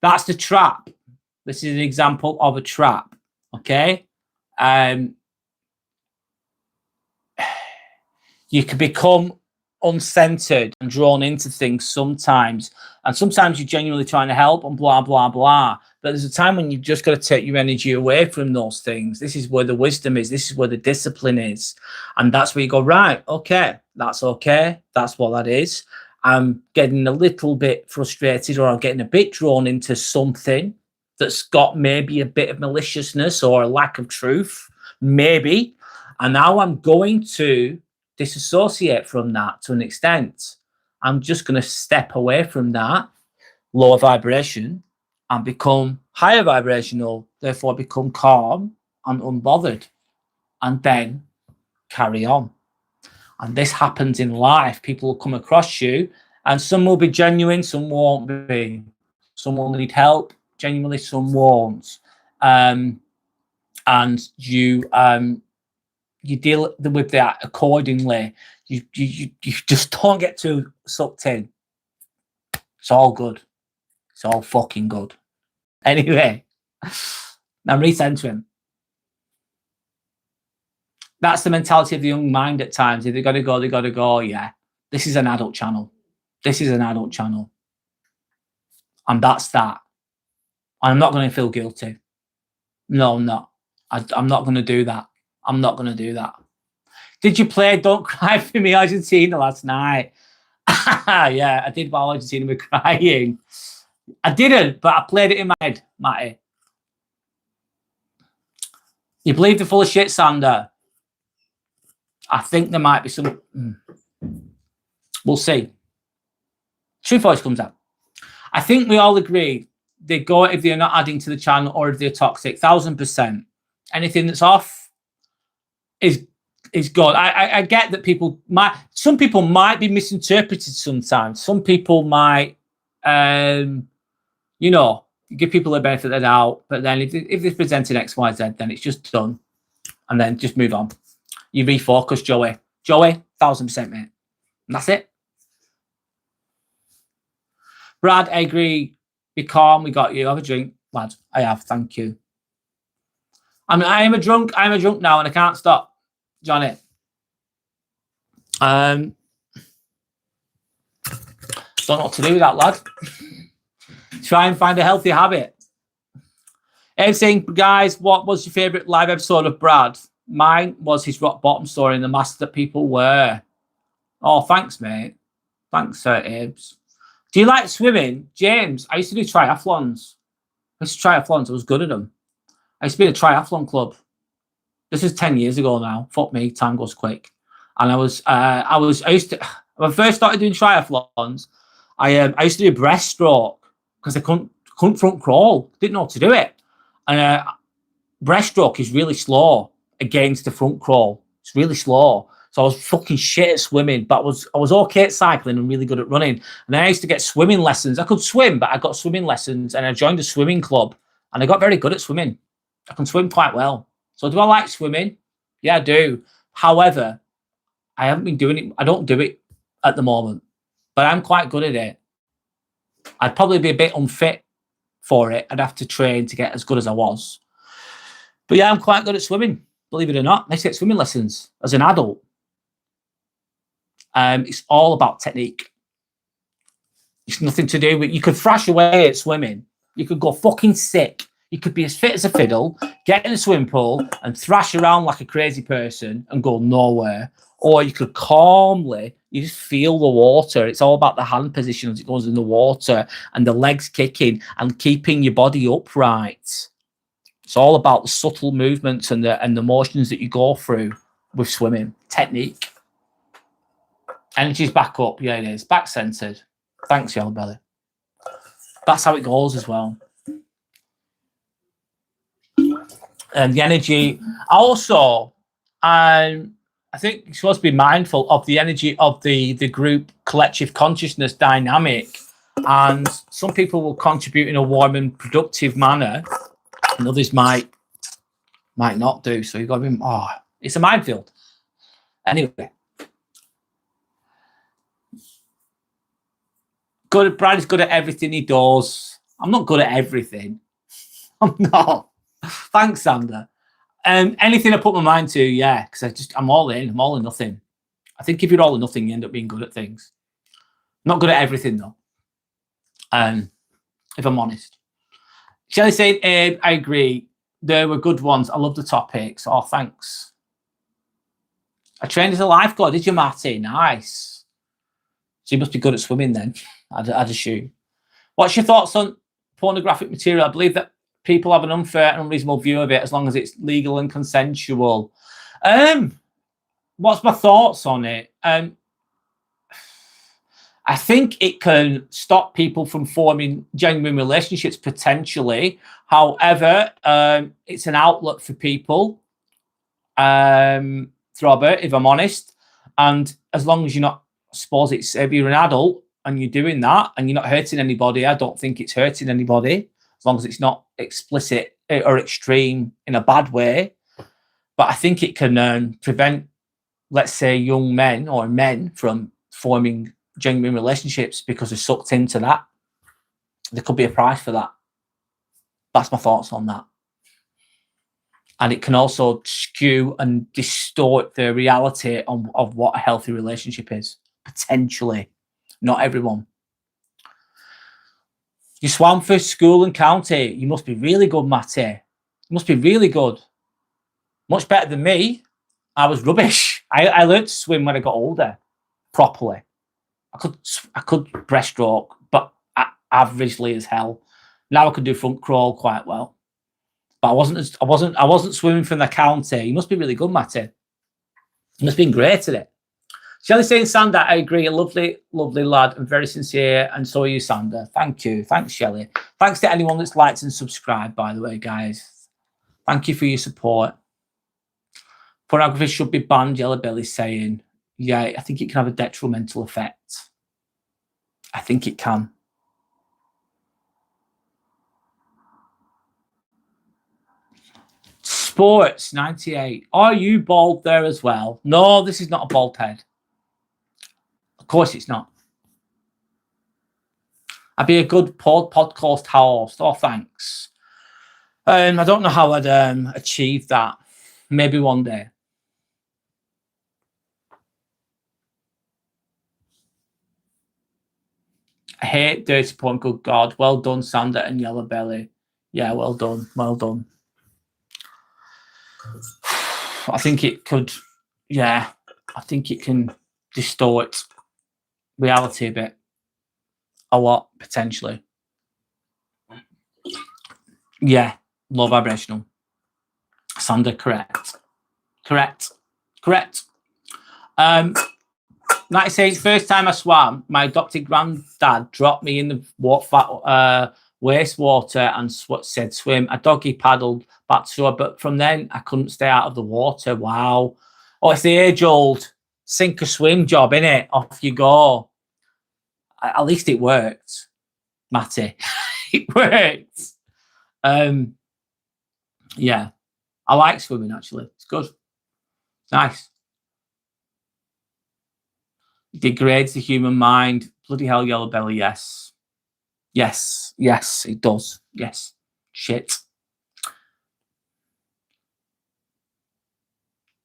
That's the trap. This is an example of a trap. Okay. You can become uncentered and drawn into things sometimes. And sometimes you're genuinely trying to help and blah, blah, blah. But there's a time when you've just got to take your energy away from those things. This is where the wisdom is. This is where the discipline is. And that's where you go, right, okay, that's okay. That's what that is. I'm getting a little bit frustrated, or I'm getting a bit drawn into something that's got maybe a bit of maliciousness or a lack of truth, maybe. And now I'm going to disassociate from that to an extent. I'm just going to step away from that lower vibration and become higher vibrational, therefore become calm and unbothered, and then carry on. And this happens in life. People will come across you, and some will be genuine, some won't be. Some will need help, genuinely, some won't. And you deal with that accordingly. You just don't get too sucked in. It's all good. It's all fucking good. Anyway, I'm recentering. That's the mentality of the young mind at times. If they got to go, they got to go. Yeah, this is an adult channel. This is an adult channel. And that's that. I'm not going to feel guilty. No, I'm not. I'm not going to do that. I'm not going to do that. Did you play Don't Cry for Me Argentina last night? Yeah, I did while Argentina were crying. I didn't, but I played it in my head, Matty. You believe they're full of shit, Sander? I think there might be some. We'll see. Truth always comes out. I think we all agree they go if they're not adding to the channel or if they're toxic. 1000%. Anything that's off is good. I get that some people might be misinterpreted sometimes. Some people might, give people a benefit of the doubt. But then if they're presenting X, Y, Z, then it's just done. And then just move on. You refocus, Joey. Joey, 1000%, mate. And that's it. Brad, I agree. Be calm. We got you. Have a drink, lad. I have. Thank you. I am a drunk. I'm a drunk now, and I can't stop. Johnny. Don't know what to do with that, lad. Try and find a healthy habit. Saying, guys, what was your favourite live episode of Brad? Mine was his rock bottom story and the mask that people wear. Oh, thanks, mate. Thanks, Sir Abe's. Do you like swimming? James, I used to do triathlons. I was good at them. I used to be in a triathlon club. This is 10 years ago now. Fuck me, time goes quick. And I used to, when I first started doing triathlons, I used to do breaststroke because I couldn't front crawl. Didn't know how to do it. And breaststroke is really slow against the front crawl. It's really slow. So I was fucking shit at swimming, but I was okay at cycling and really good at running. And then I used to get swimming lessons. I could swim, but I got swimming lessons and I joined a swimming club and I got very good at swimming. I can swim quite well. So do I like swimming? Yeah, I do. However, I haven't been doing it. I don't do it at the moment, but I'm quite good at it. I'd probably be a bit unfit for it. I'd have to train to get as good as I was. But yeah, I'm quite good at swimming, believe it or not. I used to get swimming lessons as an adult. It's all about technique. It's nothing to do with, you could thrash away at swimming. You could go fucking sick. You could be as fit as a fiddle, get in a swimming pool and thrash around like a crazy person and go nowhere. Or you could calmly, you just feel the water. It's all about the hand position as it goes in the water and the legs kicking and keeping your body upright. It's all about the subtle movements and the motions that you go through with swimming. Technique. Energy's back up. Yeah, it is. Back centered. Thanks, Yellow Belly. That's how it goes as well. And the energy. Also, I think you're supposed to be mindful of the energy of the group collective consciousness dynamic. And some people will contribute in a warm and productive manner, and others might not do. So you've got to be, it's a minefield. Anyway. Brad is good at everything he does. I'm not good at everything. I'm not. Thanks, Sander. Anything I put my mind to, yeah, because I'm all in. I'm all in nothing. I think if you're all in nothing, you end up being good at things. Not good at everything, though. If I'm honest. Shelley saying, I agree. There were good ones. I love the topics. Oh, thanks. I trained as a lifeguard. Did you, Matty? Nice. So you must be good at swimming then, I'd assume. What's your thoughts on pornographic material? I believe that people have an unfair and unreasonable view of it as long as it's legal and consensual. What's my thoughts on it? I think it can stop people from forming genuine relationships potentially. However, it's an outlet for people, Robert, if I'm honest. And as long as you're not, I suppose it's, if you're an adult and you're doing that and you're not hurting anybody, I don't think it's hurting anybody, as long as it's not explicit or extreme in a bad way. But I think it can prevent, let's say, young men or men from forming genuine relationships because they're sucked into that. There could be a price for that. That's my thoughts on that. And it can also skew and distort the reality of what a healthy relationship is. Potentially. Not everyone. You swam for school and county. You must be really good, Matty. You must be really good. Much better than me. I was rubbish. I learned to swim when I got older, properly. I could breaststroke, but averagely as hell. Now I can do front crawl quite well. But I wasn't swimming from the county. You must be really good, Matty. You must have been great at it. Shelley saying, Sander, I agree. A lovely, lovely lad and very sincere. And so are you, Sander. Thank you. Thanks, Shelley. Thanks to anyone that's liked and subscribed, by the way, guys. Thank you for your support. Pornography should be banned, Yellow Belly saying. Yeah, I think it can have a detrimental effect. I think it can. Sports 98. Are you bald there as well? No, this is not a bald head. course it's not. I'd be a good podcast host. Oh, thanks. I don't know how I'd achieve that. Maybe one day. I hate dirty porn. Good God. Well done, Sander and Yellow Belly. Yeah, well done. Well done. I think it could, yeah, I think it can distort reality a bit. A lot, potentially. Yeah, low vibrational. Sander, correct. Correct. Correct. 96, first time I swam, my adopted granddad dropped me in the wastewater and said swim. I doggy paddled back to her, but from then I couldn't stay out of the water. Wow. Oh, it's the age-old sink or swim job, innit? Off you go. At least it worked, Matty. It worked. Yeah. I like swimming, actually. It's good. It's nice. It degrades the human mind. Bloody hell, Yellow Belly, yes. Yes, yes, it does. Yes. Shit.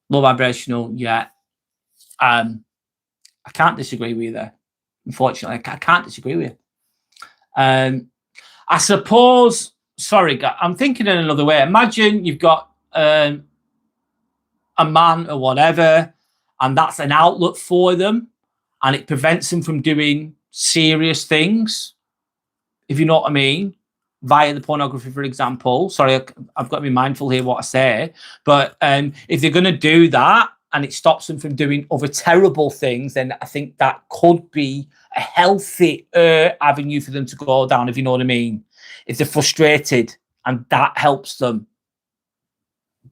Low vibrational, yeah. I can't disagree with you there. Unfortunately, I can't disagree with you. I suppose, sorry, I'm thinking in another way. Imagine you've got a man or whatever, and that's an outlet for them, and it prevents them from doing serious things, if you know what I mean, via the pornography, for example. Sorry, I've got to be mindful here what I say. But if they're going to do that and it stops them from doing other terrible things, then I think that could be a healthy avenue for them to go down, if you know what I mean. If they're frustrated and that helps them,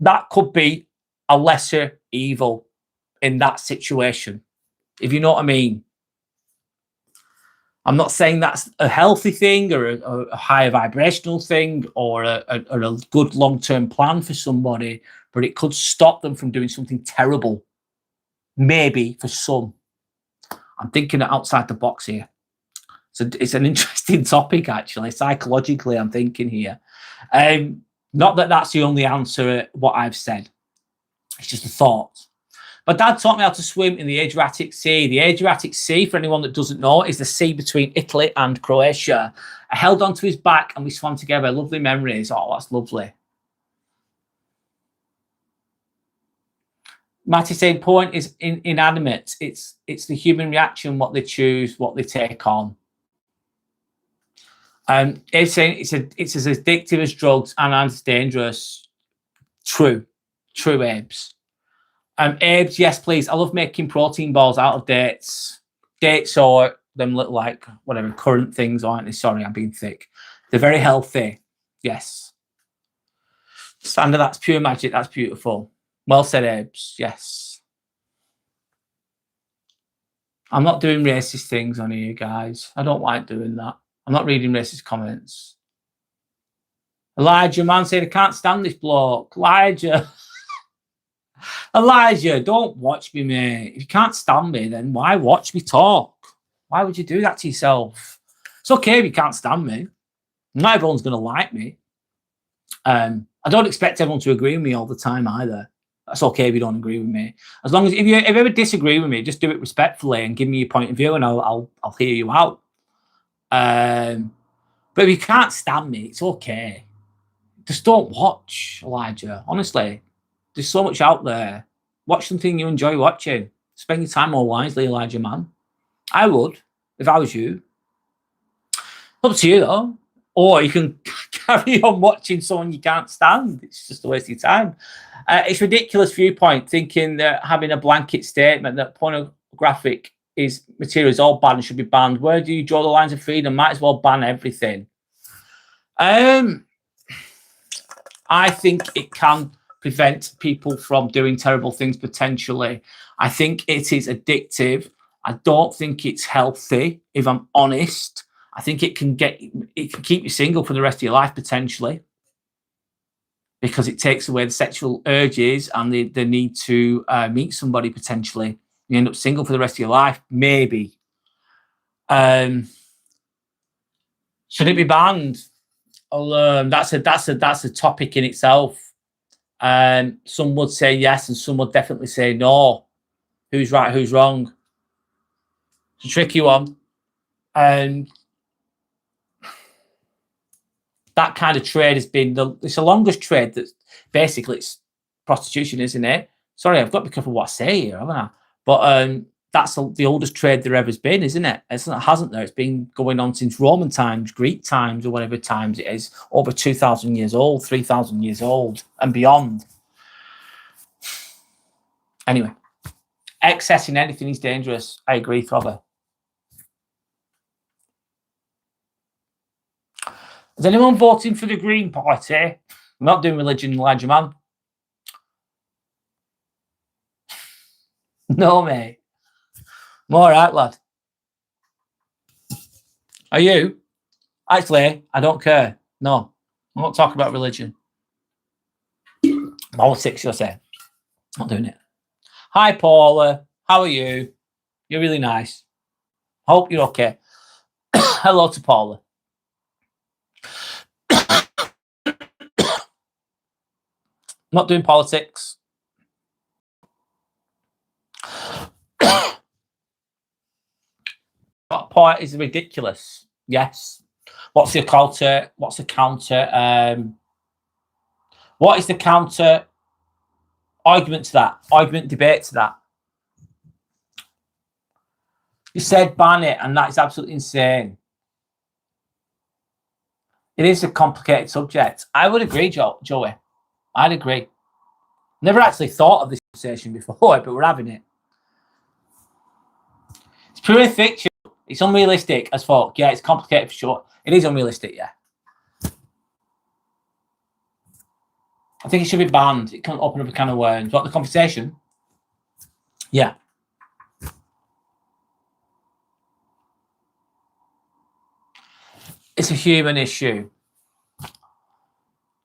that could be a lesser evil in that situation, if you know what I mean. I'm not saying that's a healthy thing or a higher vibrational thing or a good long-term plan for somebody, but it could stop them from doing something terrible. Maybe for some. I'm thinking outside the box here. So it's an interesting topic, actually. Psychologically, I'm thinking here. Not that that's the only answer at what I've said. It's just a thought. But Dad taught me how to swim in the Adriatic Sea. The Adriatic Sea, for anyone that doesn't know, is the sea between Italy and Croatia. I held onto his back and we swam together. Lovely memories. Oh, that's lovely. Matty saying point is inanimate. It's the human reaction, what they choose, what they take on. It's saying it's as addictive as drugs and as dangerous. True, Abes. Abes, yes, please. I love making protein balls out of dates. Dates or them little, like, whatever, currant things, aren't they? Sorry, I'm being thick. They're very healthy. Yes. Sander, that's pure magic. That's beautiful. Well said, Abes. Yes. I'm not doing racist things on here, guys. I don't like doing that. I'm not reading racist comments. Elijah, man, said, I can't stand this bloke. Elijah, don't watch me, mate. If you can't stand me, then why watch me talk? Why would you do that to yourself? It's okay if you can't stand me. Not everyone's going to like me. I don't expect everyone to agree with me all the time either. That's okay if you don't agree with me. As long as if you ever disagree with me, just do it respectfully and give me your point of view, and I'll hear you out. But if you can't stand me, it's okay. Just don't watch, Elijah. Honestly. There's so much out there. Watch something you enjoy watching. Spend your time more wisely, Elijah, man. I would, if I was you. Up to you, though. Or you can carry on watching someone you can't stand. It's just a waste of your time. It's a ridiculous viewpoint, thinking that having a blanket statement that pornographic material is all banned and should be banned. Where do you draw the lines of freedom? Might as well ban everything. I think it can prevent people from doing terrible things potentially. I think it is addictive. I don't think it's healthy, if I'm honest. I think it can keep you single for the rest of your life potentially, because it takes away the sexual urges and the need to meet somebody potentially. You end up single for the rest of your life, maybe. Should it be banned? Well, that's a topic in itself. Some would say yes, and some would definitely say no. Who's right? Who's wrong? It's a tricky one. That kind of trade has been it's the longest trade. That's basically it's prostitution, isn't it? Sorry, I've got to be careful what I say here, haven't I? But that's the oldest trade there ever's been, isn't it? Hasn't there? It's been going on since Roman times, Greek times, or whatever times it is. Over 2,000 years old, 3,000 years old, and beyond. Anyway, excess in anything is dangerous. I agree, Throbber. Is anyone voting for the Green Party? I'm not doing religion, Elijah, man. No, mate. I'm all right, lad. Are you? Actually, I don't care. No, I'm not talking about religion. Politics, you're saying. Not doing it. Hi, Paula. How are you? You're really nice. Hope you're okay. Hello to Paula. Not doing politics. That point is ridiculous. Yes. What's the counter? What's the counter? What is the counter argument to that? Argument debate to that? You said ban it, and that is absolutely insane. It is a complicated subject. I would agree, Joey. I'd agree. Never actually thought of this conversation before, but we're having it. It's purely fiction. It's unrealistic as fuck. Yeah, it's complicated for sure. It is unrealistic, yeah. I think it should be banned. It can't open up a can of worms. What, the conversation? Yeah. It's a human issue.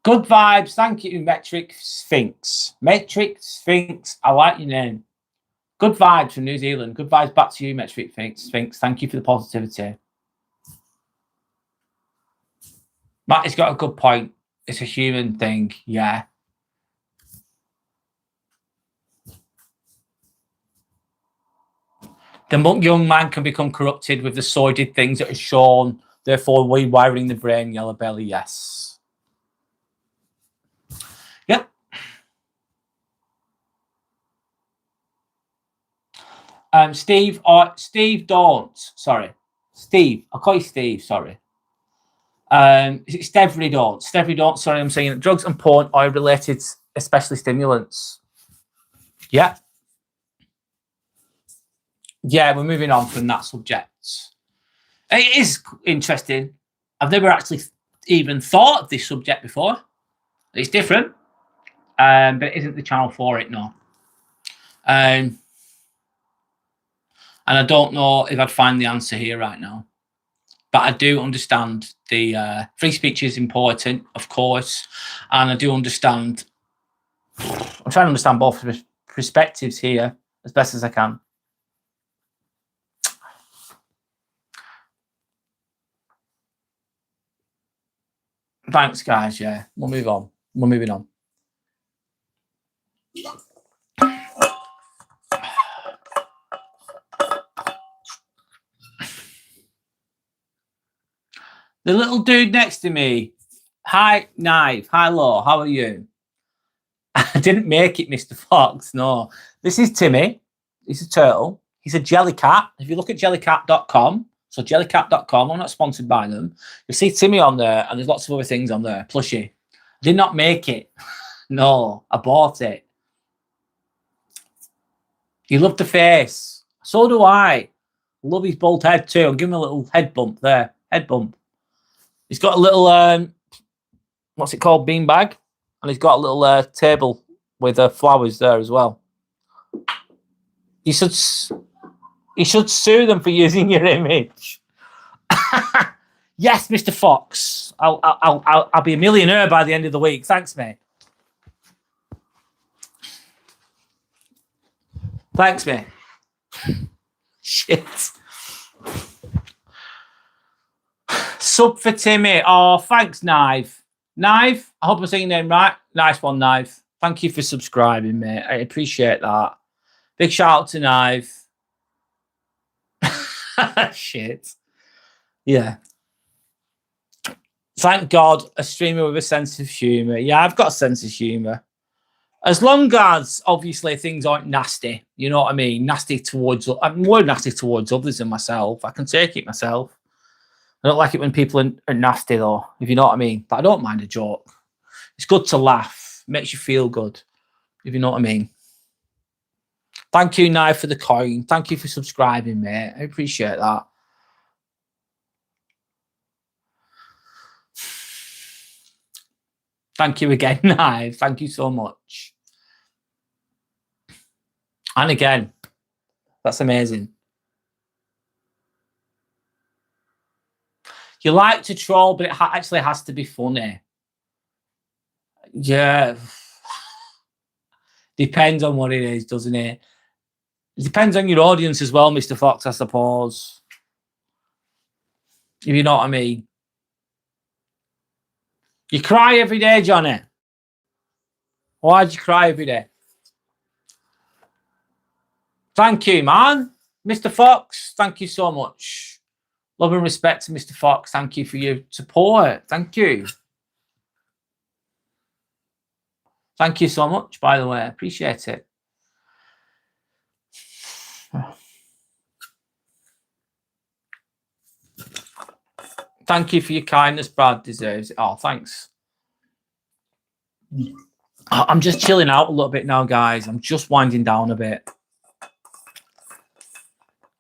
Good vibes. Thank you, Metric Sphinx. Metric Sphinx. I like your name. Good vibes from New Zealand. Good vibes back to you, Metric Sphinx. Thank you for the positivity. Matt has got a good point. It's a human thing. Yeah. The young man can become corrupted with the sordid things that are shown, therefore rewiring the brain. Yellow belly, yes. Yep. Steve, don't. Sorry. Steve. I'll call you Steve, sorry. Is it Stevry don't? Stevry don't, sorry, I'm saying drugs and porn are related, especially stimulants. Yeah. Yeah, we're moving on from that subject. It is interesting. I've never actually even thought of this subject before. It's different, but it isn't the channel for it, no. And I don't know if I'd find the answer here right now. But I do understand the free speech is important, of course. And I do understand, I'm trying to understand both perspectives here as best as I can. Thanks, guys. Yeah, we'll move on. We're moving on. The little dude next to me. Hi, Knife. Hi, Law. How are you? I didn't make it, Mr. Fox. No. This is Timmy. He's a turtle. He's a jellycat. If you look at jellycat.com, so jellycat.com, I'm not sponsored by them. You'll see Timmy on there, and there's lots of other things on there. Plushie. Did not make it. No, I bought it. You love the face. So do I. Love his bald head too. I'll give him a little head bump there. Head bump. He's got a little, what's it called? Beanbag. And he's got a little table with flowers there as well. You should sue them for using your image. Yes, Mr. Fox. I'll be a millionaire by the end of the week. Thanks, mate. Thanks, mate. Shit. Sub for Timmy. Oh, thanks, Knife. Knife, I hope I'm saying your name right. Nice one, Knife. Thank you for subscribing, mate. I appreciate that. Big shout out to Knife. Shit. Yeah. Thank God, a streamer with a sense of humour. Yeah, I've got a sense of humour. As long as, obviously, things aren't nasty. You know what I mean? Nasty towards... I'm more nasty towards others than myself. I can take it myself. I don't like it when people are nasty, though, if you know what I mean. But I don't mind a joke. It's good to laugh. It makes you feel good, if you know what I mean. Thank you, Knife, for the coin. Thank you for subscribing, mate. I appreciate that. Thank you again, Knife. Thank you so much. And again, that's amazing. You like to troll, but it actually has to be funny. Yeah. Depends on what it is, doesn't it? It depends on your audience as well, Mr. Fox, I suppose. If you know what I mean. You cry every day, Johnny. Why'd you cry every day? Thank you, man. Mr. Fox, thank you so much. Love and respect to Mr. Fox. Thank you for your support. Thank you. Thank you so much, by the way. I appreciate it. Thank you for your kindness. Brad deserves it. Oh, thanks. I'm just chilling out a little bit now, guys. I'm just winding down a bit.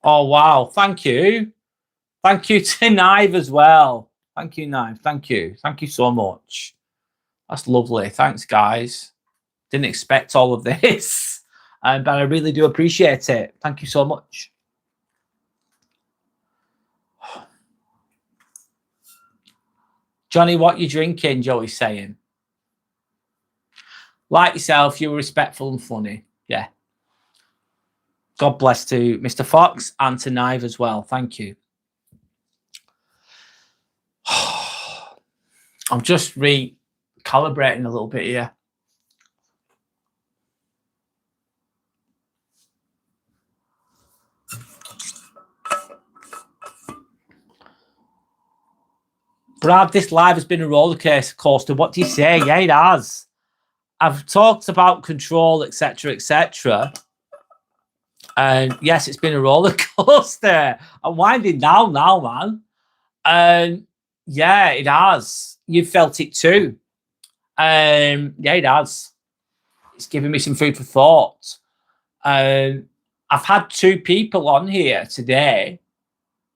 Oh, wow. Thank you. Thank you to Knive as well. Thank you, Knive. Thank you. Thank you so much. That's lovely. Thanks, guys. Didn't expect all of this, but I really do appreciate it. Thank you so much. Johnny, what you drinking? Joey's saying. Like yourself, you were respectful and funny. Yeah. God bless to Mr. Fox and to Knive as well. Thank you. I'm just recalibrating a little bit here. Brad, this live has been a roller coaster. What do you say? Yeah, it has. I've talked about control, etc., etc. And yes, it's been a roller coaster. I'm winding down now, man. And yeah, it has. You've felt it too. Yeah, it has. It's given me some food for thought. I've had 2 people on here today.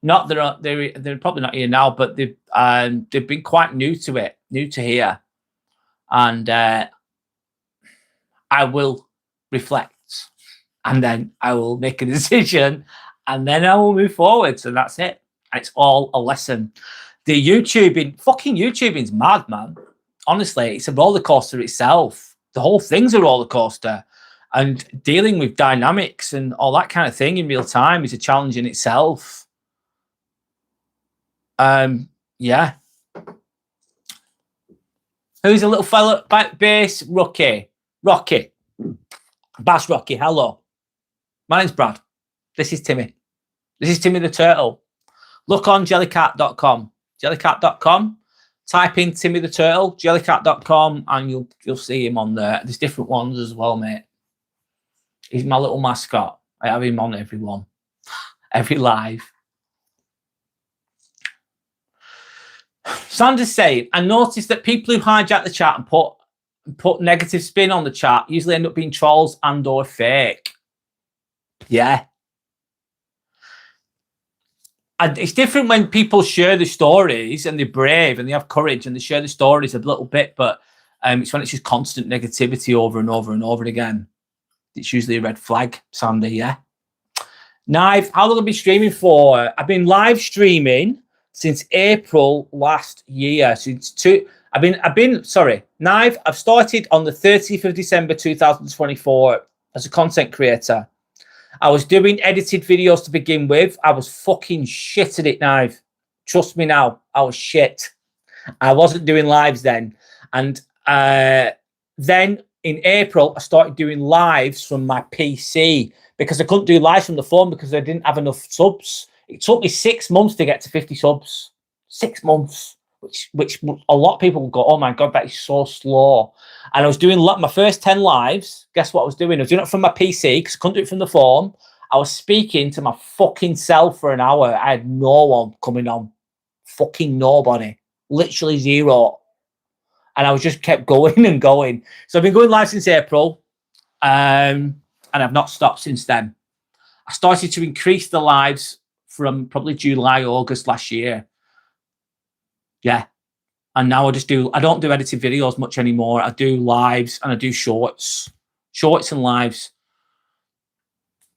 Not that they're probably not here now, but they've been quite new to it, new to here, and I will reflect, and then I will make a decision, and then I will move forward. So that's it. It's all a lesson. The fucking YouTubing's mad, man. Honestly, it's a roller coaster itself. The whole thing's a roller coaster, and dealing with dynamics and all that kind of thing in real time is a challenge in itself. Yeah. Who's a little fella? Bass Rocky. Bass Rocky, hello. My name's Brad. This is Timmy. This is Timmy the Turtle. Look on jellycat.com. Jellycat.com. Type in Timmy the Turtle, jellycat.com, and you'll see him on there. There's different ones as well, mate. He's my little mascot. I have him on every one. Every live. Sanders saying, I noticed that people who hijack the chat and put negative spin on the chat usually end up being trolls and or fake. Yeah. And it's different when people share the stories and they're brave and they have courage and they share the stories a little bit, but it's when it's just constant negativity over and over and over again. It's usually a red flag, Sandy, yeah. Knife, how long have I been streaming for? I've been live streaming since April last year. Knife, I've started on the 30th of December 2024 as a content creator. I was doing edited videos to begin with. I was fucking shit at it, Knife. Trust me now, I was shit. I wasn't doing lives then. And then in April, I started doing lives from my PC because I couldn't do lives from the phone because I didn't have enough subs. It took me 6 months to get to 50 subs. 6 months, which a lot of people will go, oh my God, that is so slow. And I was doing my first 10 lives. Guess what I was doing? I was doing it from my PC because I couldn't do it from the phone. I was speaking to my fucking self for an hour. I had no one coming on. Fucking nobody. Literally zero. And I was just kept going and going. So I've been going live since April. And I've not stopped since then. I started to increase the lives from probably July, August last year. Yeah. And now I don't do edited videos much anymore. I do lives and I do shorts and lives.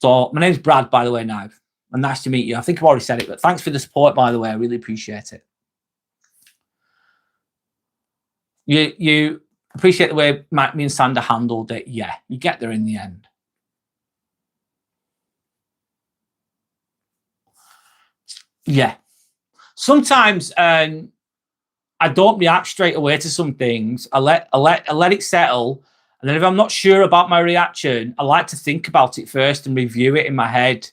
So my name's Brad, by the way, now. And nice to meet you. I think I've already said it, but thanks for the support, by the way. I really appreciate it. You appreciate the way me and Sander handled it. Yeah, you get there in the end. Yeah. Sometimes I don't react straight away to some things. I let it settle. And then if I'm not sure about my reaction, I like to think about it first and review it in my head.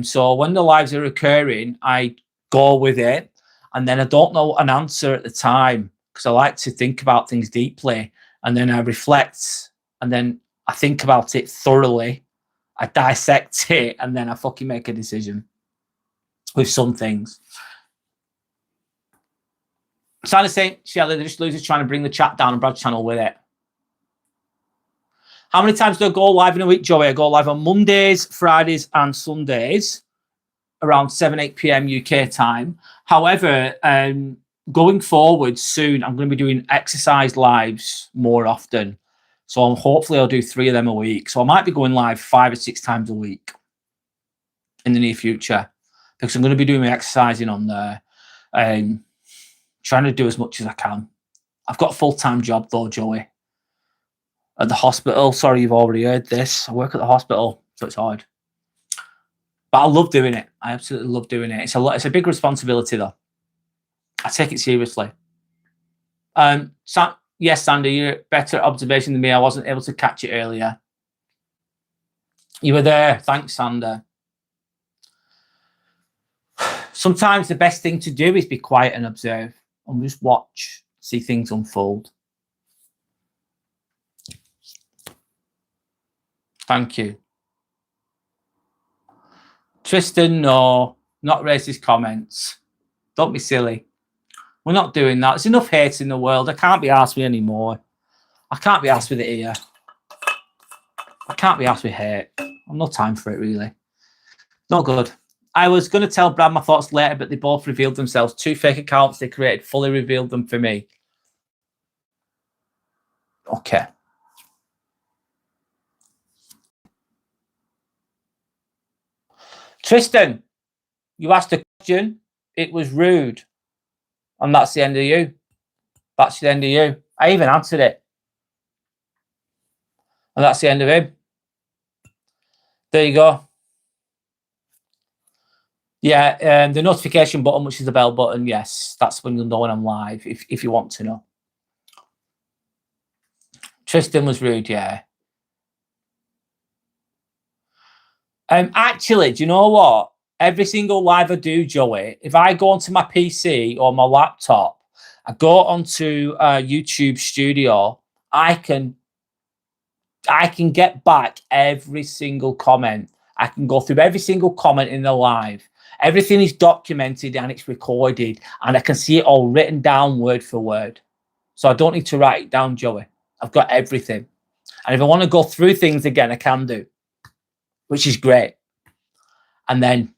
So when the lives are occurring, I go with it. And then I don't know an answer at the time because I like to think about things deeply. And then I reflect. And then I think about it thoroughly. I dissect it. And then I fucking make a decision with some things. Santa saying, Shelley, the Just Losers trying to bring the chat down on Brad's channel with it. How many times do I go live in a week, Joey? I go live on Mondays, Fridays, and Sundays around 7, 8 p.m. UK time. However, going forward soon, I'm going to be doing exercise lives more often. So hopefully I'll do 3 of them a week. So I might be going live 5 or 6 times a week in the near future because I'm going to be doing my exercising on there. Trying to do as much as I can. I've got a full-time job though, Joey. At the hospital. Sorry, you've already heard this. I work at the hospital, so it's hard. But I love doing it. I absolutely love doing it. It's a big responsibility though. I take it seriously. Yes, Sander, you're better at observation than me. I wasn't able to catch it earlier. You were there. Thanks, Sander. Sometimes the best thing to do is be quiet and observe and just watch, see things unfold. Thank you. Tristan, no, not racist comments. Don't be silly. We're not doing that. There's enough hate in the world. I can't be arsed with anymore. I can't be arsed with it here. I can't be arsed with hate. I've no time for it, really. Not good. I was going to tell Brad my thoughts later, but they both revealed themselves. 2 fake accounts they created fully revealed them for me. Okay. Tristan, you asked a question. It was rude. And that's the end of you. That's the end of you. I even answered it. And that's the end of him. There you go. Yeah, the notification button, which is the bell button, yes, that's when you'll know when I'm live, if you want to know. Tristan was rude, yeah. Actually, do you know what? Every single live I do, Joey, if I go onto my PC or my laptop, I go onto YouTube Studio, I can get back every single comment. I can go through every single comment in the live. Everything is documented and it's recorded, and I can see it all written down word for word. So I don't need to write it down, Joey. I've got everything. And if I want to go through things again, I can do, which is great. And then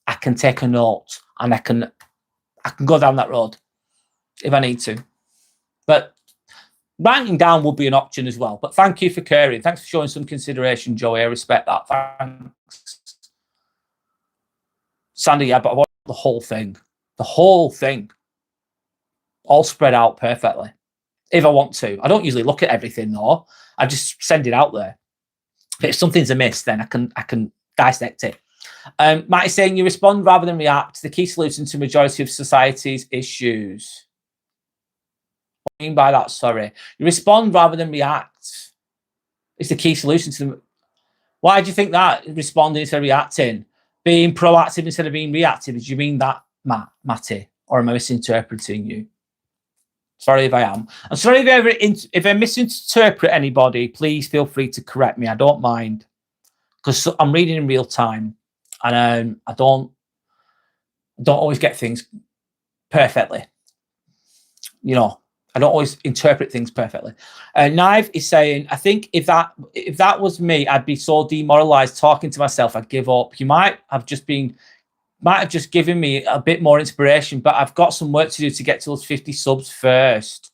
I can take a note and I can go down that road if I need to. But writing down would be an option as well. But thank you for caring. Thanks for showing some consideration, Joey. I respect that. Thanks. Sandy, yeah, but I want the whole thing. The whole thing. All spread out perfectly. If I want to. I don't usually look at everything though. I just send it out there. But if something's amiss, then I can dissect it Matt is saying you respond rather than react. The key solution to majority of society's issues. What do you mean by that? Sorry. You respond rather than react. It's the key solution to them. Why do you think that? Responding instead of reacting? Being proactive instead of being reactive? Do you mean that, Matty? Or am I misinterpreting you? Sorry if I am. I'm sorry if I misinterpret anybody. Please feel free to correct me. I don't mind. Because I'm reading in real time. And I don't always get things perfectly. You know, I don't always interpret things perfectly. Knife is saying, I think if that was me, I'd be so demoralized talking to myself, I'd give up. You might have just given me a bit more inspiration, but I've got some work to do to get to those 50 subs first.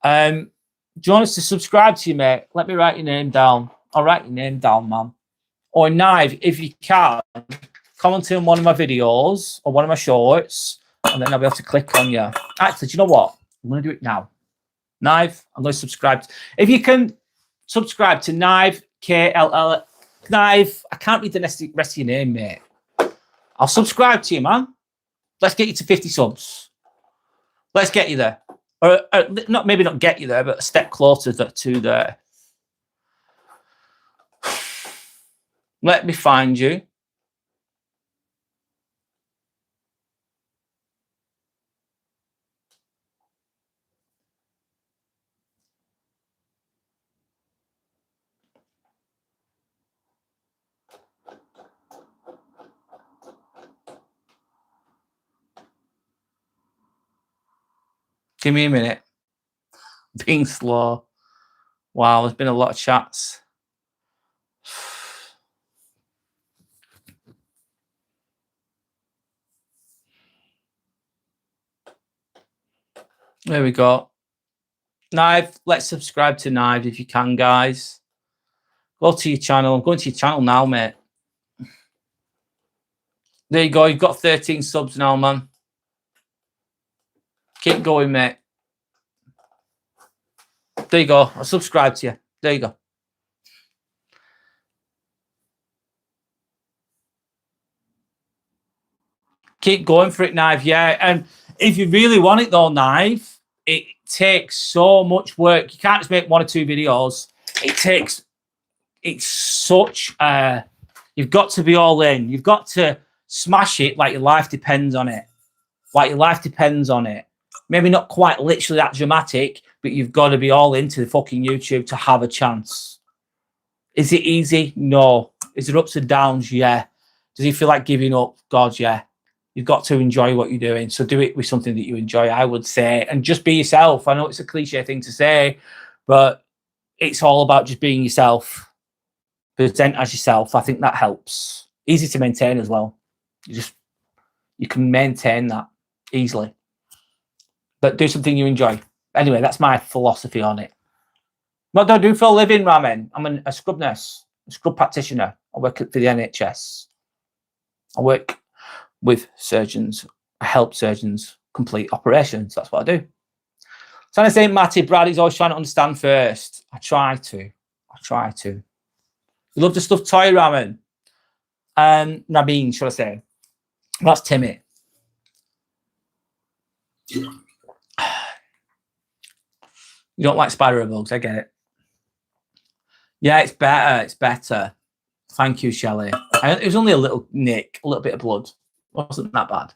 Do you want us to subscribe to you, mate? Let me write your name down. I'll write your name down, man. Or Knife, if you can, comment on one of my videos or one of my shorts, and then I'll be able to click on you. Actually, do you know what? I'm going to do it now. Knife, I'm going to subscribe. If you can subscribe to Knife, KLL. Knife, I can't read the rest of your name, mate. I'll subscribe to you, man. Let's get you to 50 subs. Let's get you there. Or maybe not get you there, but a step closer to there. Let me find you. Give me a minute. Being slow. Wow, there's been a lot of chats. There we go. Knife, let's subscribe to Knife if you can, guys. Go to your channel. I'm going to your channel now, mate. There you go. You've got 13 subs now, man. Keep going, mate. There you go. I'll subscribe to you. There you go. Keep going for it, Knife. Yeah. And if you really want it, though, Knife, it takes so much work. You can't just make 1 or 2 videos. It's such you've got to be all in. You've got to smash it like your life depends on it. Like your life depends on it. Maybe not quite literally that dramatic, but you've got to be all into the fucking YouTube to have a chance. Is it easy? No. Is there ups and downs? Yeah. Does it feel like giving up? God, yeah. You've got to enjoy what you're doing. So do it with something that you enjoy, I would say. And just be yourself. I know it's a cliche thing to say, but it's all about just being yourself. Present as yourself. I think that helps. Easy to maintain as well. You can maintain that easily. But do something you enjoy. Anyway, that's my philosophy on it. What do I do for a living, Ramen? I'm a scrub nurse, a scrub practitioner. I work for the NHS. I work with surgeons. I help surgeons complete operations. That's what I do. So I say, Matty, Bradley's always trying to understand first. I try to. You love the stuffed toy, Ramen. Nabeen, should I say? That's Timmy. You don't like spider bugs, I get it. Yeah, it's better. It's better. Thank you, Shelley. It was only a little nick, a little bit of blood. It wasn't that bad.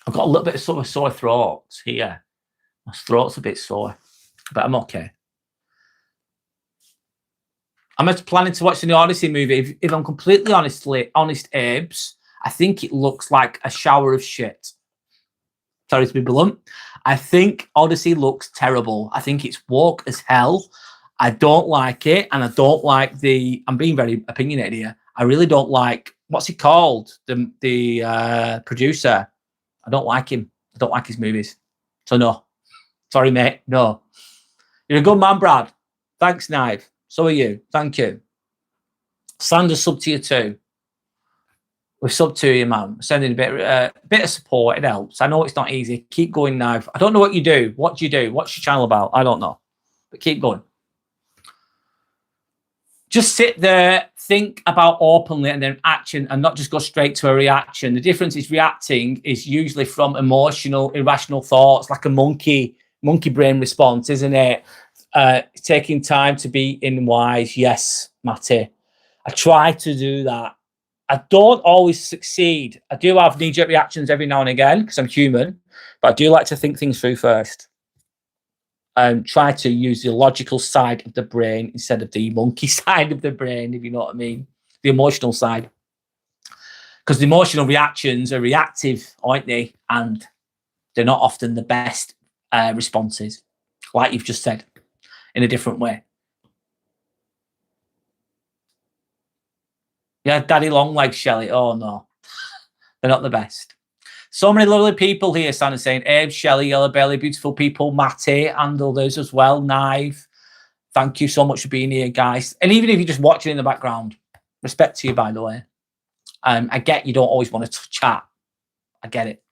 I've got a little bit of sort of sore throat here. My throat's a bit sore, but I'm okay. I'm just planning to watch the new Odyssey movie. If I'm completely honest, Abes, I think it looks like a shower of shit. Sorry to be blunt. I think Odyssey looks terrible. I think it's woke as hell. I don't like it, and I don't like I'm being very opinionated here. I really don't like, what's he called? The producer. I don't like him. I don't like his movies. So no. Sorry, mate. No. You're a good man, Brad. Thanks, Knife. So are you. Thank you. Sanders sub to you too. We're sub to you, man. Sending a bit of support. It helps. I know it's not easy. Keep going, Knife. I don't know what you do. What do you do? What's your channel about? I don't know. But keep going. just sit there, think about openly, and then action, and not just go straight to a reaction. The difference is reacting is usually from emotional, irrational thoughts, like a monkey brain response, isn't it? Taking time to be in wise. Yes, Matty. I try to do that. I don't always succeed. I do have knee-jerk reactions every now and again because I'm human, but I do like to think things through first. Try to use the logical side of the brain instead of the monkey side of the brain, if you know what I mean, the emotional side. Because the emotional reactions are reactive, aren't they? And they're not often the best responses, like you've just said, in a different way. Yeah, Daddy Longlegs, Shelley. Oh, no. They're not the best. So many lovely people here, Santa saying, Abe, Shelley, Yellow Belly, beautiful people, Matty, and others as well, Knife. Thank you so much for being here, guys. And even if you're just watching in the background, respect to you, by the way. I get you don't always want to chat. I get it.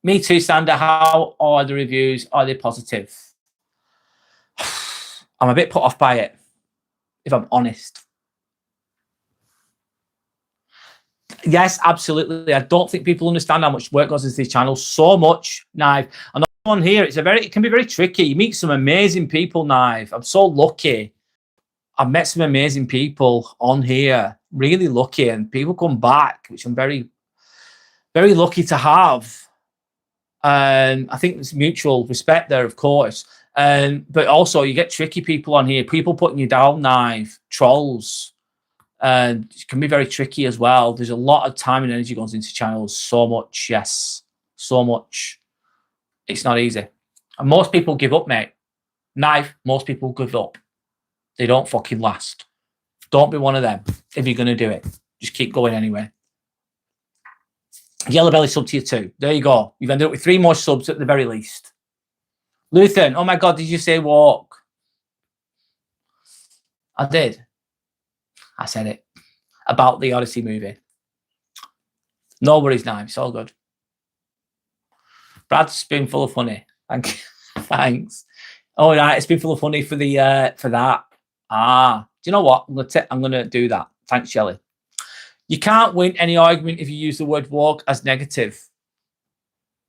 Me too, Sander. How are the reviews? Are they positive? I'm a bit put off by it, if I'm honest. Yes, absolutely. I don't think people understand how much work goes into this channel. So much, Knife. And on here, it can be very tricky. You meet some amazing people, Knife. I'm so lucky. I've met some amazing people on here. Really lucky, and people come back, which I'm very, very lucky to have. I think there's mutual respect there, of course. But also, you get tricky people on here. People putting you down, Knife. Trolls. It can be very tricky as well. There's a lot of time and energy goes into channels. So much, yes. So much. It's not easy. And most people give up, mate. Knife, most people give up. They don't fucking last. Don't be one of them if you're going to do it. Just keep going anyway. Yellow Belly sub to you too. There you go. You've ended up with 3 more subs at the very least. Luthen, oh my God, did you say walk? I did. I said it. About the Odyssey movie. No worries, Knife. It's all good. Brad's been full of funny. Thank you. Thanks. Oh, right. It's been full of funny for the for that. Do you know what? I'm gonna do that. Thanks, Shelley. You can't win any argument if you use the word walk as negative.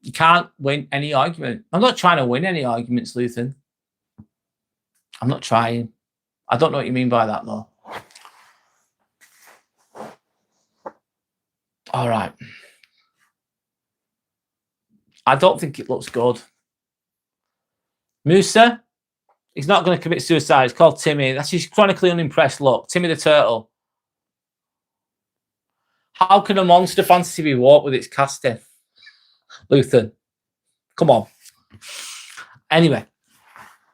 You can't win any argument. I'm not trying to win any arguments, Luthen. I'm not trying. I don't know what you mean by that, though. All right. I don't think it looks good. Musa, he's not going to commit suicide. It's called Timmy. That's his chronically unimpressed look. Timmy the Turtle. How can a monster fantasy be warped with its casting? Luther, come on. Anyway.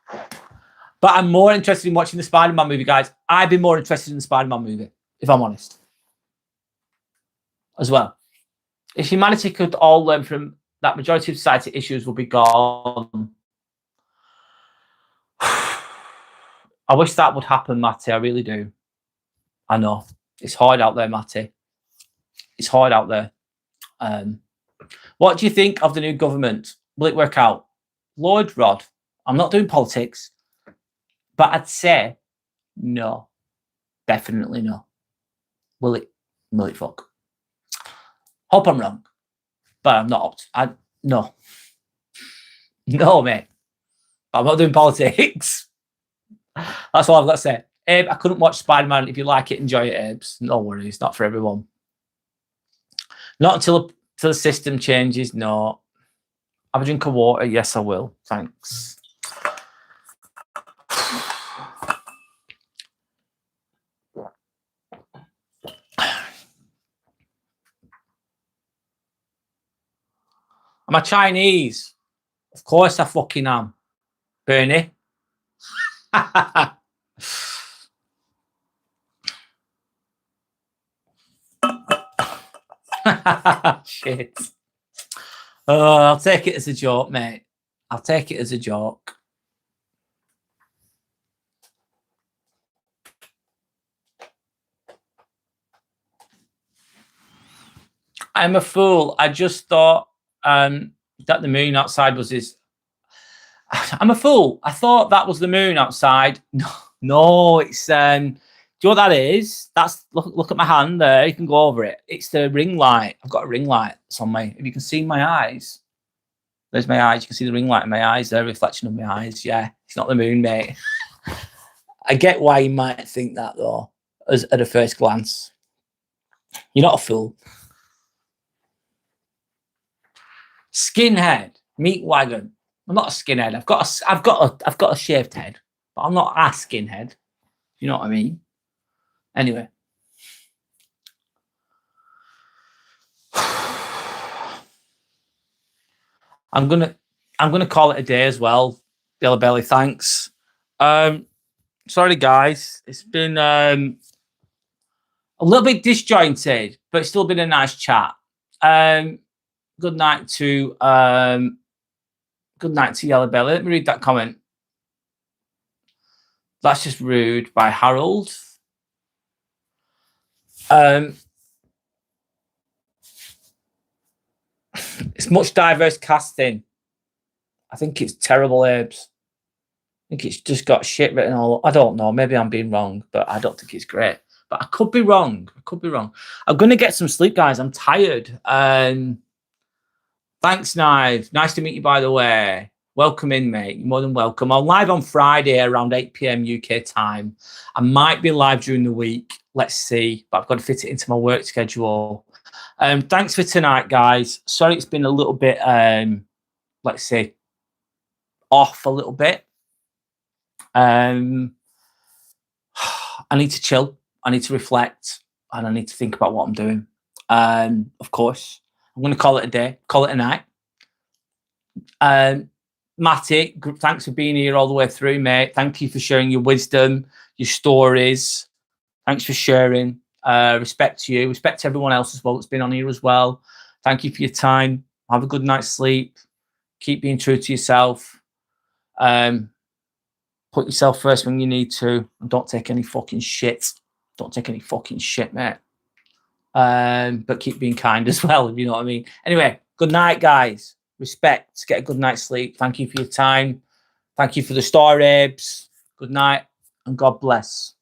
But I'm more interested in watching the Spider-Man movie, guys. I'd be more interested in the Spider-Man movie, if I'm honest. As well. If humanity could all learn from that, majority of society issues will be gone. I wish that would happen, Matty. I really do. I know. It's hard out there, Matty. It's hard out there. What do you think of the new government? Will it work out? Lord Rod, I'm not doing politics, but I'd say no. Definitely no. Will it? Will it fuck? Hope I'm wrong, but I'm not. No. No, mate. I'm not doing politics. That's all I've got to say. Abe, I couldn't watch Spider-Man. If you like it, enjoy it, Abe's. No worries. It's not for everyone. Not until the system changes. No. Have a drink of water. Yes, I will. Thanks. Am I Chinese? Of course I fucking am. Bernie. Shit. Oh, I'll take it as a joke, mate. I'll take it as a joke. I'm a fool. I just thought that the moon outside was his. I'm a fool. I thought that was the moon outside. No, No, it's do you know what that is? That's look at my hand there. You can go over it. It's the ring light. I've got a ring light. It's on my. If you can see my eyes, there's my eyes. You can see the ring light in my eyes. There, reflection of my eyes. Yeah, it's not the moon, mate. I get why you might think that though, as at a first glance. You're not a fool. Skinhead, meat wagon. I'm not a skinhead. I've got a shaved head, but I'm not a skinhead. You know what I mean? Anyway. I'm gonna call it a day as well. Yellow Belly, thanks. Sorry guys. It's been a little bit disjointed, but it's still been a nice chat. Good night to Yellow Belly. Let me read that comment. That's just rude by Harold. It's much diverse casting. I think it's terrible, Abes. I think it's just got shit written all. I don't know. Maybe I'm being wrong, but I don't think it's great. But I could be wrong. I'm gonna get some sleep, guys. I'm tired. Thanks, Knive. Nice to meet you, by the way. Welcome in, mate. You're more than welcome. I'm live on Friday around 8 p.m. UK time. I might be live during the week. Let's see. But I've got to fit it into my work schedule. Thanks for tonight, guys. Sorry it's been a little bit, let's say, off a little bit. I need to chill. I need to reflect. And I need to think about what I'm doing. Of course. I'm going to call it a day. Call it a night. Matty, thanks for being here all the way through, mate. Thank you for sharing your wisdom, your stories. Thanks for sharing. Respect to you. Respect to everyone else as well that's been on here as well. Thank you for your time. Have a good night's sleep. Keep being true to yourself. Put yourself first when you need to. And don't take any fucking shit. Don't take any fucking shit, mate. But keep being kind as well, if you know what I mean. Anyway, good night, guys. Respect. Get a good night's sleep. Thank you for your time. Thank you for the story, Abes. Good night and God bless.